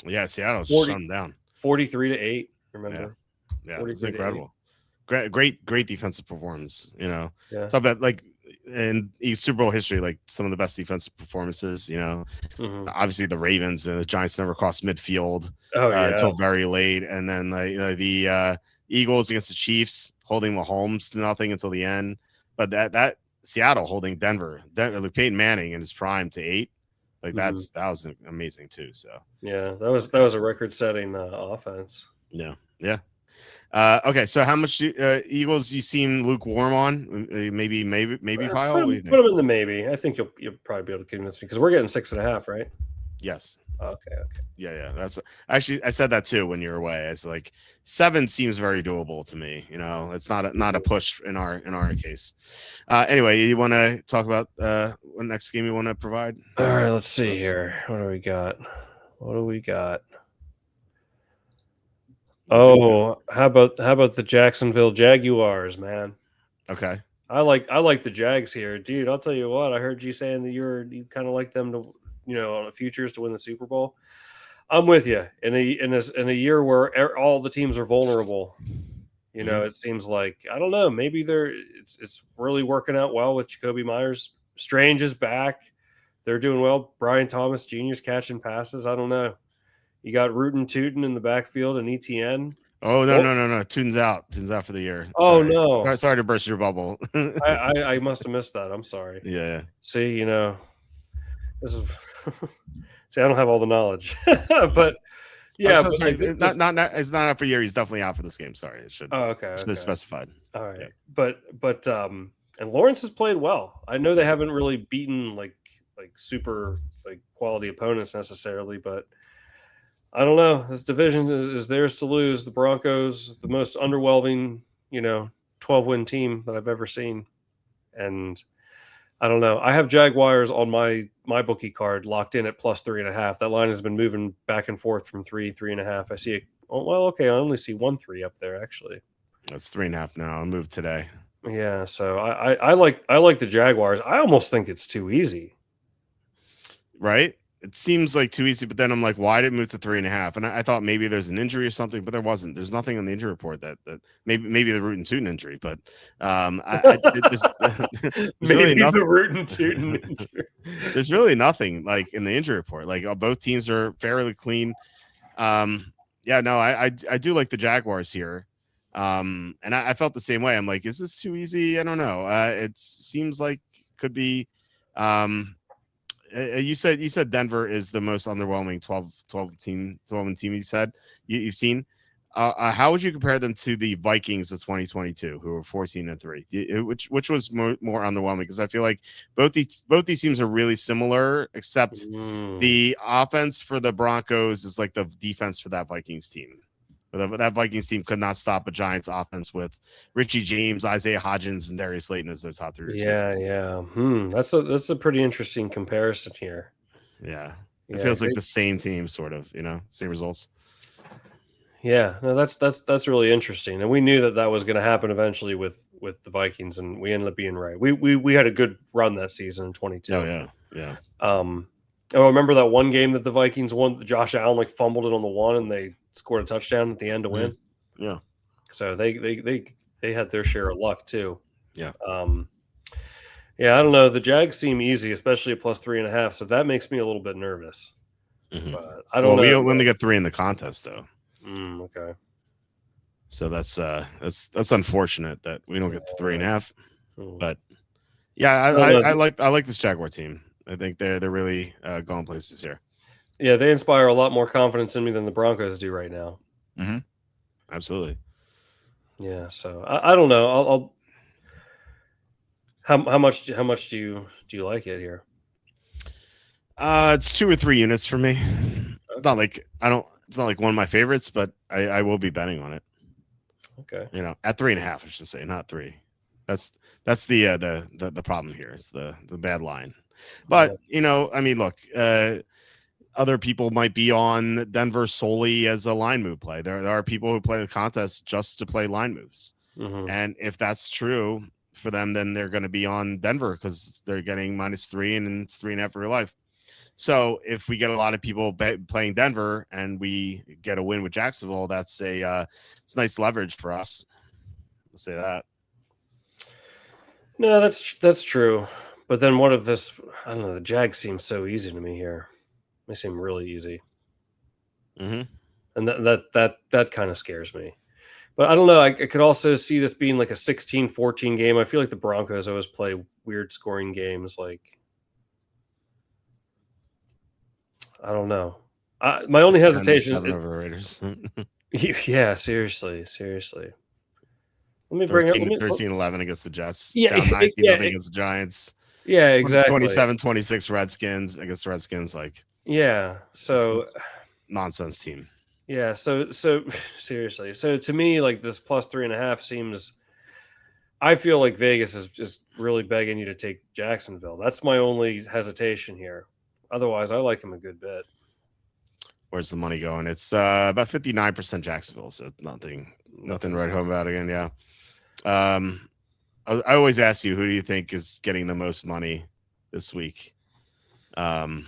Yeah, Seattle shut them down. 43-8. Remember? Yeah, it's incredible. Great defensive performance. Talk about like in Super Bowl history, like some of the best defensive performances. Obviously the Ravens and the Giants never crossed midfield until very late, and then the Eagles against the Chiefs holding Mahomes to nothing until the end. But that Seattle holding Denver, Peyton Manning in his prime to 8. Like that was amazing too. So that was a record-setting offense. Yeah. Okay, so how much Eagles you seem lukewarm on? Maybe Kyle. Put them in the maybe. I think you'll probably be able to convince me because we're getting 6.5, right? Yes. Okay. Yeah. That's actually I said that too when you were away. It's like 7 seems very doable to me. It's not a push in our case. Anyway, you want to talk about what next game you want to provide? All right, let's see here. What do we got? Oh, how about the Jacksonville Jaguars, man? Okay. I like the Jags here, dude. I'll tell you what. I heard you saying that you kind of like them to, on the futures to win the Super Bowl. I'm with you. In a year where all the teams are vulnerable, it seems like, I don't know, maybe it's really working out well with Jacoby Myers. Strange is back. They're doing well. Brian Thomas Jr.'s catching passes. I don't know. You got Rootin' Tootin' in the backfield and ETN. Oh, no. Tootin's out. Tootin's out for the year. Oh, no. Sorry to burst your bubble. I must have missed that. I'm sorry. Yeah. See, this is see, I don't have all the knowledge. But yeah, it's not out for a year. He's definitely out for this game. Sorry. It should have specified. All right. Yeah. But and Lawrence has played well. I know they haven't really beaten like super quality opponents necessarily, but I don't know. This division is theirs to lose. The Broncos, the most underwhelming, 12-win team that I've ever seen. And I don't know. I have Jaguars on my bookie card locked in at plus 3.5. That line has been moving back and forth from 3.5. I see it. Oh, well, okay. I only see 1-3 up there, actually. That's 3.5 now. I moved today. Yeah. So I like the Jaguars. I almost think it's too easy. Right? It seems like too easy, but then I'm like, why did it move to 3.5? And I thought maybe there's an injury or something, but there wasn't. There's nothing on the injury report that maybe the Rootin' Tootin' injury, but maybe the Rootin' Tootin' injury. There's really nothing like in the injury report. Like both teams are fairly clean. I do like the Jaguars here. And I felt the same way. I'm like, is this too easy? I don't know. It seems like could be. You said Denver is the most underwhelming 12 team you said you've seen. How would you compare them to the Vikings of 2022, who were 14-3, which was more underwhelming? Because I feel like both these teams are really similar, except the offense for the Broncos is like the defense for that Vikings team. But that Vikings team could not stop a Giants offense with Richie James, Isaiah Hodgins, and Darius Slayton as their top three receivers. Yeah. That's a pretty interesting comparison here. Yeah. It Yeah, feels like the same team, sort of, same results. yeah. No, that's really interesting, and we knew that was going to happen eventually with the Vikings, and we ended up being right. We had a good run that season in 22. Oh yeah. I remember that one game that the Vikings won. Josh Allen fumbled it on the one, and they scored a touchdown at the end to win. Yeah. So they had their share of luck too. Yeah. Yeah, I don't know. The Jags seem easy, especially at +3.5. So that makes me a little bit nervous. Mm-hmm. But I don't know. We only got 3 in the contest though. Okay. So that's unfortunate that we don't get the 3.5. But yeah, I like this Jaguar team. I think they're really going places here. Yeah, they inspire a lot more confidence in me than the Broncos do right now. Mm-hmm. Absolutely. Yeah, so I don't know. I'll how much do you like it here? It's 2 or 3 units for me. Okay. It's not like one of my favorites, but I will be betting on it. Okay. At 3.5, I should say, not 3. That's the problem here. It's the bad line. But look, other people might be on Denver solely as a line move play. There are people who play the contest just to play line moves. Mm-hmm. And if that's true for them, then they're going to be on Denver because they're getting -3 and it's 3.5 for real life. So if we get a lot of people playing Denver and we get a win with Jacksonville, it's nice leverage for us. I'll say that. No, that's true. But then what if this? I don't know. The Jags seem so easy to me here. They seem really easy. Mm-hmm. And that kind of scares me. But I don't know. I could also see this being like a 16-14 game. I feel like the Broncos always play weird scoring games. Like, I don't know. My only hesitation over the Raiders. Yeah, seriously. Let me bring 13-11 against the Jets. Yeah, down 19 against the Giants. Yeah, exactly. 27-26 Redskins against the Redskins. Yeah, so nonsense team. Yeah, so seriously. So to me, like this +3.5 seems. I feel like Vegas is just really begging you to take Jacksonville. That's my only hesitation here. Otherwise, I like him a good bit. Where's the money going? It's about 59% Jacksonville, so nothing right home about again. Yeah. I always ask you, who do you think is getting the most money this week? There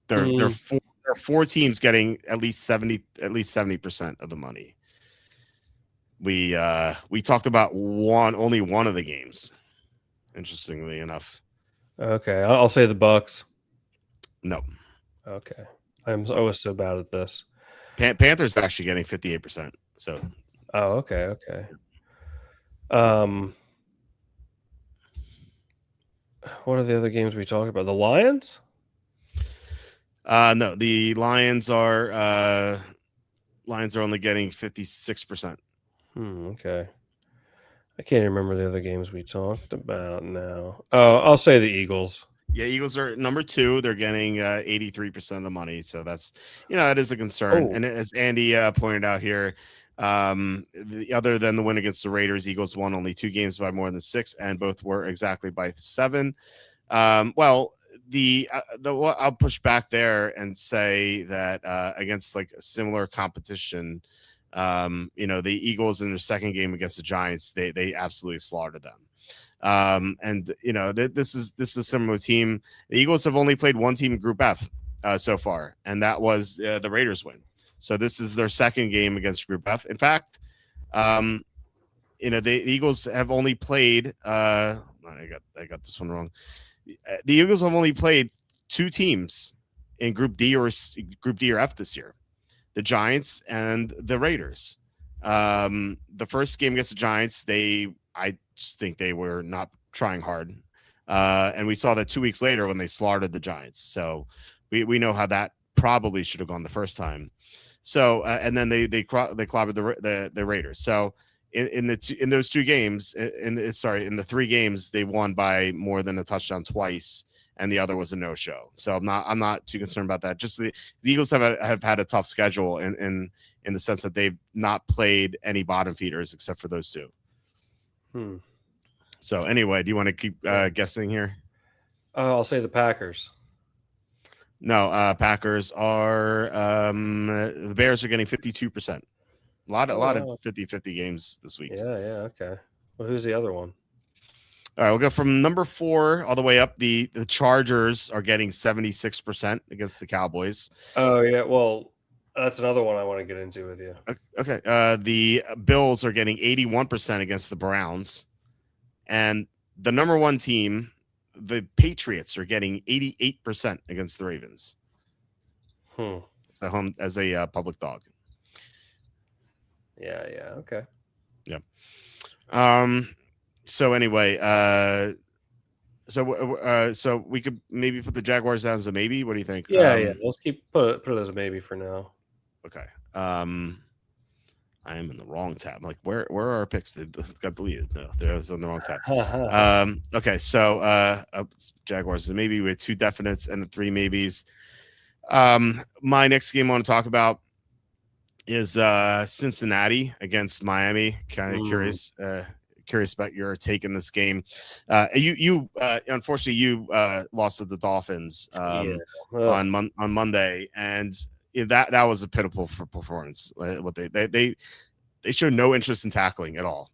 are 4 teams getting at least 70% of the money. We talked about only one of the games. Interestingly enough. Okay, I'll say the Bucks. No. Okay, I was so bad at this. Panthers actually getting 58%. So. Oh, okay. What are the other games we talked about? The Lions? No, the Lions are only getting 56%. Okay. I can't remember the other games we talked about now. Oh, I'll say the Eagles. Yeah, Eagles are number 2. They're getting 83% of the money. So that's, it is a concern. Oh. And as Andy pointed out here, other than the win against the Raiders, Eagles won only 2 games by more than 6, and both were exactly by 7. Well, I'll push back there and say that against like a similar competition, the Eagles in their second game against the Giants, they absolutely slaughtered them. And this is a similar team. The Eagles have only played one team in Group F so far, and that was the Raiders win. So this is their second game against Group F. In fact, the Eagles have only played. I got this one wrong. The Eagles have only played 2 teams in Group D or F this year: the Giants and the Raiders. The first game against the Giants, I just think they were not trying hard, and we saw that 2 weeks later when they slaughtered the Giants. So we know how that probably should have gone the first time. So and then they clobbered the Raiders. So in those 2 games, in the 3 games, they won by more than a touchdown twice, and the other was a no-show. So I'm not too concerned about that. Just the Eagles have had a tough schedule in the sense that they've not played any bottom feeders except for those two. So anyway, do you want to keep guessing here? I'll say the Packers. No, Packers are the Bears are getting 52%. A lot of 50-50 games this week. Yeah, okay. Well, who's the other one? All right, we'll go from number 4 all the way up. The Chargers are getting 76% against the Cowboys. Oh yeah, well, that's another one I want to get into with you. Okay, the Bills are getting 81% against the Browns, and the number 1 team, the Patriots, are getting 88% against the Ravens. It's home as a public dog. Yeah, okay. Yeah. So anyway, so we could maybe put the Jaguars down as a maybe. What do you think? Yeah. Let's put it as a maybe for now. Okay. I am in the wrong tab. I'm like, where are our picks? They got deleted. No, they was on the wrong tab. Okay, so Jaguars is a maybe with 2 definites and 3 maybes. My next game I want to talk about is Cincinnati against Miami. Kind of curious about your take in this game. You unfortunately you lost to the Dolphins on Monday, and that was a pitiful pitiful performance. What they showed no interest in tackling at all.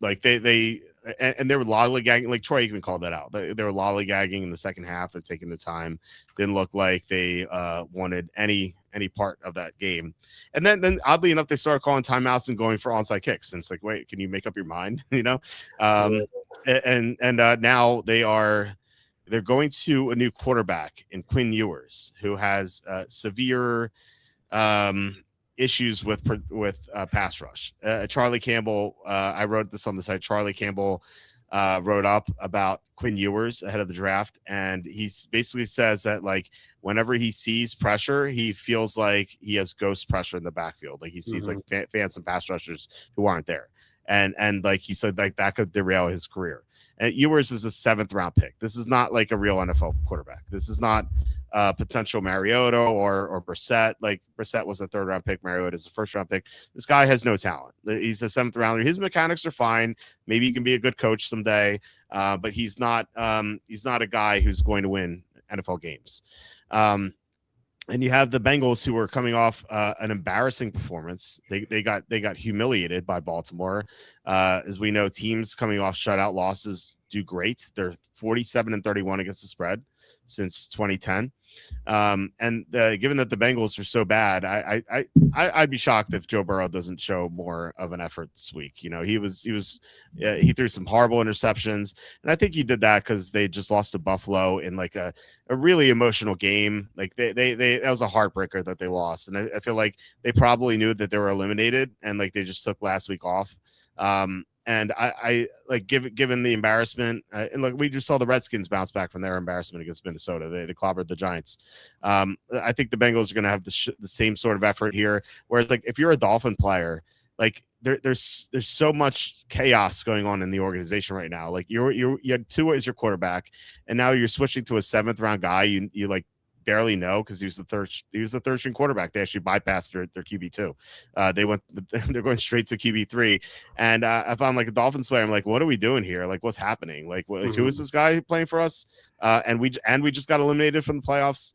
Like they were lollygagging. Like Troy even called that out. They were lollygagging in the second half. They're taking the time. Didn't look like they wanted any part of that game. And then oddly enough, they started calling timeouts and going for onside kicks. And it's like, wait, can you make up your mind? And now they're going to a new quarterback in Quinn Ewers, who has severe issues with pass rush. Charlie Campbell, I wrote this on the site. Charlie Campbell wrote up about Quinn Ewers ahead of the draft, and he basically says that like whenever he sees pressure, he feels like he has ghost pressure in the backfield. Like he sees like phantom pass rushers who aren't there, and like he said, like that could derail his career. And Ewers is a 7th round pick. This is not like a real NFL quarterback. This is not potential Mariota or Brissett. Like Brissett was a 3rd round pick. Mariota is a 1st round pick. This guy has no talent. He's a 7th rounder. His mechanics are fine. Maybe he can be a good coach someday. But he's not a guy who's going to win NFL games. And you have the Bengals, who are coming off an embarrassing performance. They got humiliated by Baltimore. As we know, teams coming off shutout losses do great. They're 47-31 against the spread since 2010. And given that the Bengals are so bad, I'd be shocked if Joe Burrow doesn't show more of an effort this week. He threw some horrible interceptions, and I think he did that because they just lost to Buffalo in like a really emotional game. Like they that was a heartbreaker that they lost, and I feel like they probably knew that they were eliminated, and like they just took last week off. And I like given the embarrassment, and look, we just saw the Redskins bounce back from their embarrassment against Minnesota. They clobbered the Giants. I think the Bengals are going to have the same sort of effort here. Whereas, like, if you're a Dolphin player, like there's so much chaos going on in the organization right now. Like you had Tua as your quarterback, and now you're switching to a 7th round guy. You like barely know because he was the third string quarterback. They actually bypassed their QB2. They're going straight to QB3. And if I'm like a Dolphins player, I'm like, what are we doing here? Like, what's happening? Like, who is this guy playing for us? And we just got eliminated from the playoffs.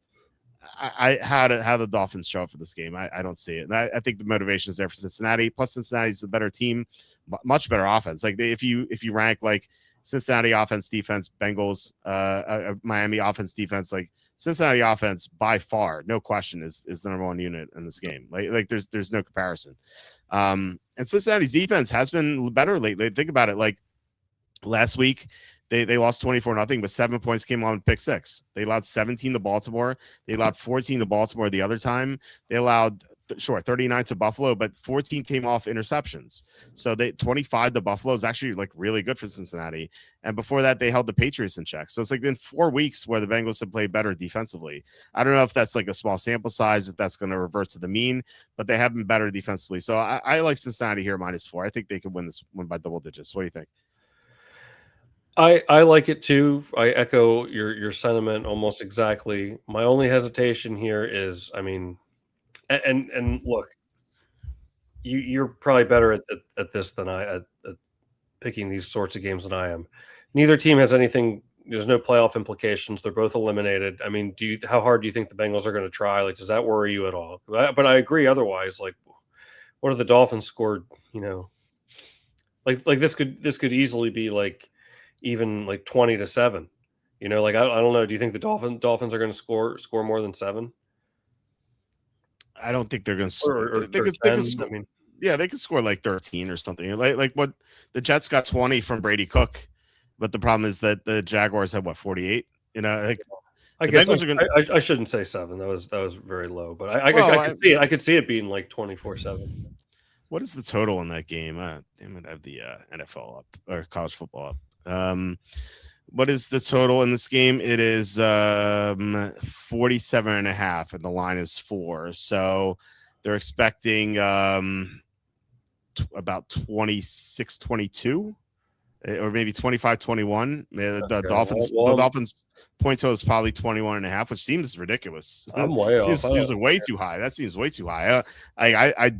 How the Dolphins show up for this game? I don't see it. And I think the motivation is there for Cincinnati. Plus, Cincinnati's a better team, much better offense. Like if you rank like Cincinnati offense, defense, Bengals, Miami offense, defense, like Cincinnati offense by far, no question, is the number 1 unit in this game. Like there's no comparison. And Cincinnati's defense has been better lately. Think about it. Like last week, they lost 24-0, but 7 points came on pick 6. They allowed 17 to Baltimore. They allowed 14 to Baltimore the other time. They allowed 39 to Buffalo, but 14 came off interceptions. So 25 to Buffalo is actually like really good for Cincinnati. And before that, they held the Patriots in check. So it's like been 4 weeks where the Bengals have played better defensively. I don't know if that's like a small sample size, if that's going to revert to the mean, but they have been better defensively. So I like Cincinnati here -4. I think they could win this one by double digits. What do you think? I like it too. I echo your sentiment almost exactly. My only hesitation here is, I mean, and look, you're probably better at this than at picking these sorts of games than I am. Neither team has anything. There's no playoff implications. They're both eliminated. I mean, how hard do you think the Bengals are going to try? Like, does that worry you at all? But I agree. Otherwise, like, what if the Dolphins scored? You know, like this could easily be like even like 20-7. You know, like I don't know. Do you think the Dolphins are going to score more than 7 I don't think they're going to. or They could 10? score. I mean, Yeah, they could score like 13 or something. Like what the Jets got 20 from Brady Cook, but the problem is that the Jaguars had what 48. You know, like I the guess Bengals are going. I shouldn't say 7. That was very low. But I Well, could see it. I could see it being like 24-7. what is the total in that game? Damn it, I have the NFL up or college football up. What is the total in this game? It is 47.5, and the line is 4. So they're expecting about 26-22, or maybe 25-21. The Dolphins point total is probably 21.5, which seems ridiculous. I'm way off. Seems like way too high. That seems way too high. I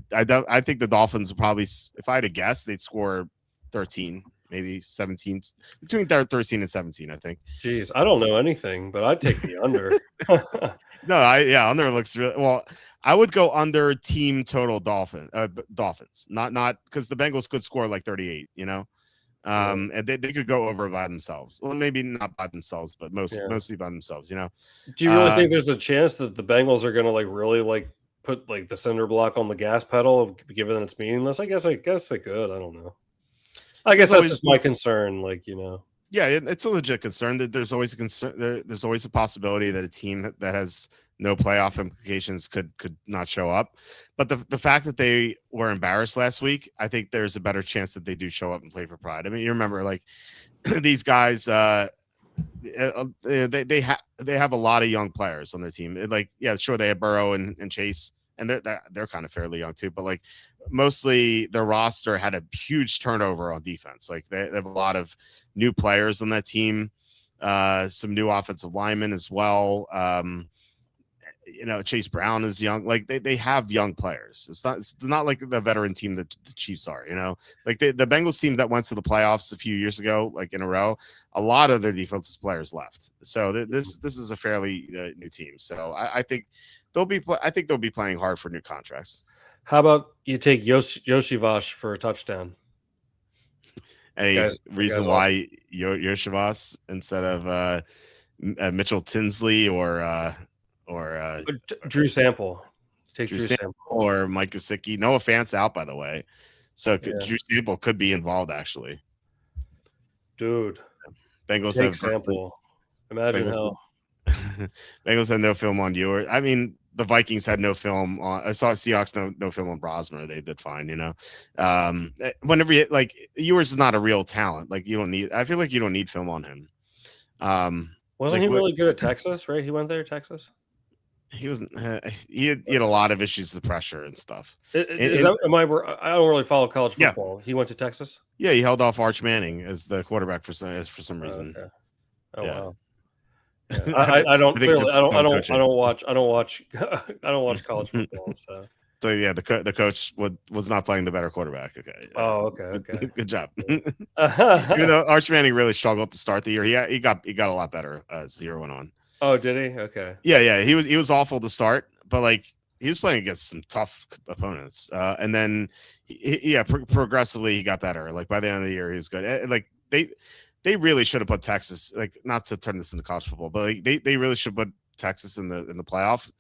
think the Dolphins would probably, if I had to guess, they'd score 13, maybe 17, between 13 and 17. I think. Jeez, I don't know anything, but I'd take the under. No, under looks really well. I would go under team total Dolphins, not because the Bengals could score like 38, you know, and they could go over by themselves. Well, maybe not by themselves, but mostly by themselves, you know. Do you really think there's a chance that the Bengals are going to like really like put like the cinder block on the gas pedal, given that it's meaningless? I guess they could. I don't know. I guess that's just my concern, like, you know. Yeah, it's a legit concern. That there's always a concern. There's always a possibility that a team that has no playoff implications could not show up. But the fact that they were embarrassed last week, I think there's a better chance that they do show up and play for pride. I mean, you remember like these guys, they have a lot of young players on their team. Like, yeah, sure, they have Burrow and Chase, and they're kind of fairly young too. But like mostly their roster had a huge turnover on defense. Like they have a lot of new players on that team, some new offensive linemen as well. You know, Chase Brown is young. Like they have young players. It's not like the veteran team that the Chiefs are, you know, like the Bengals team that went to the playoffs a few years ago, like in a row, a lot of their defensive players left. So this is a fairly new team. So I think they'll be playing hard for new contracts. How about you take Yoshivas for a touchdown? Any reason why Yoshivas instead of Mitchell Tinsley or Drew Sample? Take Drew Sample or Mike Gesicki. Noah Fant's out, by the way, so Drew Sample could be involved actually. Dude, Bengals take have Sample. Imagine how Bengals had no film on Ewers. I mean, the Vikings had no film on. I saw Seahawks no film on Brosmer. They did fine, you know. Whenever Ewers is not a real talent. Like you don't need. I feel like you don't need film on him. Wasn't he really good at Texas? Right, he went there, Texas. He wasn't. He had a lot of issues with pressure and stuff. I don't really follow college football. Yeah. He went to Texas. Yeah, he held off Arch Manning as the quarterback for some reason. Okay. Oh yeah. Wow. Yeah. I don't watch college football. So yeah, the coach was not playing the better quarterback. Okay. Oh, okay. Good job. Even though Arch Manning really struggled to start the year, he got a lot better as the year went on. Oh, did he? Okay. Yeah. He was awful to start, but like he was playing against some tough opponents, and then progressively he got better. Like by the end of the year, he was good. Like they really should have put Texas, like not to turn this into college football, but like, they really should put Texas in the playoff,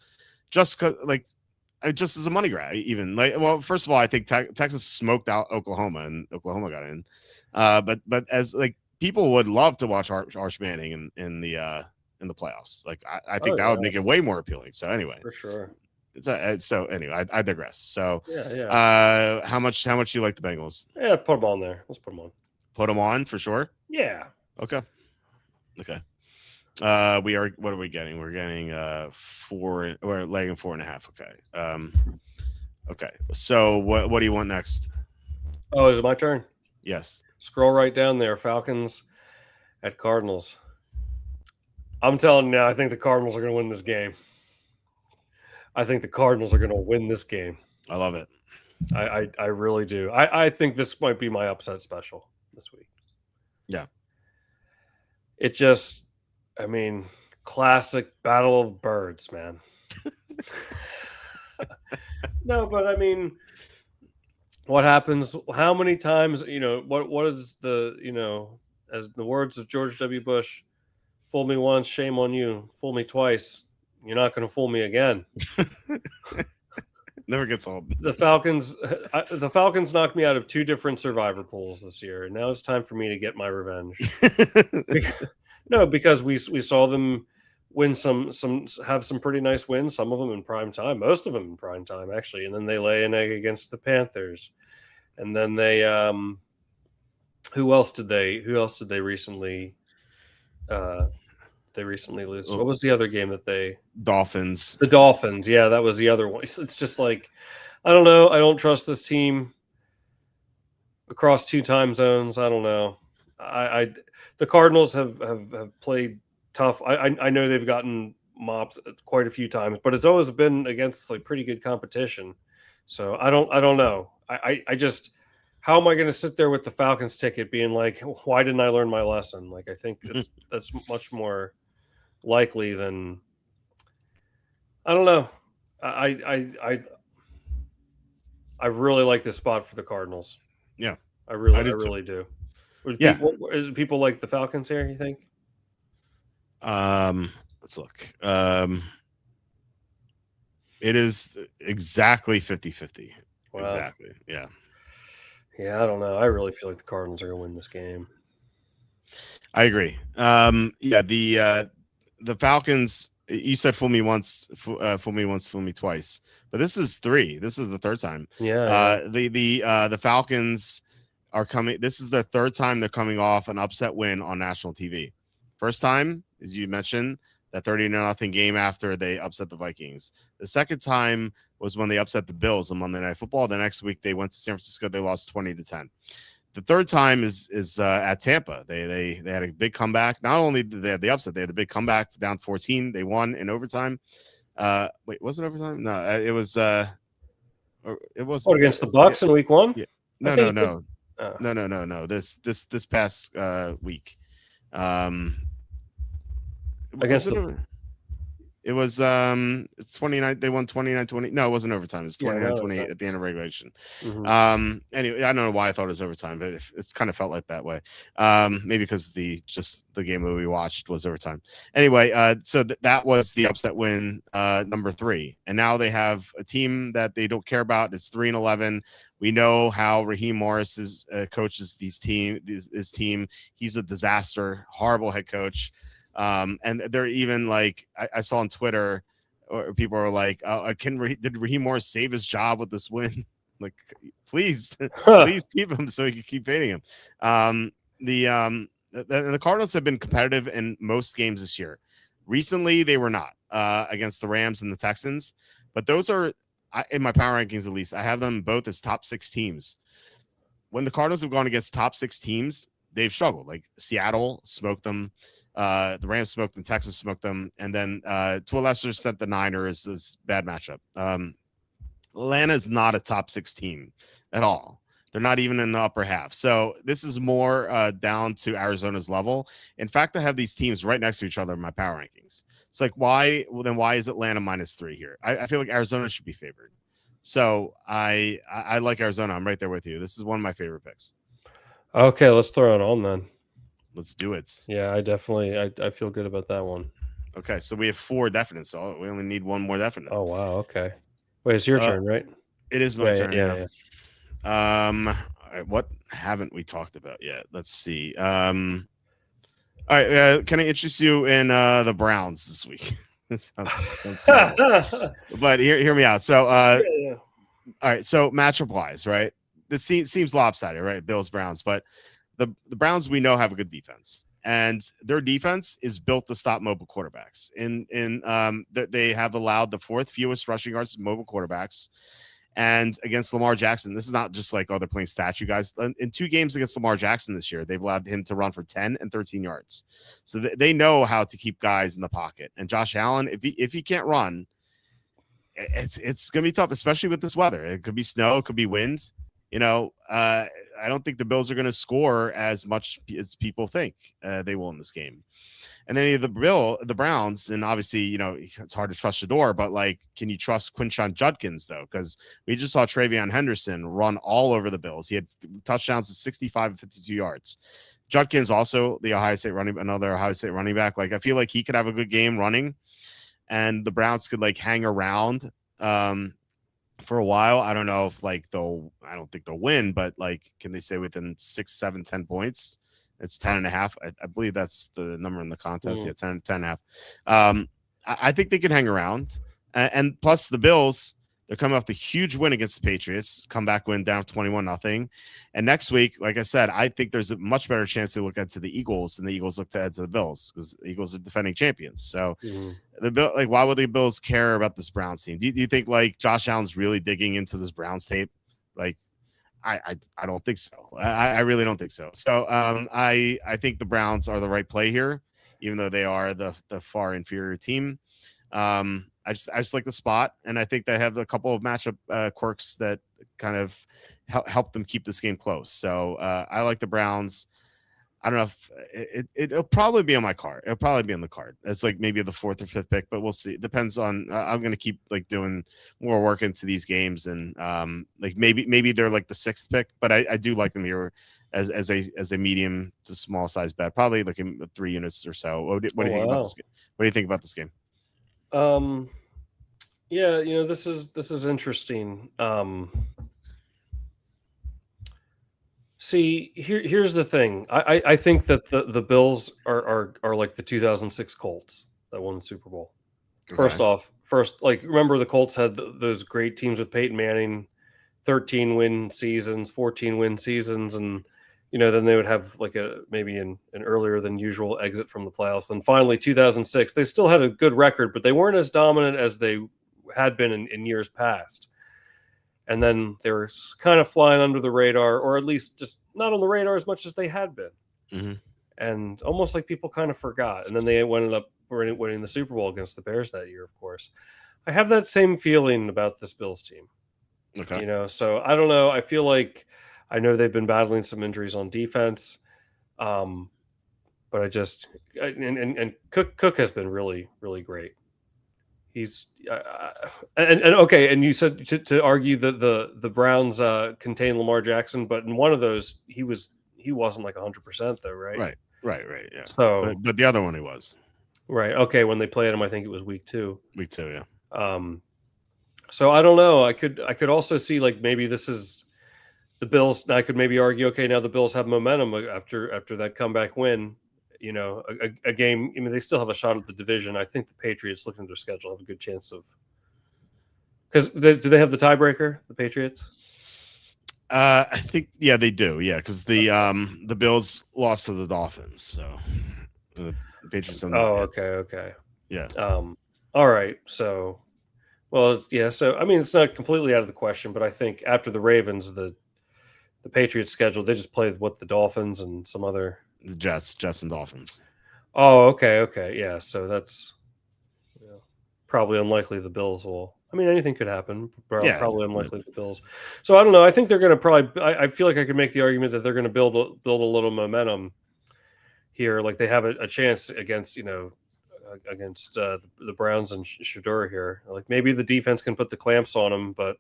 just as a money grab. Even like, well, first of all, I think Texas smoked out Oklahoma, and Oklahoma got in. But as like people would love to watch Arch Manning in the playoffs. Like I think that would make it way more appealing. So anyway, for sure. So anyway, I digress. So yeah. How much do you like the Bengals? Yeah, put them on there. Let's put them on. Put them on for sure. Yeah. Okay. What are we getting? We're getting 4. We're laying 4.5. Okay. Okay. So what do you want next? Oh, is it my turn? Yes. Scroll right down there. Falcons at Cardinals. I'm telling you now, I think the Cardinals are going to win this game. I think the Cardinals are going to win this game. I love it. I really do. I think this might be my upset special this week. Yeah. It just, I mean, classic Battle of Birds, man. No, but I mean, what happens? How many times, what is the, as the words of George W. Bush, fool me once, shame on you. Fool me twice, you're not going to fool me again. Never gets old. The Falcons knocked me out of 2 different Survivor pools this year, and now it's time for me to get my revenge. No, because we saw them win have some pretty nice wins. Some of them in prime time, most of them in prime time actually, and then they lay an egg against the Panthers, and then they who else did they recently lose? What was the other game that they? Dolphins. The Dolphins. Yeah, that was the other one. It's just like, I don't know. I don't trust this team across 2 time zones. I don't know. The Cardinals have played tough. I know they've gotten mopped quite a few times, but it's always been against like pretty good competition. So I don't know. I just, how am I going to sit there with the Falcons ticket being like, why didn't I learn my lesson? Like, I think that's much more likely than, I don't know. I really like this spot for the Cardinals. Yeah, I really do. Yeah, people like the Falcons here, you think? Let's look. It is exactly 50-50. Wow. Exactly. Yeah. Yeah, I don't know. I really feel like the Cardinals are going to win this game. I agree. Yeah, the Falcons, you said fool me once, fool me twice. But this is 3. This is the 3rd time. Yeah. The Falcons are coming. This is the 3rd time they're coming off an upset win on national TV. First time, as you mentioned, that 30-0 game after they upset the Vikings. The second time was when they upset the Bills on Monday Night Football. The next week they went to San Francisco. They lost 20-10. The 3rd time is at Tampa. They had a big comeback. Not only did they have the upset, they had the big comeback down 14. They won in overtime. Wait, was it overtime? No, it was. It was against the Bucs in week 1. Yeah. No. This past week. Against it was 29. They won 29-20. No, it wasn't overtime. It's 29-28 at the end of regulation. Mm-hmm. Anyway, I don't know why I thought it was overtime, but it's kind of felt like that way. Maybe because the game that we watched was overtime. Anyway, so that was the upset win, number 3, and now they have a team that they don't care about. It's 3-11. We know how Raheem Morris coaches his team. He's a disaster, horrible head coach. And they're even like, I saw on Twitter, or people are like, did Raheem Morris save his job with this win? Like, please keep him so you can keep paying him. The Cardinals have been competitive in most games this year. Recently, they were not against the Rams and the Texans, but those are, in my power rankings at least, I have them both as top 6 teams. When the Cardinals have gone against top 6 teams, they've struggled. Like Seattle smoked them. The Rams smoked them, Texas smoked them, and then to a lesser extent, the Niners is bad matchup. Atlanta is not a top 6 team at all. They're not even in the upper half. So this is more down to Arizona's level. In fact, I have these teams right next to each other in my power rankings. It's like, why is Atlanta -3 here? I feel like Arizona should be favored. So I like Arizona. I'm right there with you. This is one of my favorite picks. Okay, let's throw it on then. Let's do it. Yeah, I definitely I feel good about that one. Okay, so we have 4 definite, so we only need 1 more definite. Oh wow, okay. Wait, it's your turn, right? It is my turn. Yeah. All right, what haven't we talked about yet? Let's see. All right, can I interest you in the Browns this week? But hear me out. So all right, so matchup wise, right? This seems lopsided, right? Bills Browns, but the Browns, we know, have a good defense, and their defense is built to stop mobile quarterbacks. They have allowed the 4th fewest rushing yards to mobile quarterbacks, And against Lamar Jackson, this is not just like, oh, they're playing statue guys. In 2 games against Lamar Jackson this year, they've allowed him to run for 10 and 13 yards. So they know how to keep guys in the pocket. And Josh Allen, if he can't run, it's going to be tough, especially with this weather. It could be snow, it could be wind. I don't think the Bills are going to score as much as people think they will in this game. And then the Browns, and obviously, it's hard to trust Shador, but like, can you trust Quinshon Judkins though? Because we just saw Travion Henderson run all over the Bills. He had touchdowns of 65 and 52 yards. Judkins also another Ohio State running back. Like, I feel like he could have a good game running, and the Browns could like hang around for a while. I don't know if I don't think they'll win, but like, can they stay within 6, 7, 10 points? It's 10.5. I believe that's the number in the contest. Yeah, 10.5. I think they can hang around. And plus the Bills, they're coming off the huge win against the Patriots, comeback win down 21-0. And next week, like I said, I think there's a much better chance to look ahead to the Eagles than the Eagles look ahead to the Bills, because the Eagles are defending champions. So why would the Bills care about this Browns team? Do you think like Josh Allen's really digging into this Browns tape? Like, I don't think so. I really don't think so. So I think the Browns are the right play here, even though they are the far inferior team. I just like the spot, and I think they have a couple of matchup quirks that kind of help them keep this game close. So I like the Browns. I don't know if it'll probably be on my card. It'll probably be on the card. It's like maybe the 4th or 5th pick, but we'll see. It depends on. I'm going to keep like doing more work into these games, and like maybe they're like the 6th pick, but I do like them here as a medium to small size bet. Probably looking at 3 units or so. What do you think about this game? What do you think about this game? Yeah, this is interesting. See, here's the thing. I think that the Bills are like the 2006 Colts that won the Super Bowl. Okay. First, like, remember the Colts had those great teams with Peyton Manning, 13 win seasons, 14 win seasons, and then they would have like maybe an earlier than usual exit from the playoffs. And finally, 2006, they still had a good record, but they weren't as dominant as they had been in years past. And then they were kind of flying under the radar, or at least just not on the radar as much as they had been. Mm-hmm. And almost like people kind of forgot. And then they ended up winning the Super Bowl against the Bears that year, of course. I have that same feeling about this Bills team. Okay. So I don't know. I feel like I know they've been battling some injuries on defense. But I just and Cook has been really, really great. He's and okay. And you said to argue that the Browns contain Lamar Jackson, but in one of those he wasn't like 100% though, right? Right. Yeah. So, but the other one he was. Right. Okay. When they played him, I think it was week 2. Week 2, yeah. So I don't know. I could also see like maybe this is the Bills. I could maybe argue, okay, now the Bills have momentum after that comeback win. A game. I mean, they still have a shot at the division. I think the Patriots, looking at their schedule, have a good chance of. Because do they have the tiebreaker? The Patriots. I think they do. Yeah, because the Bills lost to the Dolphins, so the Patriots. Okay. Yeah. All right. So, well, So I mean, it's not completely out of the question, but I think after the Ravens, the Patriots schedule, they just play with the Dolphins and some other. The Jets and Dolphins. Oh, okay. Yeah, so that's probably unlikely the Bills will. I mean, anything could happen. Probably unlikely the Bills. So I don't know. I think they're going to probably. I feel like I could make the argument that they're going to build a little momentum here. Like they have a chance against the Browns and Shador here. Like maybe the defense can put the clamps on them, but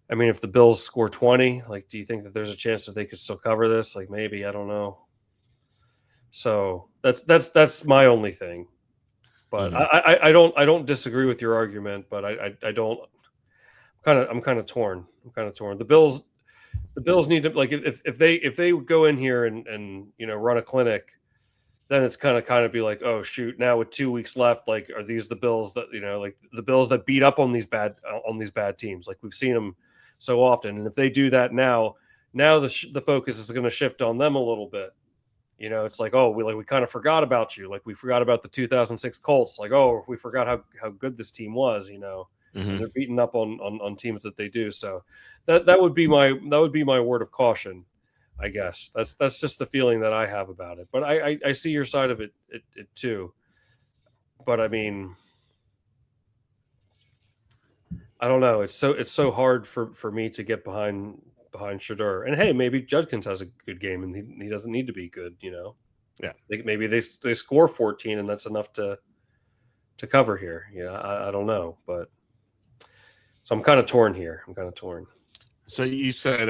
I mean, if the Bills score 20, like, do you think that there's a chance that they could still cover this? Like maybe, I don't know. So that's my only thing, but I don't disagree with your argument, but I don't. I'm kind of torn. The Bills need to, like, if they go in here and run a clinic, then it's kind of be like, oh shoot, now with 2 weeks left, like, are these the Bills that like the Bills that beat up on these bad teams, like we've seen them so often, and if they do that now the focus is going to shift on them a little bit. It's like, oh, we kind of forgot about you. Like we forgot about the 2006 Colts. Like, oh, we forgot how good this team was, and they're beating up on teams that they do. So that would be my word of caution, I guess. That's just the feeling that I have about it. But I see your side of it too. But I mean, I don't know. It's so hard for me to get behind Shedeur. And hey, maybe Judkins has a good game, and he doesn't need to be good. Yeah. Maybe they score 14, and that's enough to cover here. I don't know, but so I'm kind of torn here. So you said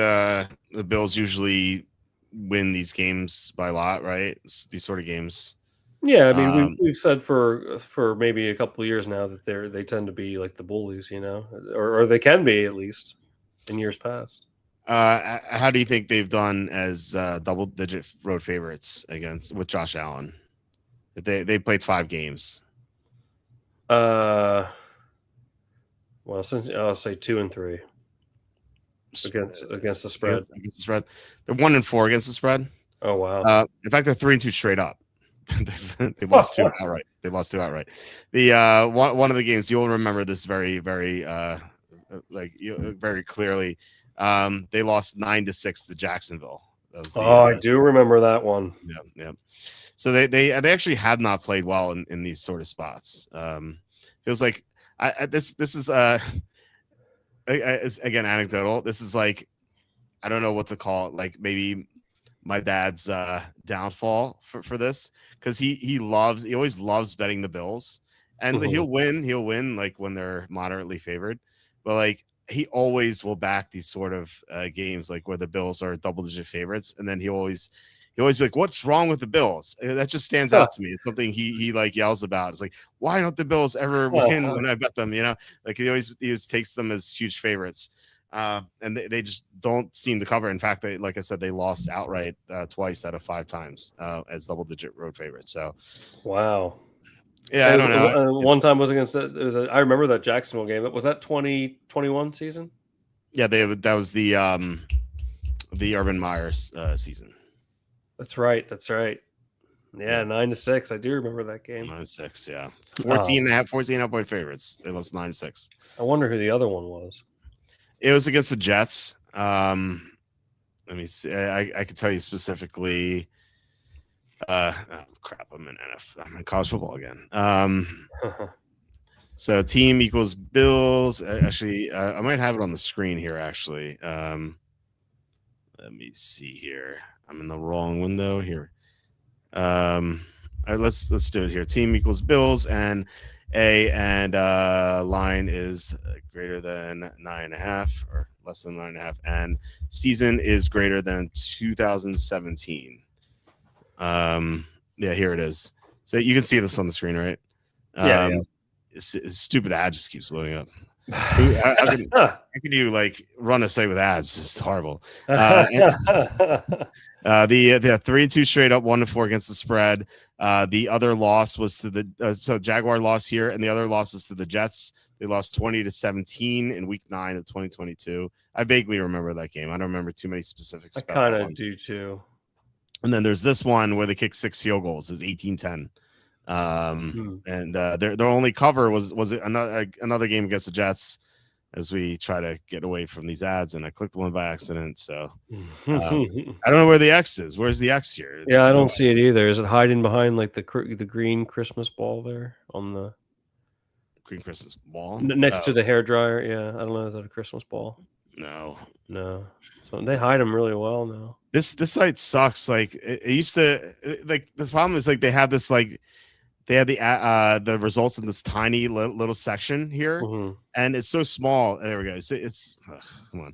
the Bills usually win these games by a lot, right? These sort of games. Yeah, I mean we've said for maybe a couple of years now that they tend to be like the bullies, or they can be at least in years past. How do you think they've done as double-digit road favorites with Josh Allen? They played 5 games. Well, since I'll say 2 and 3 against the spread. Against the spread, they're 1-4 against the spread. Oh wow! In fact, they're 3-2 straight up. They lost 2 outright. The one of the games you'll remember this very, very very clearly. They lost 9-6 to Jacksonvile. I do remember that one. Yeah. So they actually had not played well in these sort of spots. Feels like this is again anecdotal. This is like, I don't know what to call it. Like maybe my dad's downfall for this, because he always loves betting the Bills, and he'll win like when they're moderately favored, but like he always will back these sort of games like where the Bills are double-digit favorites, and then he always be like, "What's wrong with the Bills?" That just stands out to me. It's something he like yells about. It's like, why don't the Bills ever win when I bet them? Like he always takes them as huge favorites, and they just don't seem to cover. In fact, like I said, they lost outright twice out of 5 times as double-digit road favorites. So, wow. Yeah, I don't know. One time was against I remember that Jacksonville game. Was that 2021 season? Yeah, that was the Urban Meyer's season. That's right. Yeah, 9-6. I do remember that game. 9-6, yeah. 14.5 point favorites. They lost 9-6. I wonder who the other one was. It was against the Jets. Let me see. I can tell you specifically. Crap! I'm in college football again. So team equals Bills. Actually, I might have it on the screen here. Actually, let me see here. I'm in the wrong window here. All right, let's do it here. Team equals Bills, and line is greater than 9.5 or less than 9.5, and season is greater than 2017. Yeah, here it is. So you can see this on the screen, right? Yeah. It's stupid ad just keeps loading up. How can you like run a site with ads? It's horrible. The 3-2 straight up, 1-4 against the spread. The other loss was to the so Jaguar lost here, and the other loss was to the Jets. They lost 20-17 in Week 9 of 2022. I vaguely remember that game. I don't remember too many specifics. I kind of do too. And then there's this one where they kicked 6 field goals. It's 18-10. And their only cover was another game against the Jets, as we try to get away from these ads, and I clicked one by accident. So I don't know where the X is. Where's the X here? I don't see it either. Is it hiding behind like the green Christmas ball there on the green Christmas ball next to the hairdryer? Yeah, I don't know. Is that a Christmas ball? No. So they hide them really well now. This site sucks. Like it used to. Like the problem is like they have this like. They had the results in this tiny little section here, and it's so small. There we go. Come on.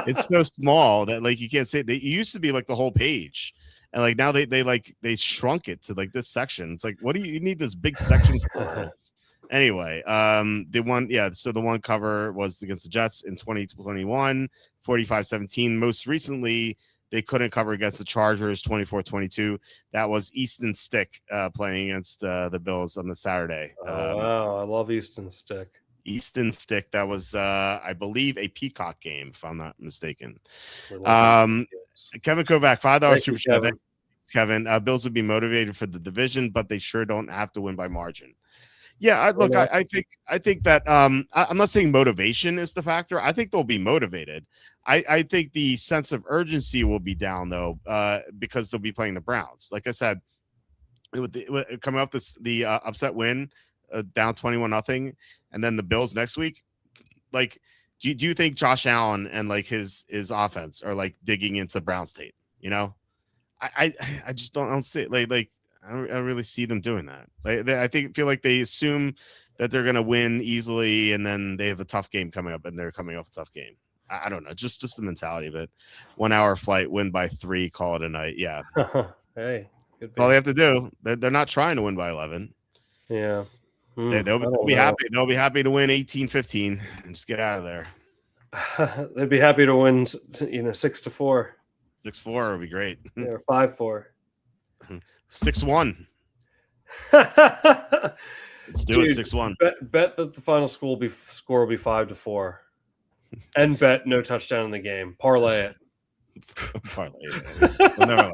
It's so small that like you can't say. It used to be like the whole page, and like now they shrunk it to like this section. It's like, what do you need this big section for? Anyway, so the one cover was against the Jets in 2021, 45-17. Most recently, they couldn't cover against the Chargers, 24-22. That was Easton Stick playing against the Bills on the Saturday. Wow, I love Easton Stick. Easton Stick. That was, I believe, a Peacock game, if I'm not mistaken. Kevin Kovac, $5 super chat. Kevin, Bills would be motivated for the division, but they sure don't have to win by margin. Yeah, I think that I'm not saying motivation is the factor. I think they'll be motivated. I think the sense of urgency will be down though, because they'll be playing the Browns. Like I said, coming off the upset win, down 21-0, and then the Bills next week. Like, do you think Josh Allen and like his offense are like digging into Browns tape? You know, I just don't see it. Like I don't really see them doing that. Like I feel like they assume that they're gonna win easily, and then they have a tough game coming up, and they're coming off a tough game. I don't know, just the mentality of it. 1 hour flight, win by 3, call it a night. Yeah, hey, that's all they have to do. They're not trying to win by 11. Yeah. They'll be happy. They'll be happy to win 18-15 and just get out of there. They'd be happy to win, 6-4. 6-4 would be great. Yeah, or 5-4. 6-1. Let's do it. 6-1. Bet that the final score will be 5-4, and bet no touchdown in the game. Parlay it. Parlay it. We'll never.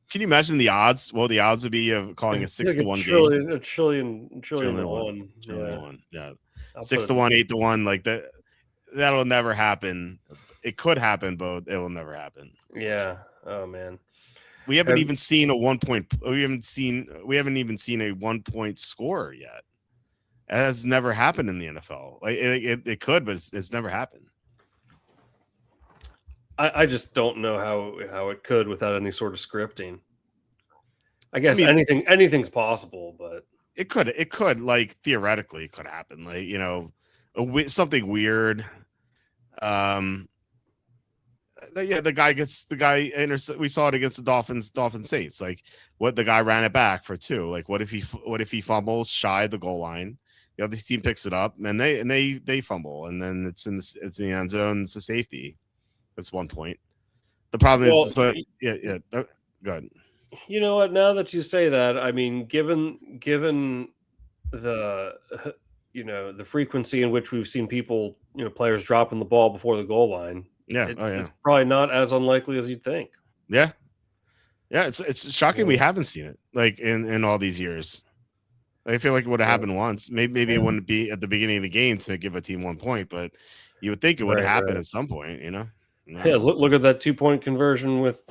Can you imagine the odds? Well, the odds would be of calling a 6-1 game. A trillion to one. Yeah. 6-1, 8-1. Like that. That'll never happen. It could happen, but it will never happen. Yeah. Oh man. We haven't even seen a 1 point. We haven't even seen a 1 point score yet. It has never happened in the NFL. Like it could, but it's never happened. I just don't know how it could without any sort of scripting. I guess anything's possible, but it could like theoretically it could happen. Like, something weird. The guy we saw it against the Dolphins Saints. Like, what, the guy ran it back for 2. Like, what if he fumbles shy of the goal line? The other team picks it up, and they fumble, and then it's in the end zone. It's a safety. That's 1 point. The problem is, go ahead. You know what? Now that you say that, I mean, given the the frequency in which we've seen people, players dropping the ball before the goal line, it's probably not as unlikely as you'd think. Yeah, it's shocking we haven't seen it like in all these years. I feel like it would have happened once. Maybe it wouldn't be at the beginning of the game to give a team 1 point, but you would think it would have happened at some point. No. Yeah, look at that 2-point conversion with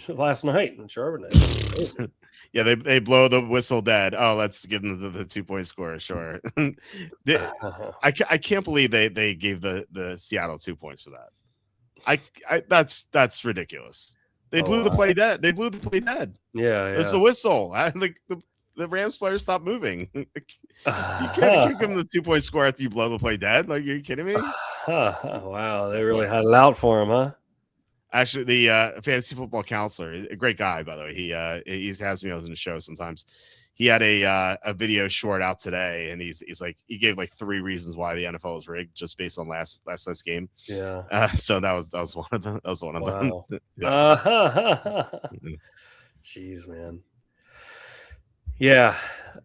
last night in Charbonnet. Yeah, they blow the whistle dead. Oh, let's give them the 2 point score. Sure. I can't believe they gave the Seattle 2 points for that. That's ridiculous. They blew the play dead. They blew the play dead. Yeah. It's a whistle. The Rams players stopped moving. You can't give them the 2 point score after you blow the play dead. Like, are you kidding me? Wow, they really had it out for him, huh? Actually, the fantasy football counselor, a great guy, by the way. He has me on the show sometimes. He had a video short out today, and he's like, he gave like 3 reasons why the NFL is rigged just based on last night's game. Yeah. So that was one of them. That was one of wow. them. Jeez, man. Yeah.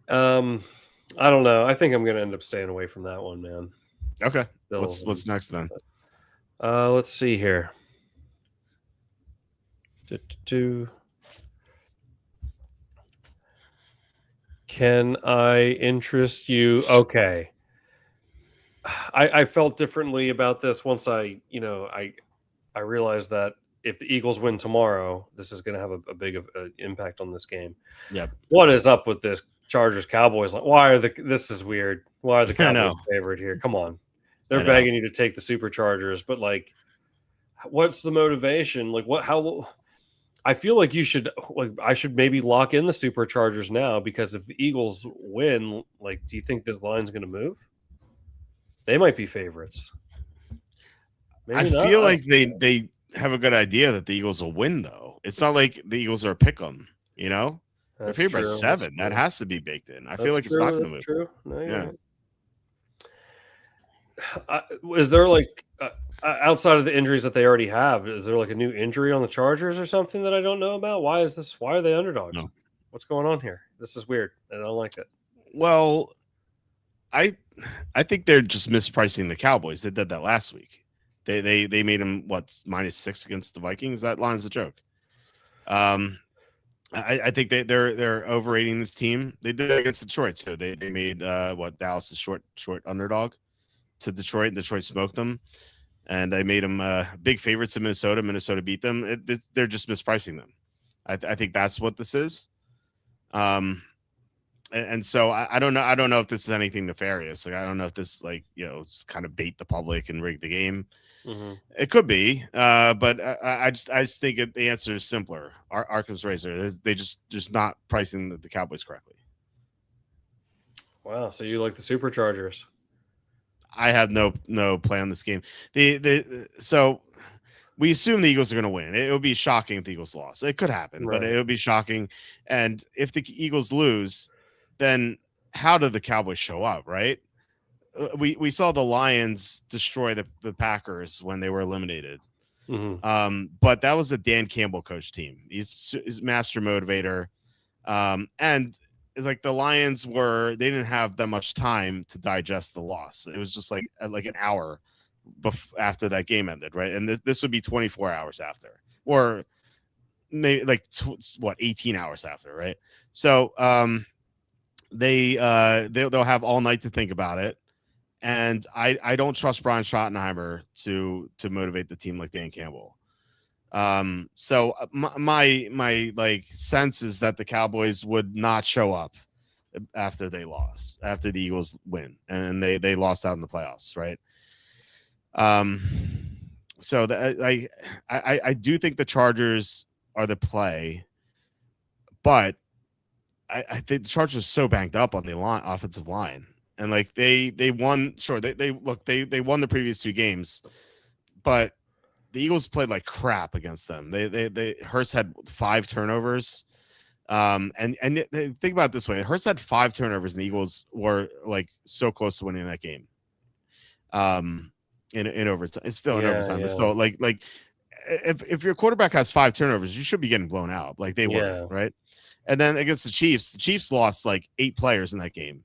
I don't know. I think I'm gonna end up staying away from that one, man. Okay. What's next then? Let's see here. Can I interest you? Okay. I felt differently about this once I realized that if the Eagles win tomorrow, this is going to have a big impact on this game. Yeah. What is up with this Chargers Cowboys? Like, this is weird. Why are the Cowboys favored here? Come on. They're begging you to take the Superchargers, but like, what's the motivation? Like, I feel like I should maybe lock in the Superchargers now, because if the Eagles win, like, do you think this line's going to move? They might be favorites. I feel like they have a good idea that the Eagles will win, though. It's not like the Eagles are a pick 'em, They're favored by 7. That has to be baked in. I feel like it's not going to move. True. No, yeah. Right. Is there like outside of the injuries that they already have, is there like a new injury on the Chargers or something that I don't know about? Why are they underdogs? No. What's going on here? This is weird. I don't like it. Well, I think they're just mispricing the Cowboys. They did that last week. They made them -6 against the Vikings. That line's a joke. I think they're overrating this team. They did it against Detroit too. They made what Dallas is short underdog to Detroit. And Detroit smoked them, and they made them big favorites in Minnesota. Minnesota beat them. They're just mispricing them. I think that's what this is. And so I don't know. I don't know if this is anything nefarious. Like I don't know if this it's kind of bait the public and rig the game. Mm-hmm. It could be, but I just think the answer is simpler. Arkham's Razor. They just not pricing the Cowboys correctly. Wow. So you like the Superchargers? I have no play on this game. So we assume the Eagles are going to win. It would be shocking if the Eagles lost. It could happen, Right. but it would be shocking. And if the Eagles lose, then how do the Cowboys show up, right? We saw the Lions destroy the Packers when they were eliminated. Mm-hmm. But that was a Dan Campbell coach team. He's master motivator. And it's like the Lions they didn't have that much time to digest the loss. It was just like an hour after that game ended, right? And this would be 24 hours after, or maybe 18 hours after, right? So they'll have all night to think about it, and I don't trust Brian Schottenheimer to motivate the team like Dan Campbell. So my sense is that the Cowboys would not show up after the Eagles win, and they lost out in the playoffs, right? So I do think the Chargers are the play, but I think the Chargers are so banged up on the offensive line, and they won. Sure, they won the previous two games, but the Eagles played like crap against them. They Hurts had 5 turnovers. And think about it this way: Hurts had 5 turnovers, and the Eagles were so close to winning that game. In overtime, it's still in overtime. Yeah. But still, if your quarterback has 5 turnovers, you should be getting blown out. They were, right? And then against the Chiefs lost 8 players in that game,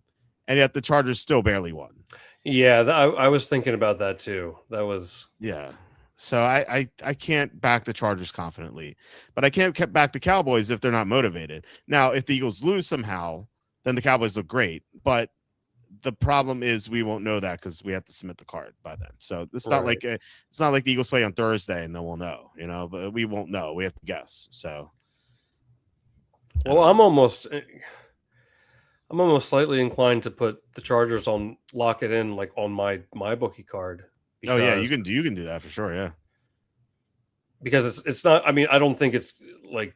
and yet the Chargers still barely won. Yeah, I was thinking about that too. That was So I can't back the Chargers confidently, but I can't back the Cowboys if they're not motivated. Now, if the Eagles lose somehow, then the Cowboys look great, but the problem is we won't know that because we have to submit the card by then. So it's not it's not like the Eagles play on Thursday and then we'll know, but we won't know. We have to guess. So, well, I'm almost slightly inclined to put the Chargers lock it in on my bookie card. Oh yeah, you can do that for sure. Yeah, because it's not. I mean, I don't think it's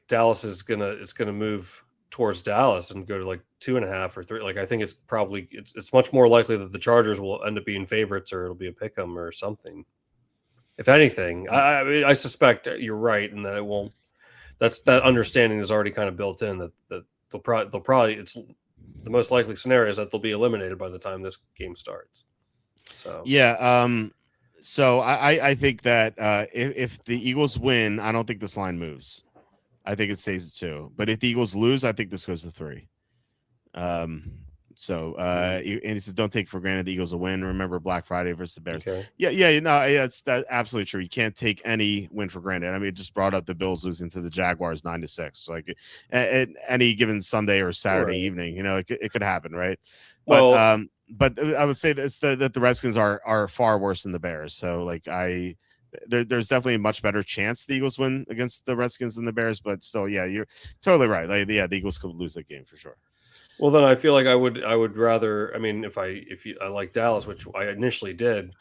Dallas is gonna move towards Dallas and go to 2.5 or 3. I think it's probably it's much more likely that the Chargers will end up being favorites, or it'll be a pick 'em or something. If anything, I suspect you're right, and that it won't. That understanding is already kind of built in that they'll probably it's the most likely scenario is that they'll be eliminated by the time this game starts. So yeah, so I think that if the Eagles win, I don't think this line moves. I think it stays at 2. But if the Eagles lose, I think this goes to 3. So and he says, don't take for granted the Eagles will win. Remember Black Friday versus the Bears. Okay. Yeah, it's absolutely true. You can't take any win for granted. I mean, it just brought up the Bills losing to the Jaguars 9-6. At any given Sunday or Saturday evening, it could happen, right? Well, but I would say that the Redskins are far worse than the Bears. So there's definitely a much better chance the Eagles win against the Redskins than the Bears. But still, yeah, you're totally right. The Eagles could lose that game for sure. Well, then I feel like I would rather. I mean, if I like Dallas, which I initially did,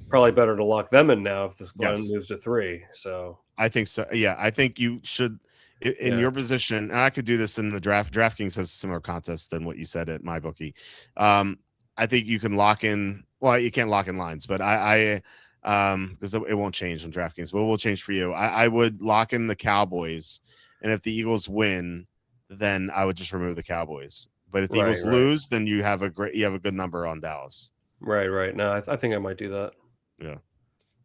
probably better to lock them in now if this line moves to 3. So I think so. Yeah, I think you should in your position. And I could do this in the draft. DraftKings has a similar contest than what you said at MyBookie. I think you can lock in. Well, you can't lock in lines, but I because it won't change on DraftKings, but it will change for you. I would lock in the Cowboys, and if the Eagles win, then I would just remove the Cowboys. But if the Eagles lose, then you have a good number on Dallas. Right. No, I think I might do that. Yeah.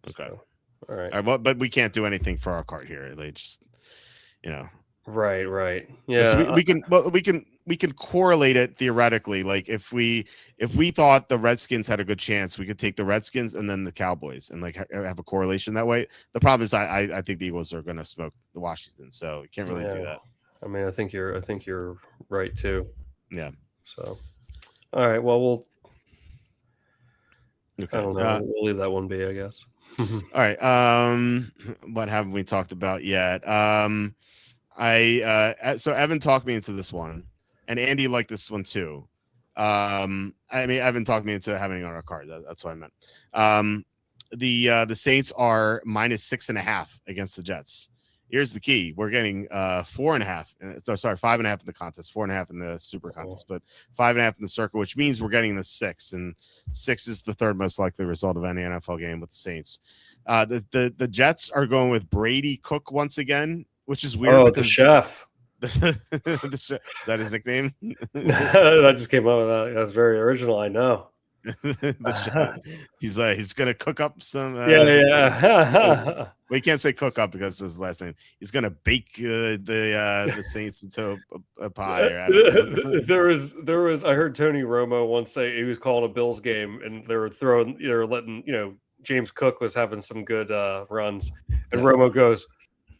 Okay. So, all right. But we can't do anything for our card here. They just, Right. Yeah. So we can correlate it theoretically. If we thought the Redskins had a good chance, we could take the Redskins and then the Cowboys and have a correlation that way. The problem is I think the Eagles are going to smoke the Washington, so you can't really do that. I mean, I think you're right too. Yeah. So, all right. Well, Okay. I don't know. We'll leave that one be, I guess. All right. What haven't we talked about yet? So Evan talked me into this one, and Andy liked this one too. I mean, Evan talked me into having it on our card. That's what I meant. The Saints are -6.5 against the Jets. Here's the key: we're getting 4.5. So sorry, 5.5 in the contest, 4.5 in the super contest, but 5.5 in the circle, which means we're getting the 6, and 6 is the third most likely result of any NFL game with the Saints. The Jets are going with Brady Cook once again, which is weird. Oh, the chef. Is that his nickname? I just came up with that. That's very original. I know. He's gonna cook up some. Yeah. We can't say cook up because it's his last name. He's gonna bake the Saints into a pie. Or I don't know. There was. I heard Tony Romo once say he was calling a Bills game, and they were letting James Cook was having some good runs, and Romo goes,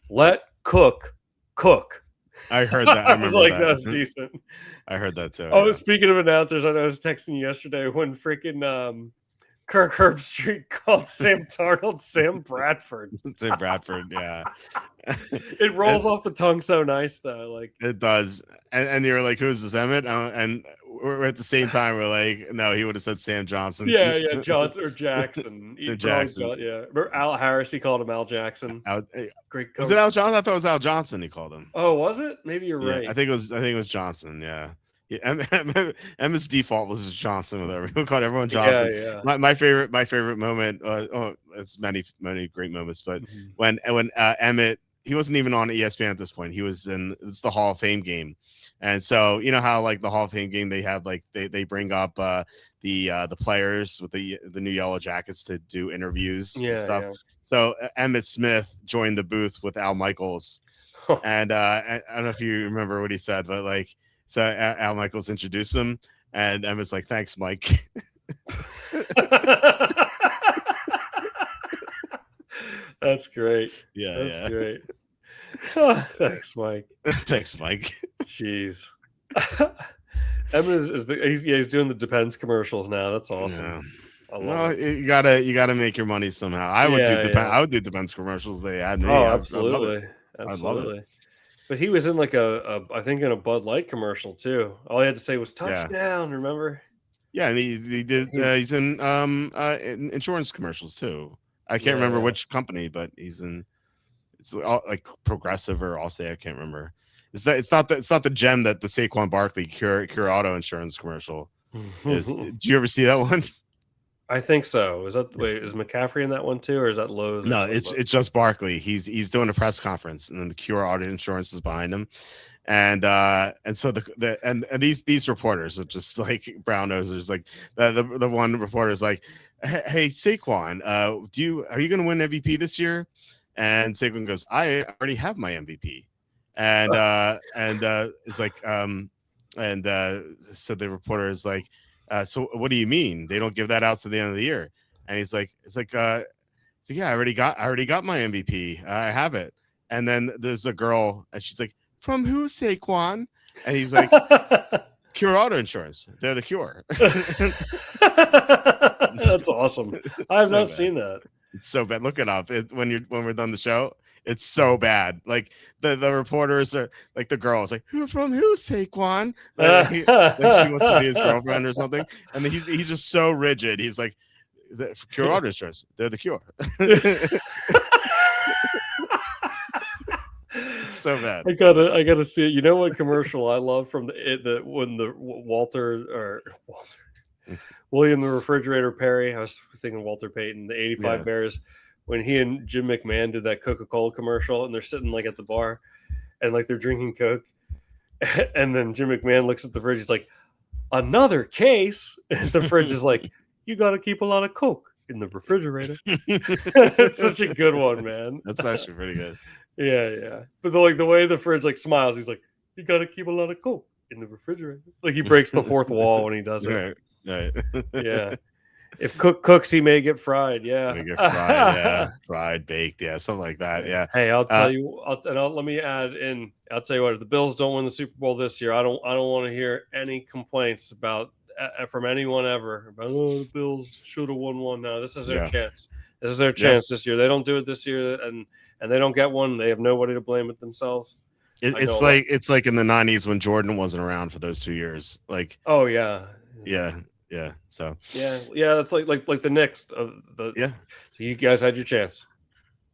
"Let Cook cook." I heard that. I was like, that. That's decent. I heard that too. Oh, yeah. Speaking of announcers, I was texting you yesterday when freaking Kirk Herbstreit called Sam Darnold Sam Bradford. Sam Bradford, yeah. It rolls off the tongue so nice though, like it does. And you're like, who's this, Emmett? And we're at the same time, we're like, no, he would have said Sam Johnson. Yeah, Johnson or Jackson. Jackson. Yeah. Remember Al Harris? He called him Al Jackson. Great coach. Was it Al Johnson? I thought it was Al Johnson. He called him. Oh, was it? Maybe you're right. I think it was Johnson. Yeah. Emmett's default was Johnson with everyone. We called everyone Johnson. Yeah. My favorite moment. It's many great moments, but when Emmett, he wasn't even on ESPN at this point. He was it's the Hall of Fame game, and so you know how like the Hall of Fame game they have like they bring up the players with the new yellow jackets to do interviews and stuff. Yeah. So Emmitt Smith joined the booth with Al Michaels, and I don't know if you remember what he said, but like. So Al Michaels introduced him, and Emmett's like, "Thanks, Mike." That's great. Yeah, that's great. Thanks, Mike. Thanks, Mike. Jeez. Emmett he's doing the Depends commercials now. That's awesome. Yeah. I love it. You gotta make your money somehow. I would do Depends commercials. They had me. Oh, absolutely. I'd love it. But he was in like I think in a Bud Light commercial too. All he had to say was touchdown. Yeah. Remember? Yeah, and he did. He's in insurance commercials too. I can't remember which company, but he's in. It's all, like Progressive or Allstate. I can't remember. It's not the gem that the Saquon Barkley Cure Auto Insurance commercial is. Did you ever see that one? I think so. Is McCaffrey in that one too, or is that Lowe's? No, it's just Barkley. He's doing a press conference, and then the Cure Auto Insurance is behind him, and so these reporters are just like brown nosers. Like the one reporter is like, "Hey Saquon, are you going to win MVP this year?" And Saquon goes, "I already have my MVP," and it's like so the reporter is like. So what do you mean they don't give that out to the end of the year? And he's like, yeah, I already got my MVP. I have it. And then there's a girl, and she's like, from who, Saquon? And he's like, Cure Auto Insurance. They're the Cure. That's awesome. I have not seen that. It's so bad. Look it up. When we're done the show. It's so bad. Like the reporters are like the girls like from who, Saquon? Like she wants to be his girlfriend or something. And then he's just so rigid. He's like Cure Auto Insurance. They're the Cure. It's so bad. I gotta see it. You know what commercial I love from when William the Refrigerator Perry. I was thinking Walter Payton, the 85 Bears. When he and Jim McMahon did that Coca-Cola commercial, and they're sitting like at the bar, and like they're drinking Coke, and then Jim McMahon looks at the fridge. He's like, "Another case." And the fridge is like, "You got to keep a lot of Coke in the refrigerator." It's such a good one, man. That's actually pretty good. Yeah. But the way the fridge like smiles, he's like, "You got to keep a lot of Coke in the refrigerator." Like he breaks the fourth wall when he does it. Right. Yeah. If Cook cooks, he may get fried. Yeah. They get fried, yeah, fried, baked, yeah, something like that, yeah. Hey, I'll tell you. Let me add in. I'll tell you what. If the Bills don't win the Super Bowl this year, I don't want to hear any complaints about from anyone ever about the Bills should have won one. No, this is their Yeah, chance. This is their yeah. chance this year. They don't do it this year, and they don't get one. They have nobody to blame but themselves. I know It's a lot. like in the '90s when Jordan wasn't around for those 2 years. Like, Oh yeah, yeah, yeah. So yeah. That's like the Knicks. So yeah, you guys had your chance.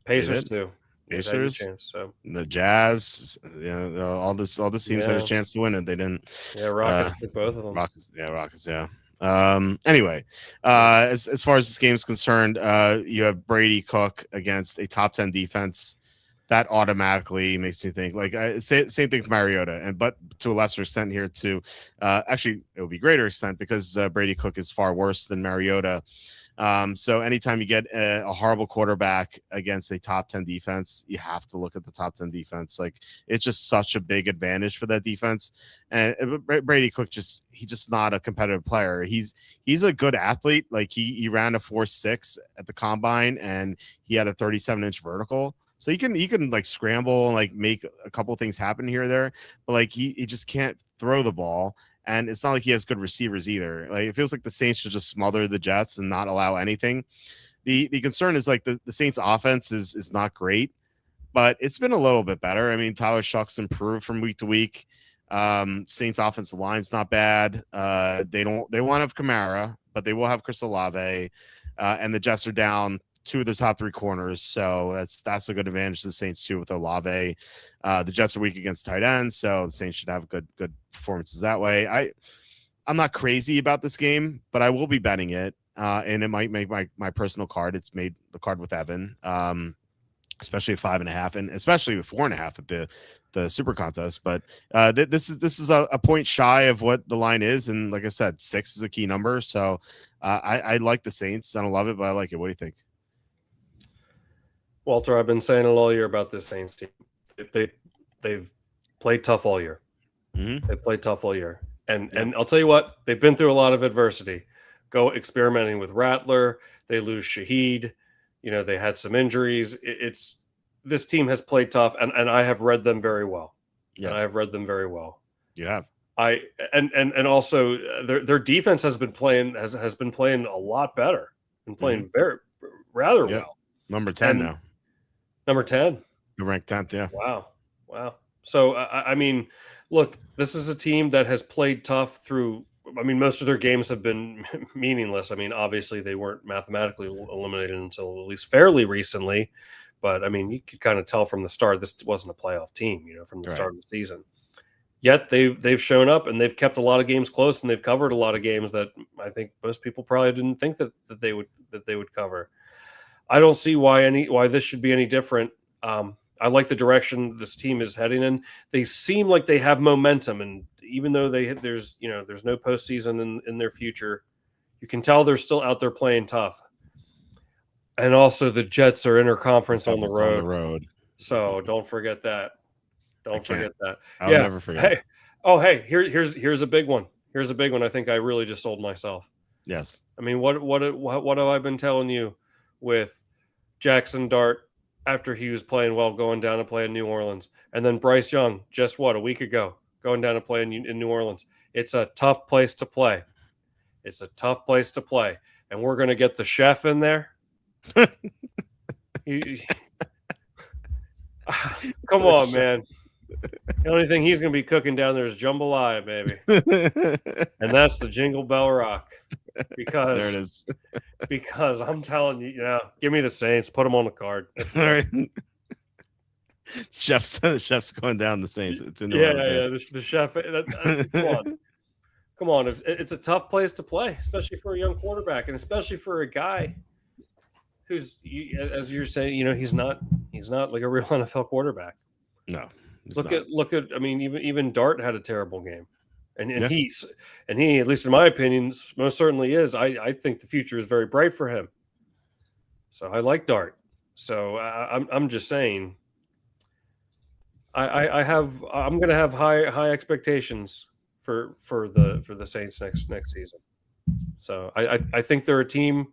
they Pacers did. too. You guys had your Pacers, chance. So the Jazz, all the teams had a yeah, chance to win it. They didn't. yeah. Rockets took both of them. Rockets, yeah. Anyway, as far as this game's concerned, you have Brady Cook against a top 10 defense. That automatically makes me think like same thing for Mariota, but to a lesser extent here too. Actually, it would be greater extent because Brady Cook is far worse than Mariota. So anytime you get a horrible quarterback against a top 10 defense, you have to look at the top 10 defense. Like, it's just such a big advantage for that defense. And Brady Cook he's just not a competitive player. He's a good athlete. Like, he ran a 4.6 at the combine and he had a 37-inch vertical. So he can like scramble and like make a couple things happen here or there, but like he just can't throw the ball. And it's not like he has good receivers either. Like, it feels like the Saints should just smother the Jets and not allow anything. The concern is like the Saints offense is not great, but it's been a little bit better. I mean, Tyler Shuck's improved from week to week. Saints offensive line's not bad. They won't have Kamara, but they will have Chris Olave. And the Jets are down 2 of their top 3 corners, so that's a good advantage to the Saints too with Olave. The Jets are weak against tight ends, so the Saints should have good performances that way. I'm not crazy about this game, but I will be betting it, and it might make my personal card. It's made the card with Evan, especially at 5.5, and especially with 4.5 at the Super Contest. But this is a point shy of what the line is, and like I said, 6 is a key number. So I like the Saints. I don't love it, but I like it. What do you think? Walter, I've been saying it all year about this Saints team. They've played tough all year. Mm-hmm. They played tough all year, and I'll tell you what, they've been through a lot of adversity. Go experimenting with Rattler. They lose Shaheed. They had some injuries. This team has played tough, and I have read them very well. Yeah, and I have read them very well. You have. And also their defense has been playing a lot better. Been playing rather well. Number 10 now. Number 10. You're ranked 10th, yeah. Wow. So, I mean, look, this is a team that has played tough through – I mean, most of their games have been meaningless. I mean, obviously they weren't mathematically eliminated until at least fairly recently. But, I mean, you could kind of tell from the start this wasn't a playoff team, from the start of the season. Yet they've shown up and they've kept a lot of games close and they've covered a lot of games that I think most people probably didn't think that they would cover. I don't see why this should be any different. I like the direction this team is heading in. They seem like they have momentum, and even though there's no postseason in their future, you can tell they're still out there playing tough. And also, the Jets are interconference on the road. So don't forget that. Don't forget that. I'll never forget. Hey, here's a big one. Here's a big one. I think I really just sold myself. Yes. I mean, what have I been telling you with Jackson Dart after he was playing well, going down and playing New Orleans, and then Bryce Young just a week ago going down and playing in New Orleans? It's a tough place to play. It's a tough place to play, and we're going to get the chef in there. Come on, man. The only thing he's going to be cooking down there is jambalaya, baby. And that's the Jingle Bell Rock. Because there it is. Because I'm telling you, give me the Saints, put them on the card. That's all right. Chef's going down the Saints. It's in the chef. Come on. It's a tough place to play, especially for a young quarterback, and especially for a guy who's, as you're saying, he's not like a real NFL quarterback. No. Look at. I mean, even Dart had a terrible game, and he, at least in my opinion, most certainly is. I think the future is very bright for him. So I like Dart. So I'm just saying. I'm going to have high expectations for the Saints next season. So I think they're a team.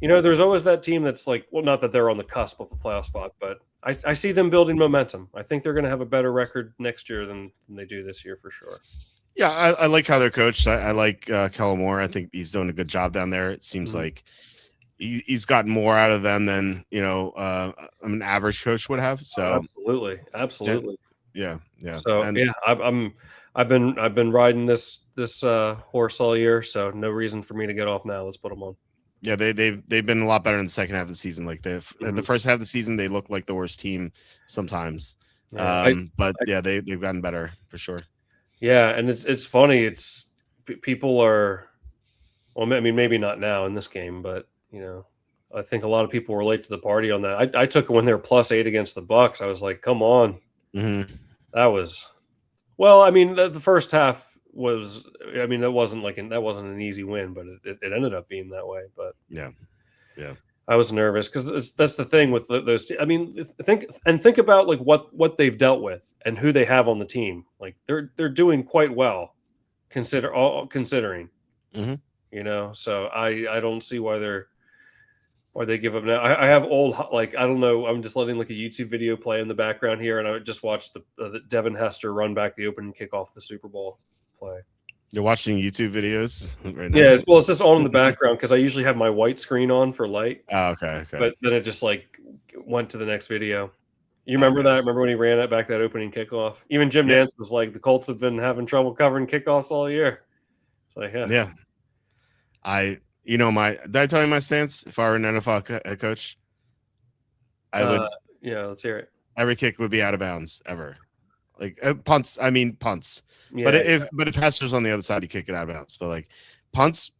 There's always that team that's like, well, not that they're on the cusp of a playoff spot, but I see them building momentum. I think they're going to have a better record next year than they do this year for sure. Yeah, I like how they're coached. I like Kellen Moore. I think he's doing a good job down there. It seems like he's gotten more out of them than an average coach would have. So absolutely. Yeah. So I've been riding this horse all year. So no reason for me to get off now. Let's put them on. Yeah, they've been a lot better in the second half of the season. Like the first half of the season, they look like the worst team sometimes. Yeah, they've gotten better for sure. Yeah, and it's funny. It's people are, well, I mean, maybe not now in this game, but I think a lot of people relate to the party on that. I took it when they were +8 against the Bucks. I was like, come on, that was, well, I mean, the first half was, I mean, that wasn't an easy win, but it ended up being that way. But yeah, I was nervous because that's the thing with those. I mean, think about like what they've dealt with and who they have on the team. Like they're doing quite well, considering. So I don't see why they give up now. I have old, like, I don't know. I'm just letting like a YouTube video play in the background here, and I just watched the Devin Hester run back the opening kickoff the Super Bowl play. You're watching YouTube videos right now? Yeah, well, it's just on in the background because I usually have my white screen on for light. Oh, okay. But then it just like went to the next video. You remember that? Remember when he ran it back that opening kickoff? Even Jim Nantz was like, the Colts have been having trouble covering kickoffs all year. It's like, yeah. Did I tell you my stance? If I were an NFL head coach, I would. Yeah, let's hear it. Every kick would be out of bounds ever. Like punts. I mean punts. Yeah, but if Hester's on the other side, you kick it out of bounds. But like punts,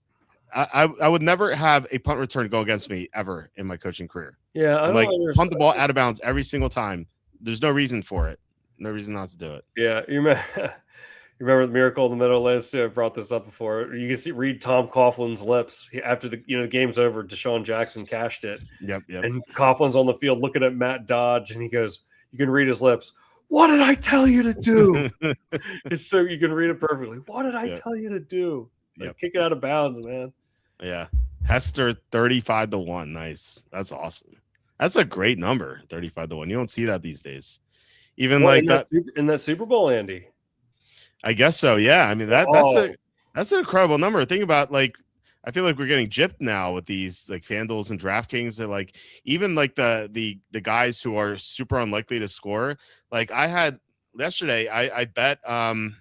I would never have a punt return go against me ever in my coaching career. Yeah, I like punt the ball out of bounds every single time. There's no reason for it. No reason not to do it. Yeah, you remember the Miracle in the Meadowlands too? I brought this up before. You can read Tom Coughlin's lips after the game's over. Deshaun Jackson cashed it. Yep. And Coughlin's on the field looking at Matt Dodge, and he goes, "You can read his lips. What did I tell you to do?" It's so you can read it perfectly. What did I tell you to do? Like, kick it out of bounds, man. Yeah, Hester 35-1. Nice. That's awesome. That's a great number, 35-1. You don't see that these days. Even like that in that Super Bowl, Andy. I guess so. Yeah. I mean that's an incredible number. Think about, like, I feel like we're getting gypped now with these like FanDuels and DraftKings. That like even like the guys who are super unlikely to score. Like I had yesterday, I bet and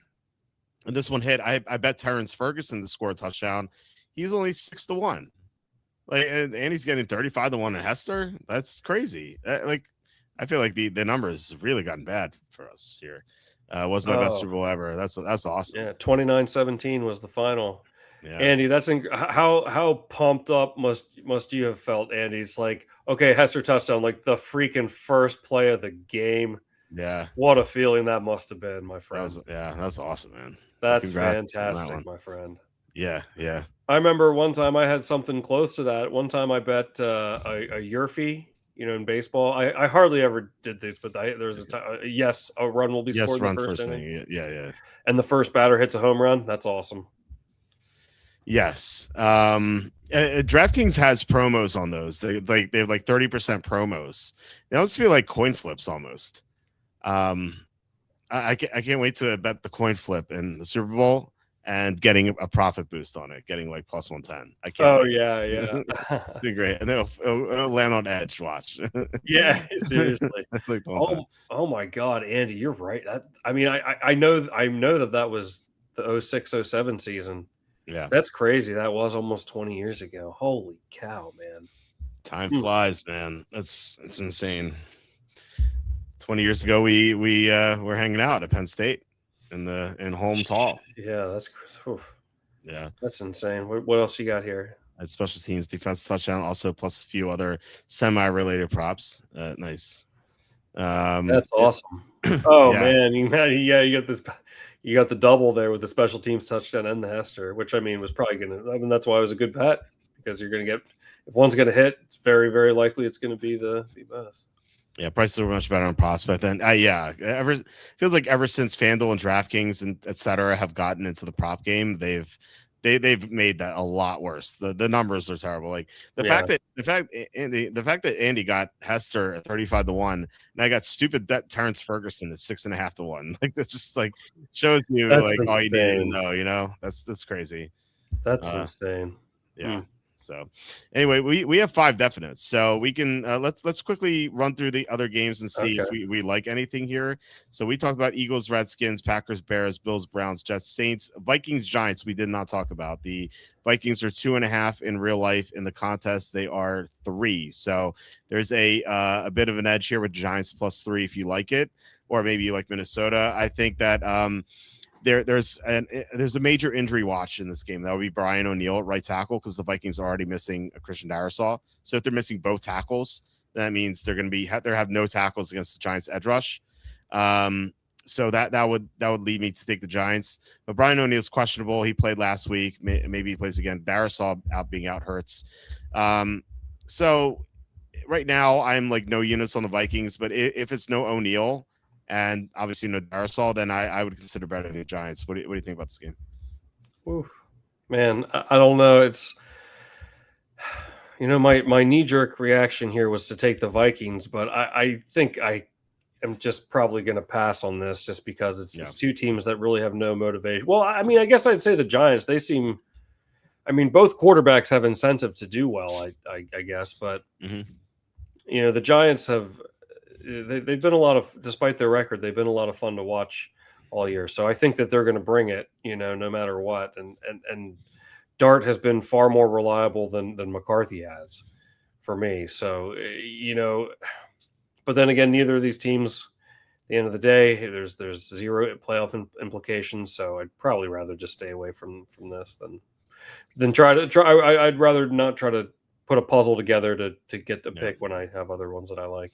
this one hit. I bet Terrence Ferguson to score a touchdown. He's only 6-1. Like and he's getting 35-1 in Hester. That's crazy. I feel like the numbers have really gotten bad for us here. Was my best Super Bowl ever. That's awesome. Yeah, 29-17 was the final. Yeah. Andy, that's how pumped up must you have felt, Andy? It's like, okay, Hester touchdown, like the freaking first play of the game. Yeah. What a feeling that must have been, my friend. That's awesome, man. That's fantastic, my friend. Yeah. I remember one time I had something close to that. One time I bet a Yerfie, in baseball. I hardly ever did this, but there was a time. A run will be scored in the first inning. Yeah. And the first batter hits a home run. That's awesome. Yes. DraftKings has promos on those. They have like 30% promos. They almost feel like coin flips almost. I can't wait to bet the coin flip in the Super Bowl and getting a profit boost on it, getting like plus 110. I can't. Oh yeah. It'll be great, and then it'll land on edge. Watch. Yeah, seriously. Oh my God, Andy, you're right. I know that was the 06-07 season. Yeah, that's crazy. That was almost 20 years ago. Holy cow, man! Time flies, man. It's insane. 20 years ago, we were hanging out at Penn State in Holmes Hall. Yeah, that's insane. What else you got here? At special teams, defense touchdown, also plus a few other semi-related props. Nice. That's awesome. Oh man, you got this. You got the double there with the special teams touchdown and the Hester, which was probably gonna. That's why it was a good bet, because you're gonna get, if one's gonna hit, it's very very likely it's gonna be both. Yeah, prices are much better on prospect. And feels like ever since FanDuel and DraftKings and et cetera have gotten into the prop game, they've they've made that a lot worse. The numbers are terrible. Like the fact that Andy got Hester at 35-1, and I got stupid that Terrence Ferguson at 6.5-1. Like that's just like shows you That's like all you need to insane. know. You know, that's crazy. That's insane. Yeah. So anyway, we have 5 definites, so we can let's quickly run through the other games and see if we like anything here. So we talked about Eagles, Redskins, Packers, Bears, Bills, Browns, Jets, Saints, Vikings, Giants. We did not talk about. The Vikings are 2.5 in real life. In the contest, they are 3. So there's a bit of an edge here with Giants +3 if you like it, or maybe you like Minnesota. I think that there's a major injury watch in this game. That would be Brian O'Neill at right tackle, because the Vikings are already missing a Christian Darrisaw. So if they're missing both tackles, that means they're going to have no tackles against the Giants edge rush. So that would lead me to take the Giants. But Brian O'Neill's questionable. He played last week. Maybe he plays again. Darrisaw being out hurts. So right now I'm like no units on the Vikings, but if it's no O'Neill and obviously no Darrisaw, then I would consider better than the Giants. What do you think about this game? Ooh, man, I don't know. It's, my knee-jerk reaction here was to take the Vikings, but I think I am just probably going to pass on this just because it's 2 teams that really have no motivation. Well, I mean, I guess I'd say the Giants. They seem, both quarterbacks have incentive to do well, I guess, but the Giants have. They've been despite their record, they've been a lot of fun to watch all year. So I think that they're going to bring it, no matter what. And Dart has been far more reliable than McCarthy has for me. So, but then again, neither of these teams, at the end of the day, there's 0 playoff implications. So I'd probably rather just stay away from this than try. I'd rather not try to put a puzzle together to get the pick when I have other ones that I like,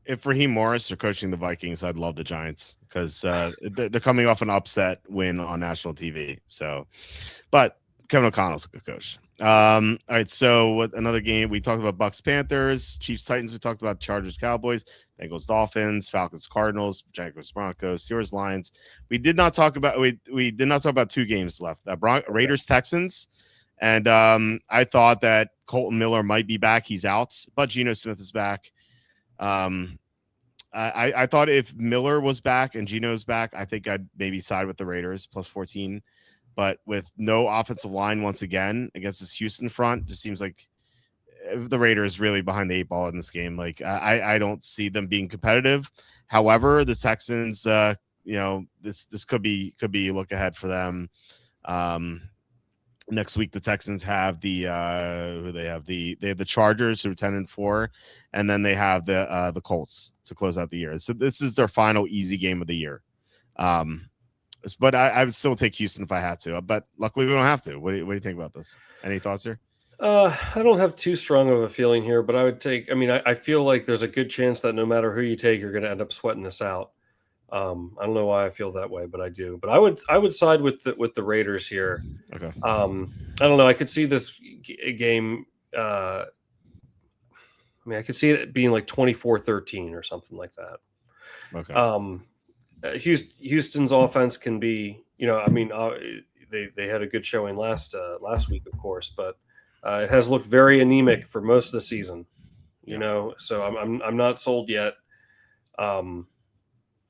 If Raheem Morris are coaching the Vikings, I'd love the Giants because they're coming off an upset win on national TV. So, but Kevin O'Connell's a good coach. All right. So another game, we talked about Bucks, Panthers, Chiefs, Titans. We talked about Chargers, Cowboys, Bengals, Dolphins, Falcons, Cardinals, Jaguars, Broncos, Steelers, Lions. We did not talk about 2 games left. Raiders, Texans. And I thought that Colton Miller might be back. He's out, but Geno Smith is back. I thought if Miller was back and Geno's back, I think I'd maybe side with the Raiders +14. But with no offensive line once again against this Houston front, just seems like the Raiders really behind the 8 ball in this game. Like I don't see them being competitive. However, the Texans, this could be a look ahead for them. Next week, the Texans have they have the Chargers, who are 10-4, and then they have the Colts to close out the year. So this is their final easy game of the year. But I would still take Houston if I had to. But luckily, we don't have to. What do you think about this? Any thoughts here? I don't have too strong of a feeling here, but I would take. I feel like there's a good chance that no matter who you take, you're going to end up sweating this out. I don't know why I feel that way, but I do. But I would side with the Raiders here. Okay. I don't know. I could see this game. I could see it being like 24-13 or something like that. Okay. Houston's offense can be, they had a good showing last week, of course, but it has looked very anemic for most of the season. So I'm not sold yet.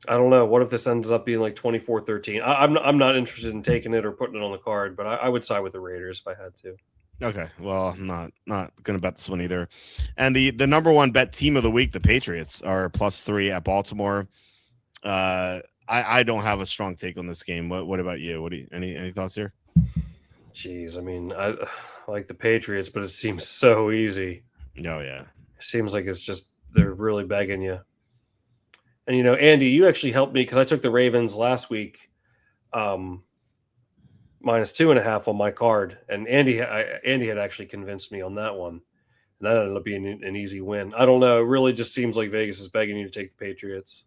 I don't know. What if this ends up being like 24-13? I'm not interested in taking it or putting it on the card, but I would side with the Raiders if I had to. Okay. Well, I'm not going to bet this one either. And the number one bet team of the week, the Patriots, are +3 at Baltimore. I don't have a strong take on this game. What about you? Any thoughts here? Jeez, I like the Patriots, but it seems so easy. Oh yeah. It seems like it's just they're really begging you. And Andy, you actually helped me because I took the Ravens last week, -2.5 on my card, and Andy had actually convinced me on that one, and that ended up being an easy win. I don't know. It really just seems like Vegas is begging you to take the Patriots.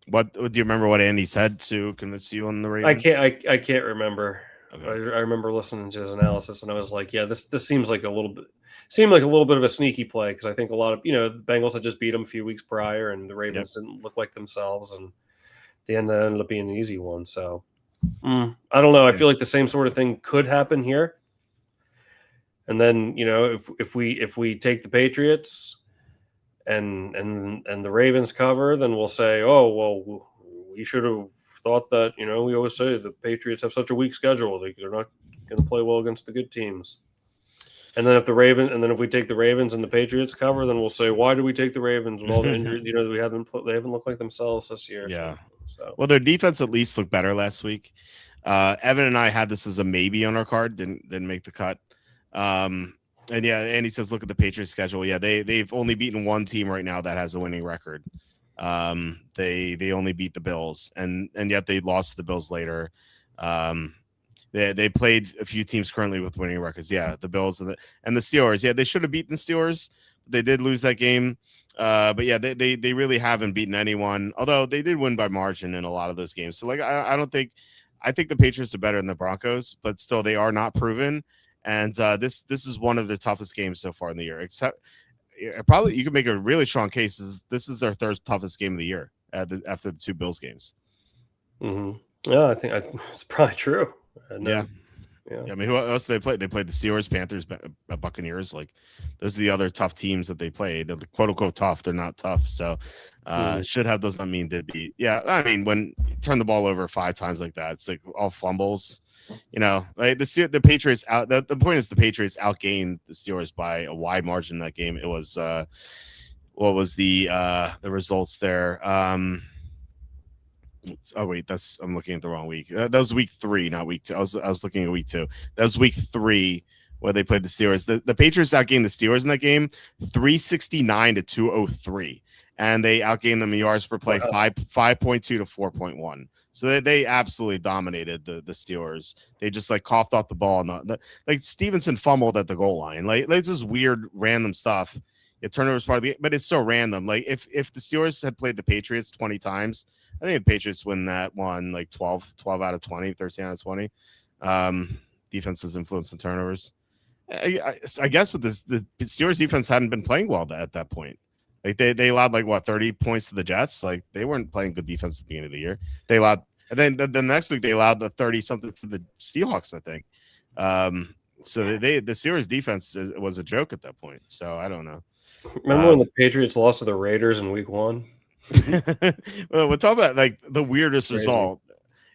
What do you remember? What Andy said to convince you on the Ravens? I can't remember. Okay. I remember listening to his analysis, and I was like, yeah, this seems like a little bit of a sneaky play because I think a lot of the Bengals had just beat them a few weeks prior, and the Ravens didn't look like themselves, and at the end that ended up being an easy one. So I don't know. I feel like the same sort of thing could happen here. And then, if we take the Patriots and the Ravens cover, then we'll say, oh, well, we should have thought that, we always say the Patriots have such a weak schedule. They're not going to play well against the good teams. And then if we take the Ravens and the Patriots cover, then we'll say, why do we take the Ravens with all the injuries? They haven't looked like themselves this year. Yeah. So. Well, their defense at least looked better last week. Evan and I had this as a maybe on our card, didn't make the cut. And yeah, Andy says, look at the Patriots schedule. Yeah, they've only beaten one team right now that has a winning record. They only beat the Bills, and yet they lost to the Bills later. They played a few teams currently with winning records. Yeah, the Bills and the Steelers. Yeah, they should have beaten the Steelers. They did lose that game. But yeah, they really haven't beaten anyone. Although they did win by margin in a lot of those games. So I think the Patriots are better than the Broncos, but still they are not proven. And this is one of the toughest games so far in the year. Except probably you could make a really strong case. This is their third toughest game of the year after the two Bills games. Mm-hmm. Yeah, I think it's probably true. Yeah. I mean, who else did they play? They played the Steelers, Panthers, Buccaneers. Like, those are the other tough teams that they played. They're quote unquote tough. They're not tough. So, should have does not mean did beat. Yeah, I mean, when you turn the ball over 5 times like that, it's like all fumbles. Like the Patriots out. The point is the Patriots outgained the Steelers by a wide margin in that game. It was what was the results there? Oh wait, I'm looking at the wrong week. That was week 3, not week 2. I was looking at week 2. That was week 3 where they played the Steelers. The Patriots outgained the Steelers in that game 369 to 203, and they outgained them in yards per play 5.2 to 4.1. So they absolutely dominated the Steelers. They just like coughed off the ball. Like Stevenson fumbled at the goal line. Like just weird random stuff. Turnovers part of the, but it's so random. Like if the Steelers had played the Patriots 20 times, I think the Patriots win that one like 12 out of 20, 13 out of 20. Defense's influence and turnovers. I guess with this, the Steelers defense hadn't been playing well at that point. Like they allowed like 30 points to the Jets. Like they weren't playing good defense at the beginning of the year. They allowed, and then the next week they allowed the 30 something to the Seahawks, I think. So the Steelers defense was a joke at that point. So I don't know. Remember when the Patriots lost to the Raiders in week 1? Well, we'll talk about like the weirdest result.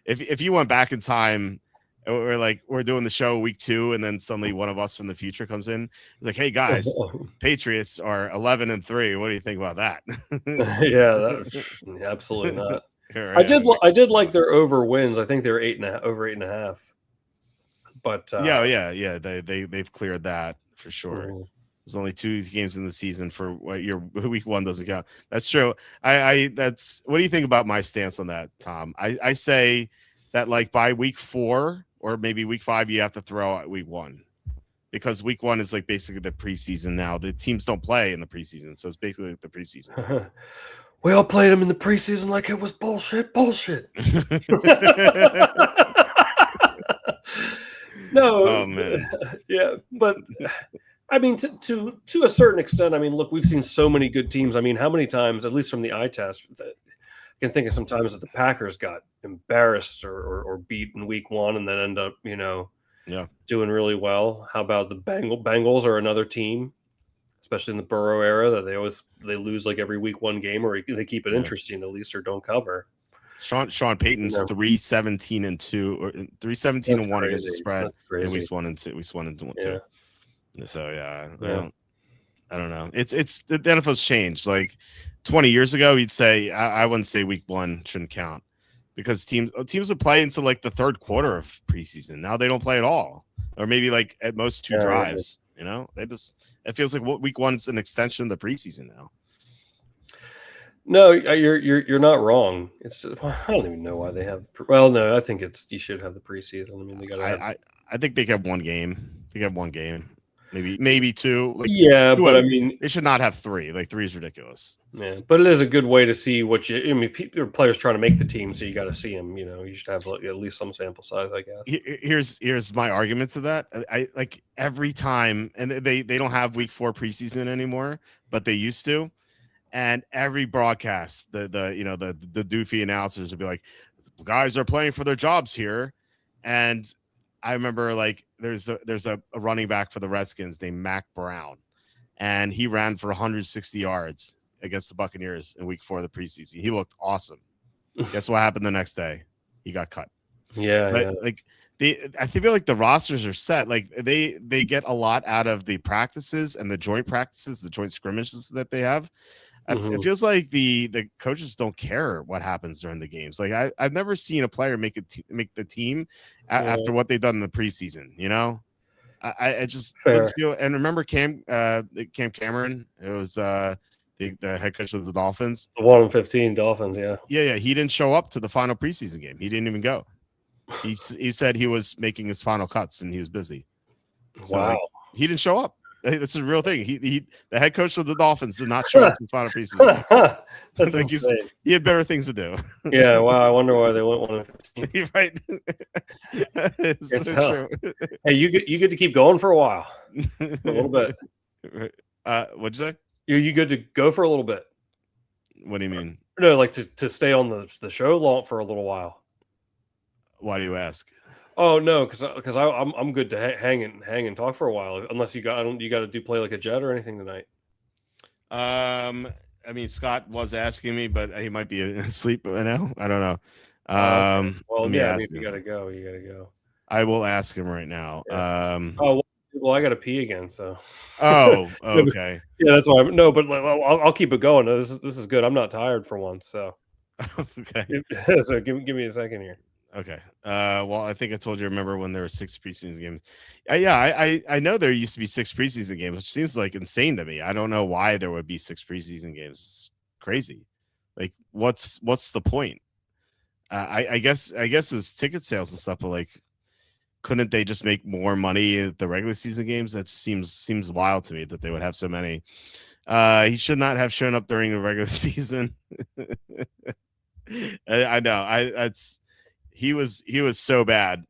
If you went back in time, we're doing the show week 2, and then suddenly one of us from the future comes in. It's like, hey guys, Patriots are 11-3. What do you think about that? Yeah, absolutely not. I did like their over wins. I think they were over 8.5. But yeah, they've cleared that for sure. There's only 2 games in the season for what your week 1 doesn't count. That's true. That's what do you think about my stance on that, Tom? I say that like by week 4 or maybe week 5, you have to throw out week 1 because week 1 is like basically the preseason now. The teams don't play in the preseason, so it's basically like the preseason. We all played them in the preseason like it was bullshit. No. Oh man. Yeah, but I mean, to a certain extent, I mean, look, we've seen so many good teams. I mean, how many times, at least from the eye test, I can think of some times that the Packers got embarrassed or beat in week 1 and then end up, doing really well. How about the Bengals are another team, especially in the Burrow era, that they lose like every week 1 game, or they keep it interesting at least, or don't cover. Sean Payton's 3-17-2 or 3-17-1 against the spread in weeks 1 and 2. Weeks 1 and 2. Yeah. So I don't know. It's the NFL's changed. Like 20 years ago, you'd say I wouldn't say week 1 shouldn't count because teams would play into like the third quarter of preseason. Now they don't play at all, or maybe like at most 2 drives. It feels like week 1 is an extension of the preseason now. No, you're not wrong. It's I don't even know why they have. Well, no, I think you should have the preseason. I mean, they got. I think they have 1 game. They have 1 game. Maybe 2. Like, but I mean, they should not have 3. Like 3 is ridiculous. Yeah, but it is a good way to see what you. I mean, players trying to make the team, so you got to see them. You should have at least some sample size, I guess. Here's my argument to that. I like every time, and they don't have week 4 preseason anymore, but they used to. And every broadcast, the doofy announcers would be like, guys are playing for their jobs here. And I remember like there's a running back for the Redskins named Mac Brown, and he ran for 160 yards against the Buccaneers in week 4 of the preseason. He looked awesome. Guess what happened the next day? He got cut. Yeah, But like I feel like the rosters are set. Like they get a lot out of the practices and the joint practices, the joint scrimmages that they have. It feels like the coaches don't care what happens during the games. Like I've never seen a player make the team after what they've done in the preseason. You know, I just doesn't feel. And remember Cam Cameron? It was the head coach of the Dolphins. The 1-15 Dolphins. Yeah. He didn't show up to the final preseason game. He didn't even go. He said he was making his final cuts and he was busy. So, wow. Like, he didn't show up. That's a real thing. He the head coach of the Dolphins did not show up to the final preseason. That's like he had better things to do. Yeah, wow. I wonder why they went 1-15. Right. It's so true. Hey, you get to keep going for a while. A little bit. What'd you say? You good to go for a little bit? What do you mean? No, like to stay on the show long for a little while. Why do you ask? Oh no, because I'm good to hang and talk for a while. Unless you got to play like a jet or anything tonight. I mean, Scott was asking me, but he might be asleep right now. I don't know. Well, yeah, if you gotta go, you gotta go. I will ask him right now. Yeah. Well, I gotta pee again. So. Oh, okay. Yeah, that's why. No, but I'll keep it going. This is good. I'm not tired for once. So. Okay. So give me a second here. Okay. Well, I think I told you. Remember when there were 6 preseason games? I know there used to be 6 preseason games, which seems like insane to me. I don't know why there would be 6 preseason games. It's crazy. Like, what's the point? I guess it was ticket sales and stuff, but like, couldn't they just make more money at the regular season games? That seems wild to me that they would have so many. He should not have shown up during the regular season. I know. He was so bad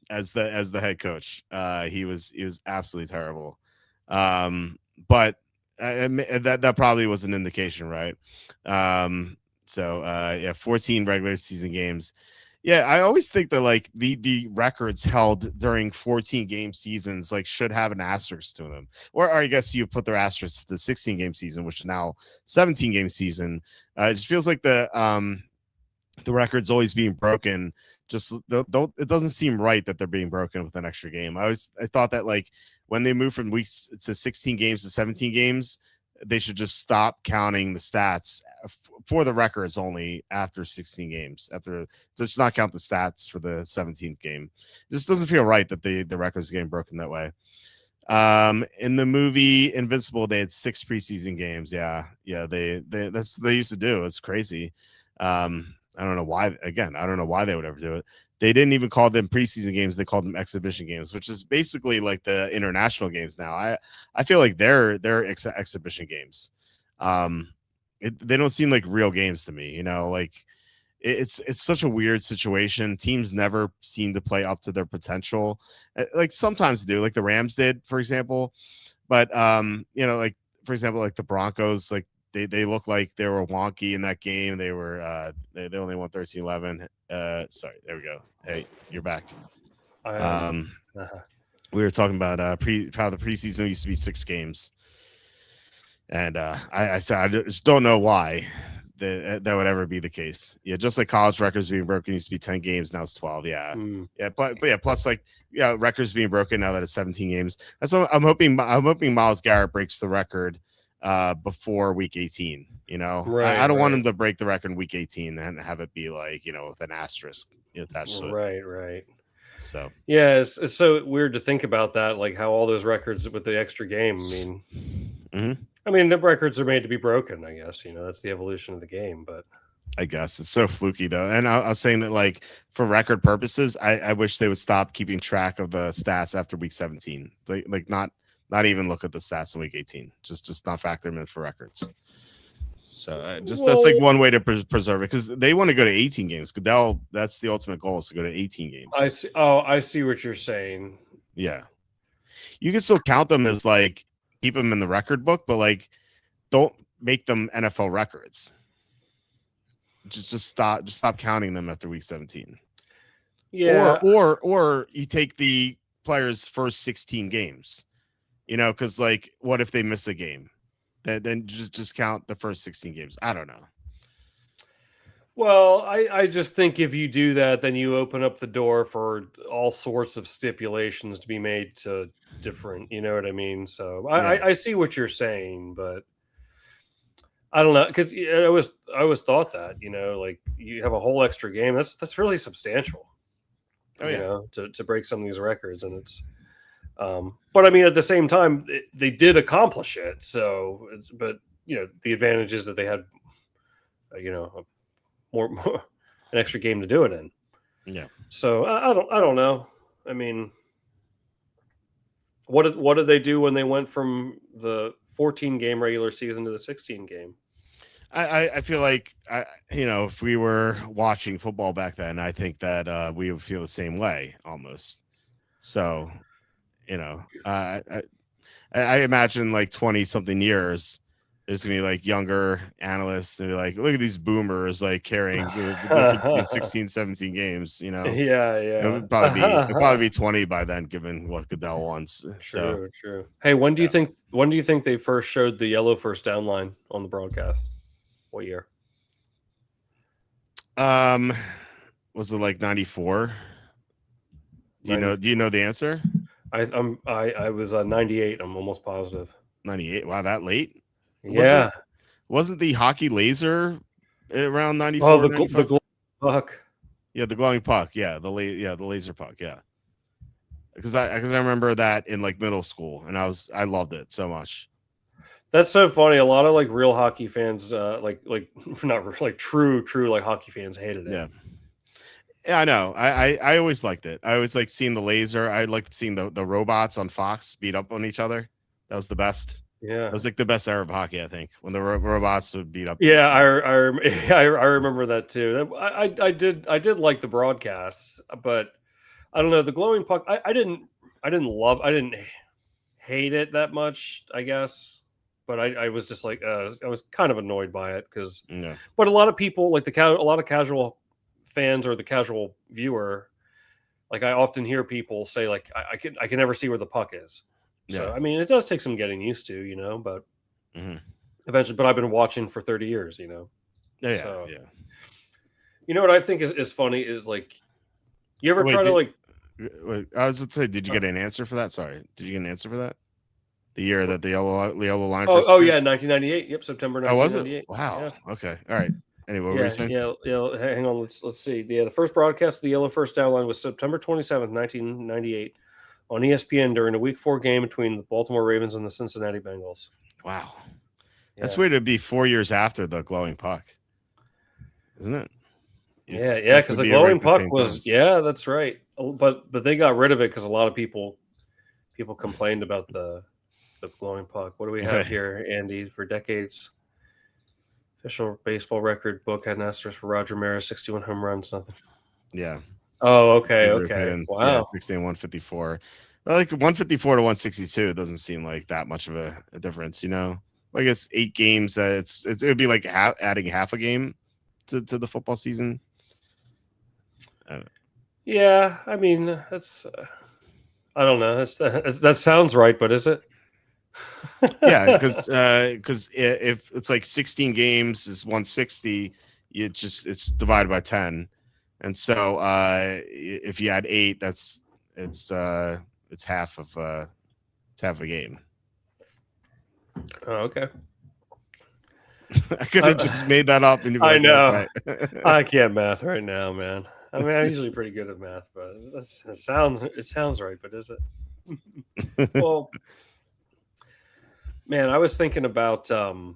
as the head coach. He was absolutely terrible. But that probably was an indication, right? 14 regular season games. Yeah, I always think that like the records held during 14 game seasons like should have an asterisk to them. Or I guess you put their asterisk to the 16 game season, which is now 17 game season. It just feels like the record's always being broken. Just it doesn't seem right that they're being broken with an extra game. I thought that like when they moved from weeks to 16 games to 17 games, they should just stop counting the stats for the records only after 16 games. After just not count the stats for the 17th game. It just doesn't feel right that the record's getting broken that way. In the movie Invincible, they had 6 preseason games. Yeah, they that's what they used to do. It's crazy. I don't know why. Again, I don't know why they would ever do it. They didn't even call them preseason games. They called them exhibition games, which is basically like the international games now. I feel like they're exhibition games. They don't seem like real games to me. You know, like it's such a weird situation. Teams never seem to play up to their potential. Like sometimes they do, like the Rams did, for example. But you know, like for example, like the Broncos, like they look like they were wonky in that game. They were they only won 13-11. Sorry, there we go. Hey, you're back. We were talking about how the preseason used to be 6 games, and I said I just don't know why that would ever be the case. Yeah, just like college records being broken used to be 10 games, now it's 12. Yeah, but yeah, plus like records being broken now that it's 17 games. That's what I'm hoping. I'm hoping Myles Garrett breaks the record before week 18. You know, right, I don't want him to break the record in week 18 and have it be like, you know, with an asterisk attached to it. Right. So yeah, it's so weird to think about that, like how all those records with the extra game. I mean, the records are made to be broken. I guess, you know, that's the evolution of the game. But I guess it's so fluky though. And I was saying that like for record purposes, I wish they would stop keeping track of the stats after week 17. Like not even look at the stats in week 18. Just not factor them in for records. So that's like one way to preserve it, because they want to go to 18 games. That's the ultimate goal, is to go to 18 games. I see. Oh, I see what you're saying. Yeah, you can still count them as like keep them in the record book, but like don't make them NFL records. Just stop counting them after week 17. Yeah. Or you take the players' first 16 games, because like, what if they miss a game? Then just count the first 16 games. I don't know. Well, I just think if you do that, then you open up the door for all sorts of stipulations to be made to different, you know what I mean? So I see what you're saying, but I don't know, because I always thought that, like you have a whole extra game. That's really substantial, Oh yeah. to break some of these records, and it's. But I mean, at the same time, they did accomplish it. So, but the advantage is that they had, more an extra game to do it in. Yeah. So I don't know. I mean, what did they do when they went from the 14 game regular season to the 16 game? I feel like if we were watching football back then, I think that we would feel the same way almost. So, I imagine like 20 something years, there's gonna be like younger analysts and be like, look at these boomers like carrying the difference between 16, 17 games. Yeah. It'd probably be 20 by then, given what Goodell wants. True. Hey, when do you think they first showed the yellow first down line on the broadcast? What year? Was it like 94? Do you know the answer? I was 98. I'm almost positive. 98. Wow, that late? Yeah. Wasn't the hockey laser around 94? Oh, the glowing puck. Yeah, the glowing puck. Yeah, the laser puck. Yeah, because I remember that in like middle school, and I loved it so much. That's so funny. A lot of like real hockey fans, like not like true like hockey fans, hated it. Yeah, I know. I always liked it. I always liked seeing the laser. I liked seeing the robots on Fox beat up on each other. That was the best. Yeah, it was like the best era of hockey, I think, when the robots would beat up. Yeah, I remember that too. I did like the broadcasts, but I don't know, the glowing puck. I didn't hate it that much, I guess, but I was just like I was kind of annoyed by it because. Yeah. But a lot of people like a lot of casual fans or the casual viewer, like I often hear people say like I can never see where the puck is. So I mean, it does take some getting used to, but eventually. But I've been watching for 30 years, Yeah. So, you know what I think is funny is like, you ever try to like. Wait, I was going to say, did you get an answer for that? Sorry, did you get an answer for that? The year that the yellow line. Oh yeah, 1998. Yep, September 1998. Oh, was it? Wow. Yeah. Okay. All right. Anyway, what were you saying? Yeah. Hang on. Let's see. Yeah, the first broadcast of the yellow first down line was September 27th, 1998, on ESPN during a Week 4 game between the Baltimore Ravens and the Cincinnati Bengals. Wow, that's weird to be 4 years after the glowing puck, isn't it? Yeah, because the glowing puck was that's right. But they got rid of it because a lot of people complained about the glowing puck. What do we have here, Andy? For decades. Official baseball record book had an asterisk for Roger Maris, 61 home runs, nothing. Yeah. Oh, okay. Wow. Yeah, 16, 154. Like 154 to 162 doesn't seem like that much of a difference, I guess 8 games. It would be like adding half a game to the football season. Yeah, I mean that's. I don't know. That sounds right, but is it? Yeah, because if it's like 16 games is 160, it's divided by 10, and so if you add 8, it's half of a game. Oh, okay. I could have just made that up. And I know. I can't math right now, man. I mean, I'm usually pretty good at math, but it sounds right, but is it? Well. Man, I was thinking about the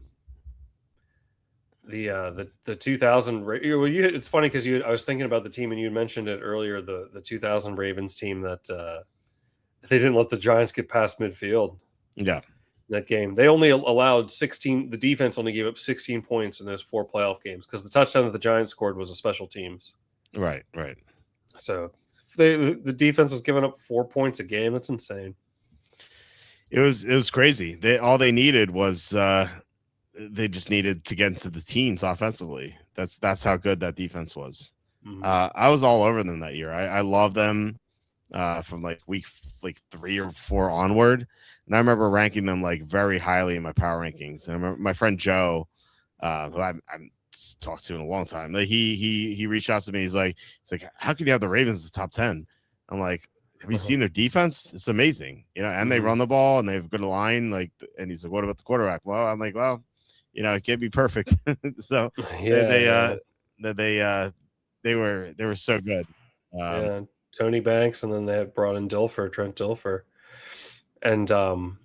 2000. It's funny because I was thinking about the team, and you mentioned it earlier. The 2000 Ravens team that they didn't let the Giants get past midfield. Yeah, that game they only allowed 16. The defense only gave up 16 points in those 4 playoff games because the touchdown that the Giants scored was a special teams. Right. So the defense was giving up 4 points a game. That's insane. It was crazy. All they needed was they just needed to get into the teens offensively. That's how good that defense was. Mhm. I was all over them that year. I love them from like week 3 or 4 onward, and I remember ranking them like very highly in my power rankings. And I remember my friend Joe, who I'm talked to in a long time, like he reached out to me. He's like, how can you have the Ravens in the top 10? I'm like, have you seen their defense? It's amazing, and they run the ball and they have a good line. Like, and he's like, what about the quarterback? Well, I'm like, well, it can't be perfect. So they were so good. Yeah, Tony Banks, and then they had brought in Trent Dilfer, and I'm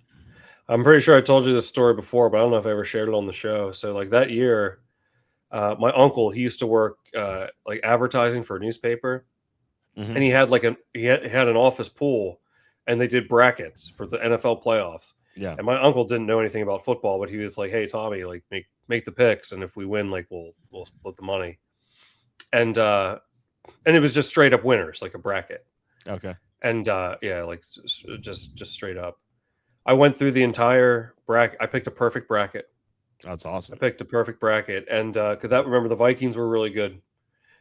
pretty sure I told you this story before, but I don't know if I ever shared it on the show. So like that year, my uncle, he used to work like advertising for a newspaper, and he had had an office pool, and they did brackets for the NFL playoffs. Yeah. And my uncle didn't know anything about football, but he was like, "Hey Tommy, like make the picks, and if we win, like we'll split the money." And it was just straight up winners, like a bracket. Okay. And yeah, like just straight up. I went through the entire bracket. I picked a perfect bracket. That's awesome. I picked a perfect bracket, and because remember the Vikings were really good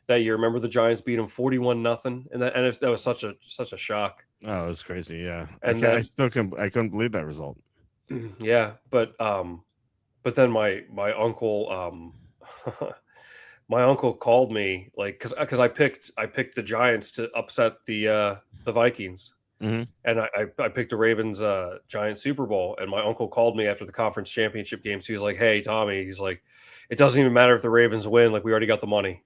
that year. Remember the Giants beat them 41-0, and that was such a shock. Oh, it was crazy. Yeah, and I couldn't believe that result. Yeah, but then my uncle my uncle called me like because I picked the Giants to upset the Vikings. Mm-hmm. And I picked the Ravens Giants Super Bowl, and my uncle called me after the conference championship game. So he was like, "Hey Tommy," he's like, "it doesn't even matter if the Ravens win. Like we already got the money."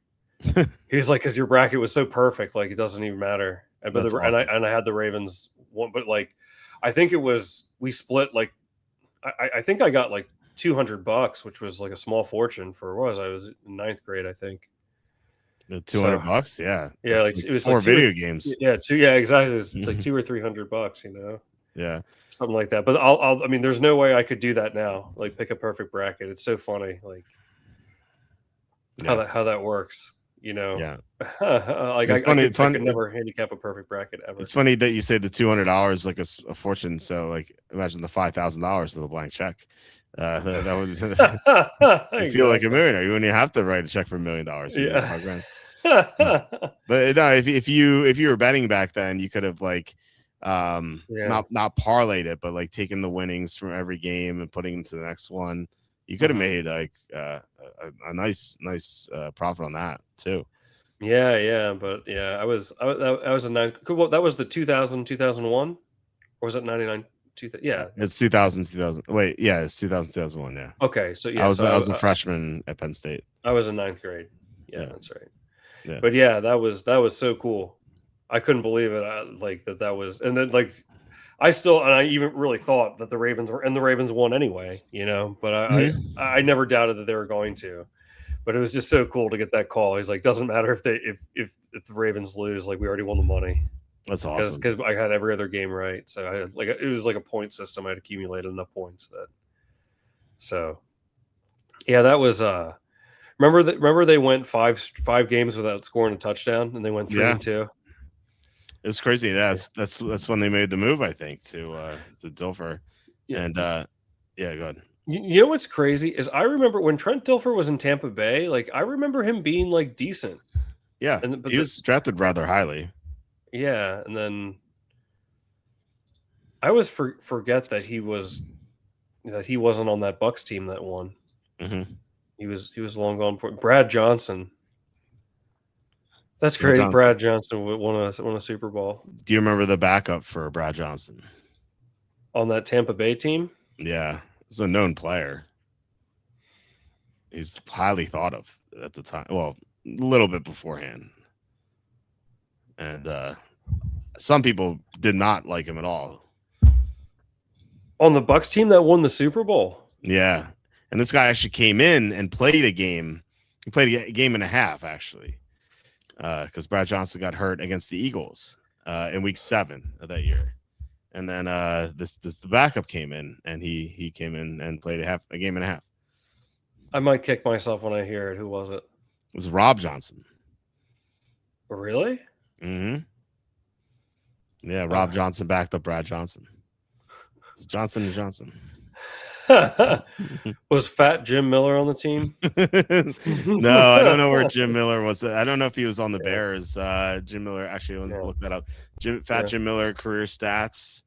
He was like, "Because your bracket was so perfect, like it doesn't even matter." And I had the Ravens one, but like I think it was we split like I think I got like $200, which was like a small fortune for I was in ninth grade, I think. $200, yeah, like it was 4 like video games. Yeah, exactly. It's like $200 or $300, Yeah, something like that. But I mean, there's no way I could do that now. Like pick a perfect bracket. It's so funny, like how that works. Yeah, like it's I could never handicap a perfect bracket ever. It's funny that you say the $200 like a fortune. So like, imagine the $5,000 of the blank check. That would Exactly. feel like a millionaire. You wouldn't have to write a check for $1 million. Yeah. But no, if you were betting back then, you could have like not parlayed it, but like taking the winnings from every game and putting them to the next one. You could have made like a nice profit on that too. Yeah, but yeah, I was a nine. Well, that was the 2001, or was it 99? Yeah, it's 2000. Wait, yeah, it's 2001. Yeah. Okay, so yeah, I was a freshman at Penn State. I was in ninth grade. Yeah, that's right. Yeah. But yeah, that was so cool. I couldn't believe it. Like that was, and then like I even really thought that the Ravens won anyway. But I never doubted that they were going to. But it was just so cool to get that call. He's like, doesn't matter if the Ravens lose, like we already won the money. That's awesome. Because I had every other game right, so I had it was like a point system. I had accumulated enough points that. So, yeah, that was. Remember they went five games without scoring a touchdown, and they went 3-2. It's crazy. That's when they made the move, I think, to Dilfer. Yeah. And go ahead. You know what's crazy is I remember when Trent Dilfer was in Tampa Bay, like I remember him being like decent. Yeah, but he was drafted rather highly. Yeah, and then I always forget that he wasn't on that Bucks team that won. Mm-hmm. He was long gone for Brad Johnson. That's crazy. Brad Johnson won a Super Bowl. Do you remember the backup for Brad Johnson on that Tampa Bay team? Yeah. He's a known player. He's highly thought of at the time. Well, a little bit beforehand. And some people did not like him at all. On the Bucks team that won the Super Bowl? Yeah. And this guy actually came in and played a game. He played a game and a half, actually. Because Brad Johnson got hurt against the Eagles in week 7 of that year. And then the backup came in, and he came in and played a game and a half. I might kick myself when I hear it. Who was it? It was Rob Johnson. Really? Mm-hmm. Yeah, Rob Johnson backed up Brad Johnson. It's Johnson and Johnson. Was Fat Jim Miller on the team? No, I don't know where Jim Miller was. I don't know if he was on the Yeah. Bears. Jim Miller, actually, let's Yeah. look that up. Jim Miller career stats.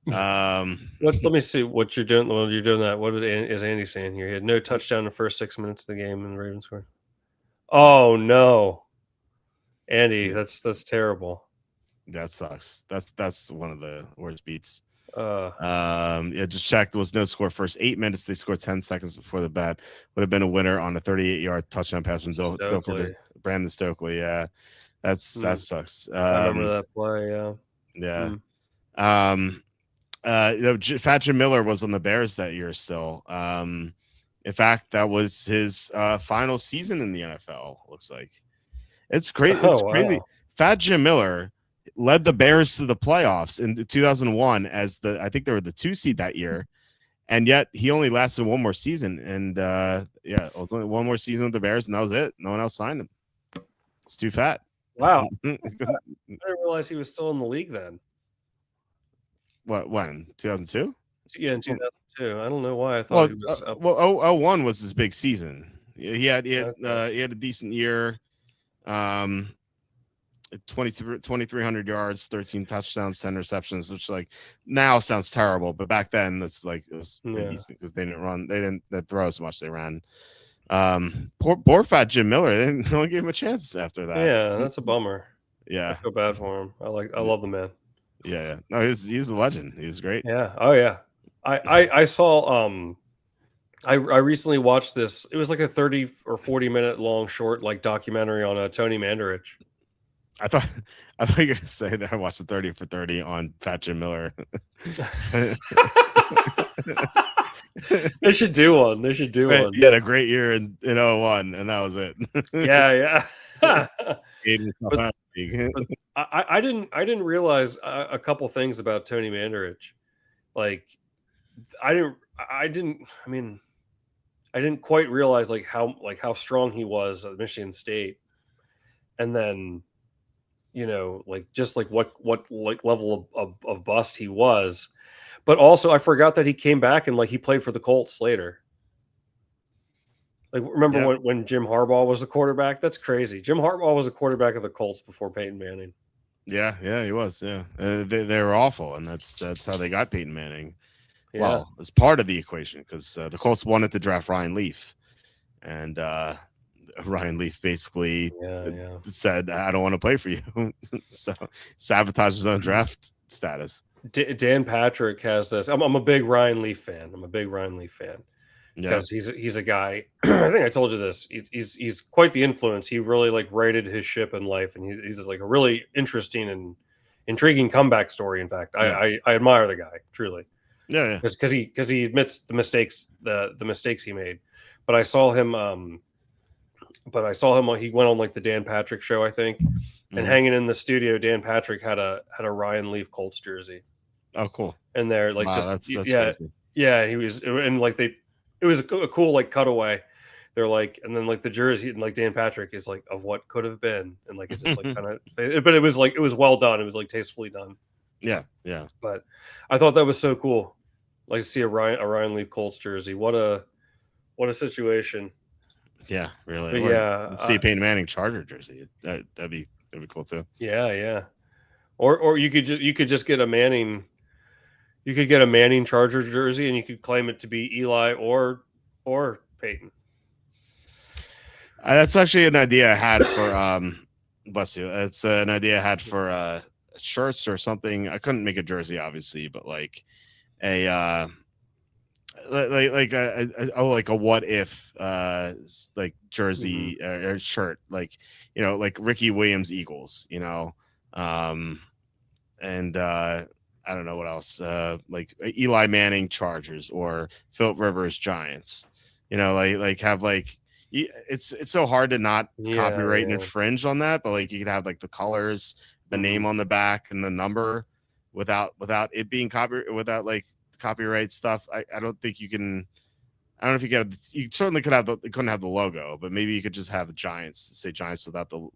Let me see what you're doing. While you're doing that, what is Andy saying here? He had no touchdown in the first 6 minutes of the game, and the Ravens scored. Oh no, Andy, Yeah, that's terrible. that sucks. That's one of the worst beats. Uh, Yeah, just checked. There was no score first 8 minutes. They scored 10 seconds before the bat. Would have been a winner on a 38-yard touchdown pass from Brandon Stokely. Yeah, that sucks. I remember that play. Yeah. Yeah. Mm. Fat Jim Miller was on the Bears that year still. In fact, that was his final season in the NFL. Looks like it's crazy. It's crazy. Wow. Fat Jim Miller led the Bears to the playoffs in 2001 as I think they were the 2 seed that year, and yet he only lasted one more season. And yeah, it was only one more season with the Bears, and that was it. No one else signed him. It's too fat. Wow. I didn't realize he was still in the league then. What? When? 2002? Yeah, in 2002. I don't know why I thought he was up. 01 was his big season. He had a decent year. 2,300 yards, 13 touchdowns, 10 receptions, which like now sounds terrible, but back then that's like it was pretty decent because they didn't throw as much. They ran. Poor fat Jim Miller. No one gave him a chance after that. Yeah, that's a bummer. Yeah, I feel bad for him. I love the man. Yeah. No, he's a legend. He was great. Yeah. Oh yeah. I saw I recently watched this. It was like a 30 or 40 minute long short like documentary on Tony Mandarich. I thought you were gonna say that I watched the 30 for 30 on Fat Jim Miller. They should do one. They should do one. He had a great year in 01, and that was it. Yeah. But I didn't realize a couple things about Tony Mandarich. Like I didn't quite realize like how strong he was at Michigan State. And then, like just like what like level of bust he was. But also I forgot that he came back and like he played for the Colts later. Like, remember when Jim Harbaugh was the quarterback? That's crazy. Jim Harbaugh was a quarterback of the Colts before Peyton Manning. Yeah, he was. Yeah, they were awful, and that's how they got Peyton Manning. Yeah. Well, it's part of the equation because the Colts wanted to draft Ryan Leaf, and Ryan Leaf basically said, "I don't want to play for you," so sabotage his own draft status. Dan Patrick has this. I'm a big Ryan Leaf fan. Because he's a guy. I think I told you this. He's quite the influence. He really like righted his ship in life, and he's like a really interesting and intriguing comeback story. In fact, I admire the guy truly. Yeah. Because he admits the mistakes he made. But I saw him. He went on like the Dan Patrick show, I think, and hanging in the studio, Dan Patrick had a Ryan Leaf Colts jersey. Oh, cool! And they're like, that's crazy. Yeah. He was, and like it was a cool like cutaway. They're like, and then like the jersey and like Dan Patrick is like of what could have been, and like it just like kind of, but it was well done. It was like tastefully done. Yeah. But I thought that was so cool, like to see a Ryan Leaf Colts jersey. What a situation. Yeah, really. But yeah, see Peyton Manning Charger jersey. That'd be cool too. Yeah. Or you could just get a Manning. You could get a Manning Charger jersey, and you could claim it to be Eli or Peyton. That's actually an idea I had for bless you. It's an idea I had for shirts or something. I couldn't make a jersey, obviously, but like a like a what if like jersey or shirt, like like Ricky Williams Eagles, and I don't know what else, like Eli Manning Chargers or Philip Rivers Giants, like have like it's so hard to not copyright and infringe on that, but like you could have like the colors, the name on the back, and the number without it being without like copyright stuff. I don't think you can. I don't know if you certainly couldn't have the logo, but maybe you could just have the Giants, say Giants without the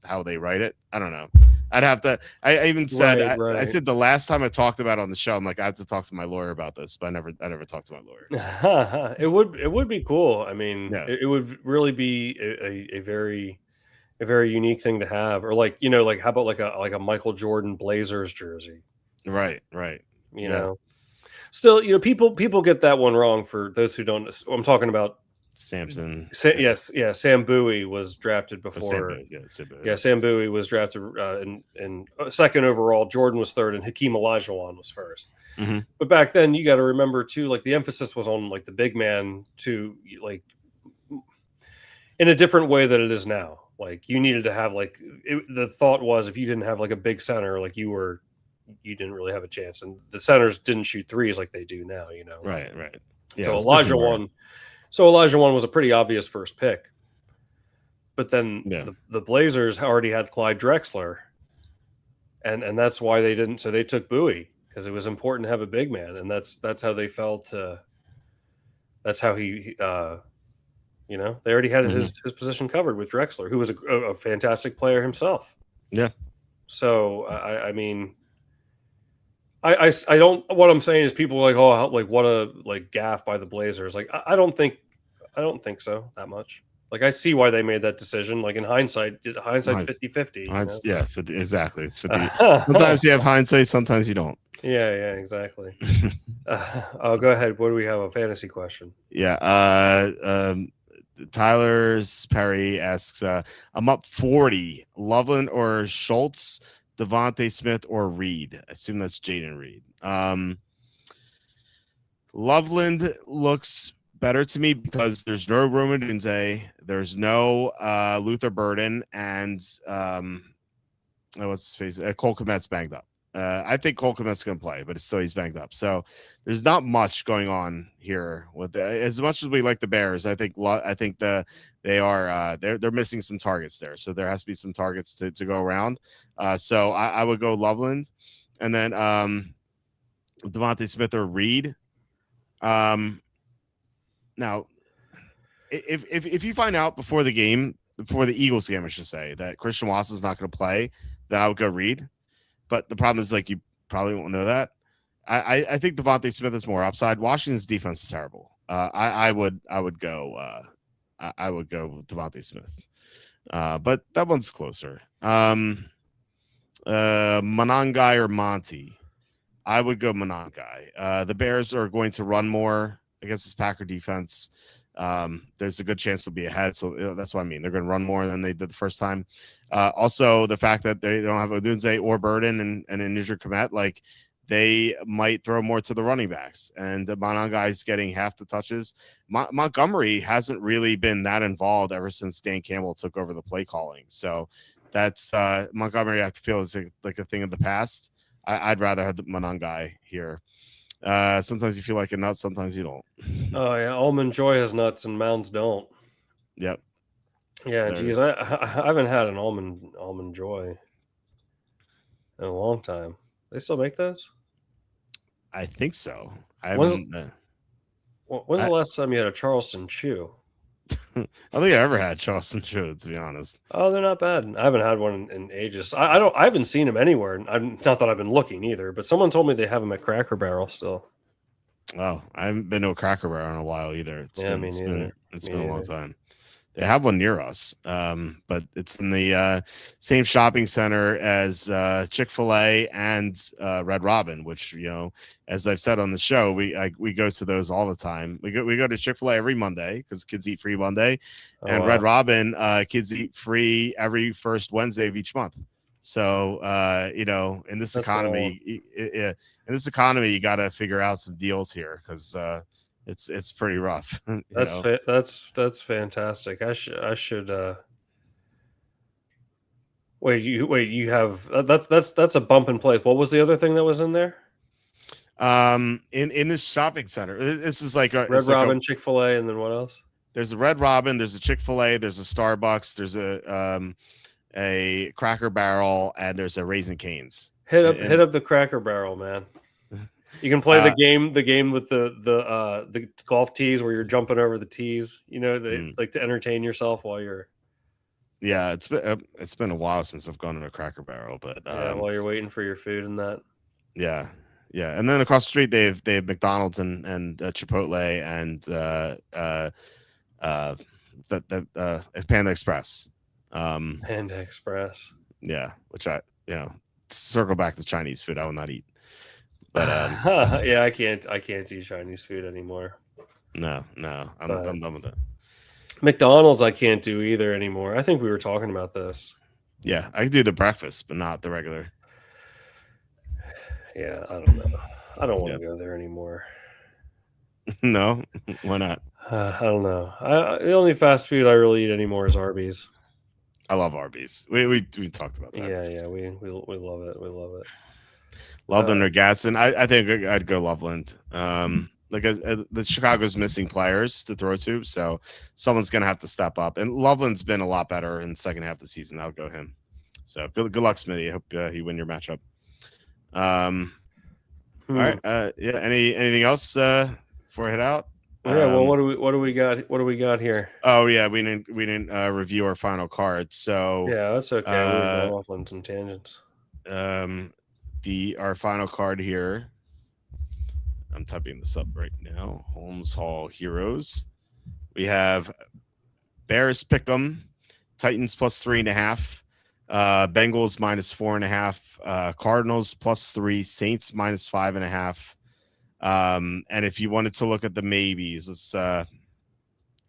how they write it. I don't know. I'd have to. I even said I said the last time I talked about it on the show, I'm like, I have to talk to my lawyer about this, but I never talked to my lawyer. It would be cool. I mean, it would really be a very unique thing to have, or like how about like a Michael Jordan Blazers jersey, right? You know. Still, people get that one wrong. For those who don't, I'm talking about Samson. Sam Bowie was drafted before. Sam Bowie was drafted in second overall. Jordan was third, and Hakeem Olajuwon was first. Mm-hmm. But back then, you got to remember too, like the emphasis was on like the big man to like in a different way than it is now. Like you needed to have the thought was if you didn't have like a big center, like you didn't really have a chance, and the centers didn't shoot threes like they do now. Right. Yeah, so Olajuwon was a pretty obvious first pick, but then the Blazers already had Clyde Drexler, and that's why they didn't. So they took Bowie because it was important to have a big man, and that's how they felt. That's how he. They already had his position covered with Drexler, who was a fantastic player himself. Yeah. So I mean. I don't. What I'm saying is, people are like, what a gaffe by the Blazers. Like, I don't think so that much. Like, I see why they made that decision. Like in hindsight's 50-50. Yeah, 50, exactly. It's 50. Sometimes you have hindsight, sometimes you don't. Yeah, exactly. Go ahead. What do we have? A fantasy question? Yeah. Tyler Perry asks, I'm up 40. Loveland or Schultz? Devontae Smith or Reed? I assume that's Jaden Reed. Loveland looks better to me because there's no Rome Odunze, there's no Luther Burden, and what's his face? Cole Kmet's banged up. I think Cole Kmet's going to play, but he's banged up. So there's not much going on here. With as much as we like the Bears, I think they're missing some targets there. So there has to be some targets to go around. So I would go Loveland, and then Devontae Smith or Reed. Now, if you find out before the Eagles game, I should say, that Christian Watson's not going to play, then I would go Reed. But the problem is, you probably won't know that. I think Devontae Smith is more upside. Washington's defense is terrible. I would go Devontae Smith. But that one's closer. Monangai or Monty? I would go Monangai. The Bears are going to run more against this Packer defense. There's a good chance they'll be ahead, so that's what I mean. They're going to run more than they did the first time. Also, the fact that they don't have Odunze or Burden and an injured Kmet, they might throw more to the running backs. And the Monangai's getting half the touches. Montgomery hasn't really been that involved ever since Dan Campbell took over the play calling. So that's Montgomery. I feel is like a thing of the past. I'd rather have the Monangai here. Sometimes you feel like a nut, sometimes you don't. Oh yeah, Almond Joy has nuts and Mounds don't. Yep. Yeah, geez, I haven't had an almond Joy in a long time. They still make those? I think so. When's the last time you had a Charleston Chew? I don't think I ever had Charleston Chew, to be honest. Oh, they're not bad. I haven't had one in ages. I haven't seen them anywhere. Not that I've been looking either, but someone told me they have them at Cracker Barrel still. Oh, I haven't been to a Cracker Barrel in a while either. It's been a long time. They have one near us, but it's in the same shopping center as Chick-fil-A and Red Robin, which, as I've said on the show, we go to those all the time. We go to Chick-fil-A every Monday because kids eat free Monday, and Red Robin, kids eat free every first Wednesday of each month. So in this economy, you got to figure out some deals here because it's pretty rough. That's fantastic. I should wait. You have that's a bump in place. What was the other thing that was in there? In this shopping center, this is like Red Robin, Chick-fil-A, and then what else? There's a Red Robin, there's a Chick-fil-A, there's a Starbucks, there's a Cracker Barrel, and there's a Raising Cane's. Hit up the Cracker Barrel, man. You can play the game with the golf tees where you're jumping over the tees. You know, they like to entertain yourself while you're. Yeah, it's been a while since I've gone to a Cracker Barrel, but while you're waiting for your food and that. Yeah, yeah, and then across the street they have McDonald's and Chipotle and Panda Express. Panda Express. Yeah, which I circle back to Chinese food I will not eat. But yeah, I can't eat Chinese food anymore. No, I'm done with it. McDonald's I can't do either anymore. I think we were talking about this. Yeah, I can do the breakfast, but not the regular. Yeah, I don't know. I don't want to go there anymore. No, why not? I don't know. The only fast food I really eat anymore is Arby's. I love Arby's. We talked about that. Yeah, we love it. We love it. Loveland or Gadsden. I think I'd go Loveland. Like the Chicago's missing players to throw to, so someone's gonna have to step up. And Loveland's been a lot better in the second half of the season. I'll go him. So good luck, Smitty. I hope you win your matchup. All right. Yeah. Anything else before I head out? Yeah. Well, what do we got? What do we got here? Oh yeah, we didn't review our final card. So yeah, that's okay. We're going off on some tangents. Our final card here. I'm typing this up right now. Holmes Hall Heroes. We have Bears Pick'em, Titans plus 3.5, Bengals minus 4.5, Cardinals plus 3, Saints minus 5.5. And if you wanted to look at the maybes, let's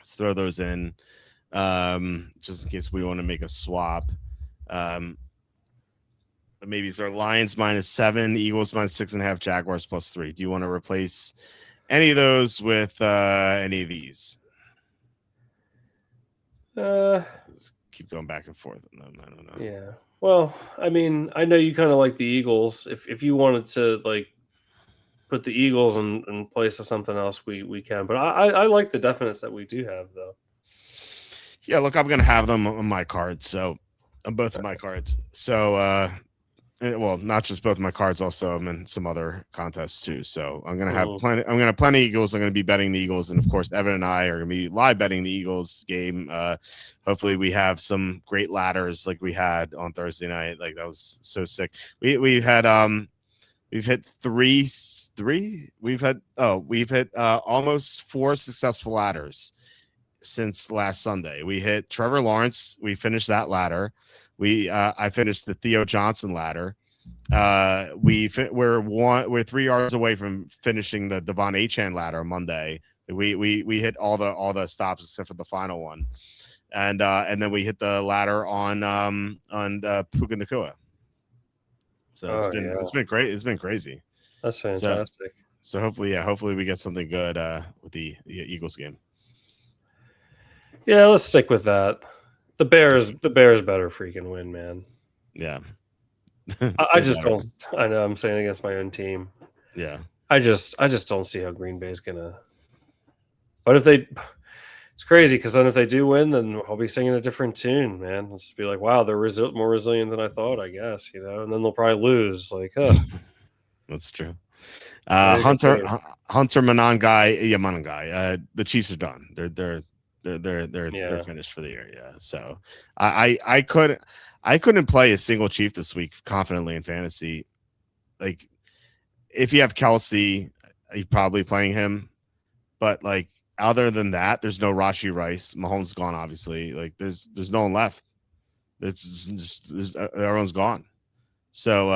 throw those in, just in case we want to make a swap. The maybes are Lions minus 7, Eagles minus 6.5, Jaguars plus 3. Do you want to replace any of those with any of these? Just keep going back and forth. No, I don't know. Yeah. Well, I mean, I know you kind of like the Eagles. If you wanted to like put the Eagles in place of something else, we can. But I like the definites that we do have, though. Yeah, look, I'm gonna have them on my cards. So on both of my cards. So well, not just both of my cards, also I'm in some other contests too. So I'm gonna have plenty. I'm gonna have plenty of Eagles. I'm gonna be betting the Eagles, and of course, Evan and I are gonna be live betting the Eagles game. Hopefully, we have some great ladders like we had on Thursday night. Like that was so sick. We've hit almost 4 successful ladders since last Sunday. We hit Trevor Lawrence. We finished that ladder. I finished the Theo Johnson ladder. We're 3 yards away from finishing the Devon Achane ladder on Monday. We hit all the stops except for the final one, and then we hit the ladder on Puka Nacua. So it's been great. It's been crazy. That's fantastic. So hopefully we get something good with the Eagles game. Yeah, let's stick with that. The Bears better freaking win, man. Yeah. I just don't. I know I'm saying against my own team. Yeah. I just don't see how Green Bay's gonna. But if they, it's crazy because then if they do win, then I'll be singing a different tune, man. I'll just be like, wow, they're more resilient than I thought, I guess, and then they'll probably lose. Like, that's true. Hunter Monangai. The Chiefs are done. They're finished for the year. Yeah. So I couldn't play a single Chief this week confidently in fantasy. Like if you have Kelsey, you're probably playing him. But like other than that, there's no Rashee Rice. Mahomes gone, obviously. Like there's no one left. It's just everyone's gone. So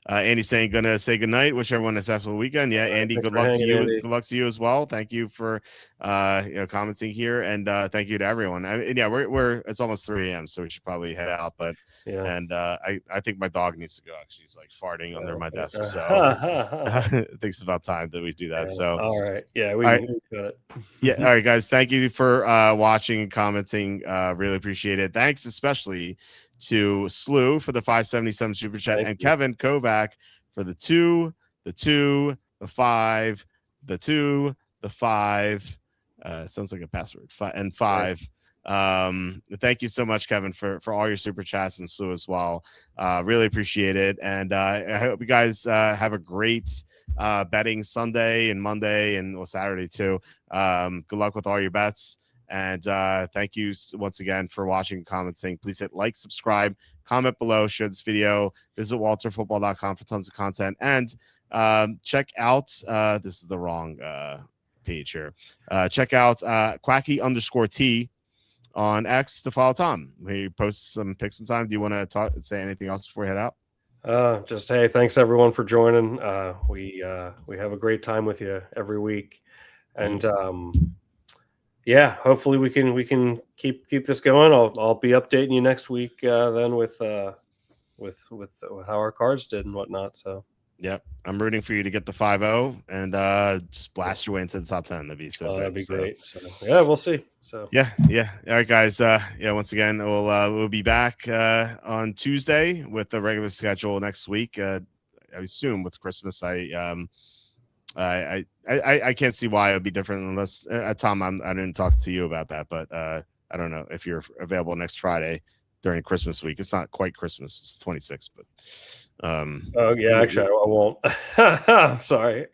Andy's saying gonna say goodnight. Wish everyone a successful weekend. Yeah, Andy, good luck to you. Andy. Good luck to you as well. Thank you for commenting here, and thank you to everyone. We're it's almost 3 a.m., so we should probably head out. But I think my dog needs to go. Actually, he's like farting under my desk, so I think it's about time that we do that. So all right, yeah, we got it. Yeah, all right, guys. Thank you for watching and commenting. Really appreciate it. Thanks especially to Slew for the 577 super chat and Kevin Kovac for the 2, the 2, the 5, the 2, the 5. Sounds like a password. 5 Thank you so much, Kevin, for all your super chats, and Sue as well. Really appreciate it. And I hope you guys have a great betting Sunday and Monday and Saturday too. Good luck with all your bets. And thank you once again for watching and commenting. Please hit like, subscribe, comment below, share this video, visit walterfootball.com for tons of content. And check out, this is the wrong page here. Check out Quacky_T on X to follow Tom. He posts some picks sometime. Do you want to say anything else before we head out? Just hey, thanks everyone for joining. We have a great time with you every week, and yeah, hopefully we can keep this going. I'll be updating you next week then with how our cards did and whatnot. So yep, I'm rooting for you to get the 5-0 and just blast your way into the top 10. That'd be that'd be great. So yeah, we'll see. So yeah. All right, guys. Once again, we'll be back on Tuesday with the regular schedule next week. I assume with Christmas, I can't see why it would be different unless Tom, I didn't talk to you about that, but I don't know if you're available next Friday during Christmas week. It's not quite Christmas; it's 26th, but. Oh yeah, actually, I won't. I'm sorry.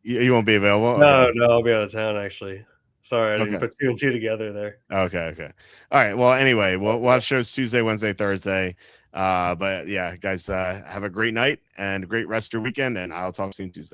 You won't be available. No, I'll be out of town actually. Sorry, I didn't put 2 and 2 together there. Okay. All right. Well, anyway, we'll have shows Tuesday, Wednesday, Thursday. But yeah, guys, have a great night and a great rest of your weekend, and I'll talk soon Tuesday.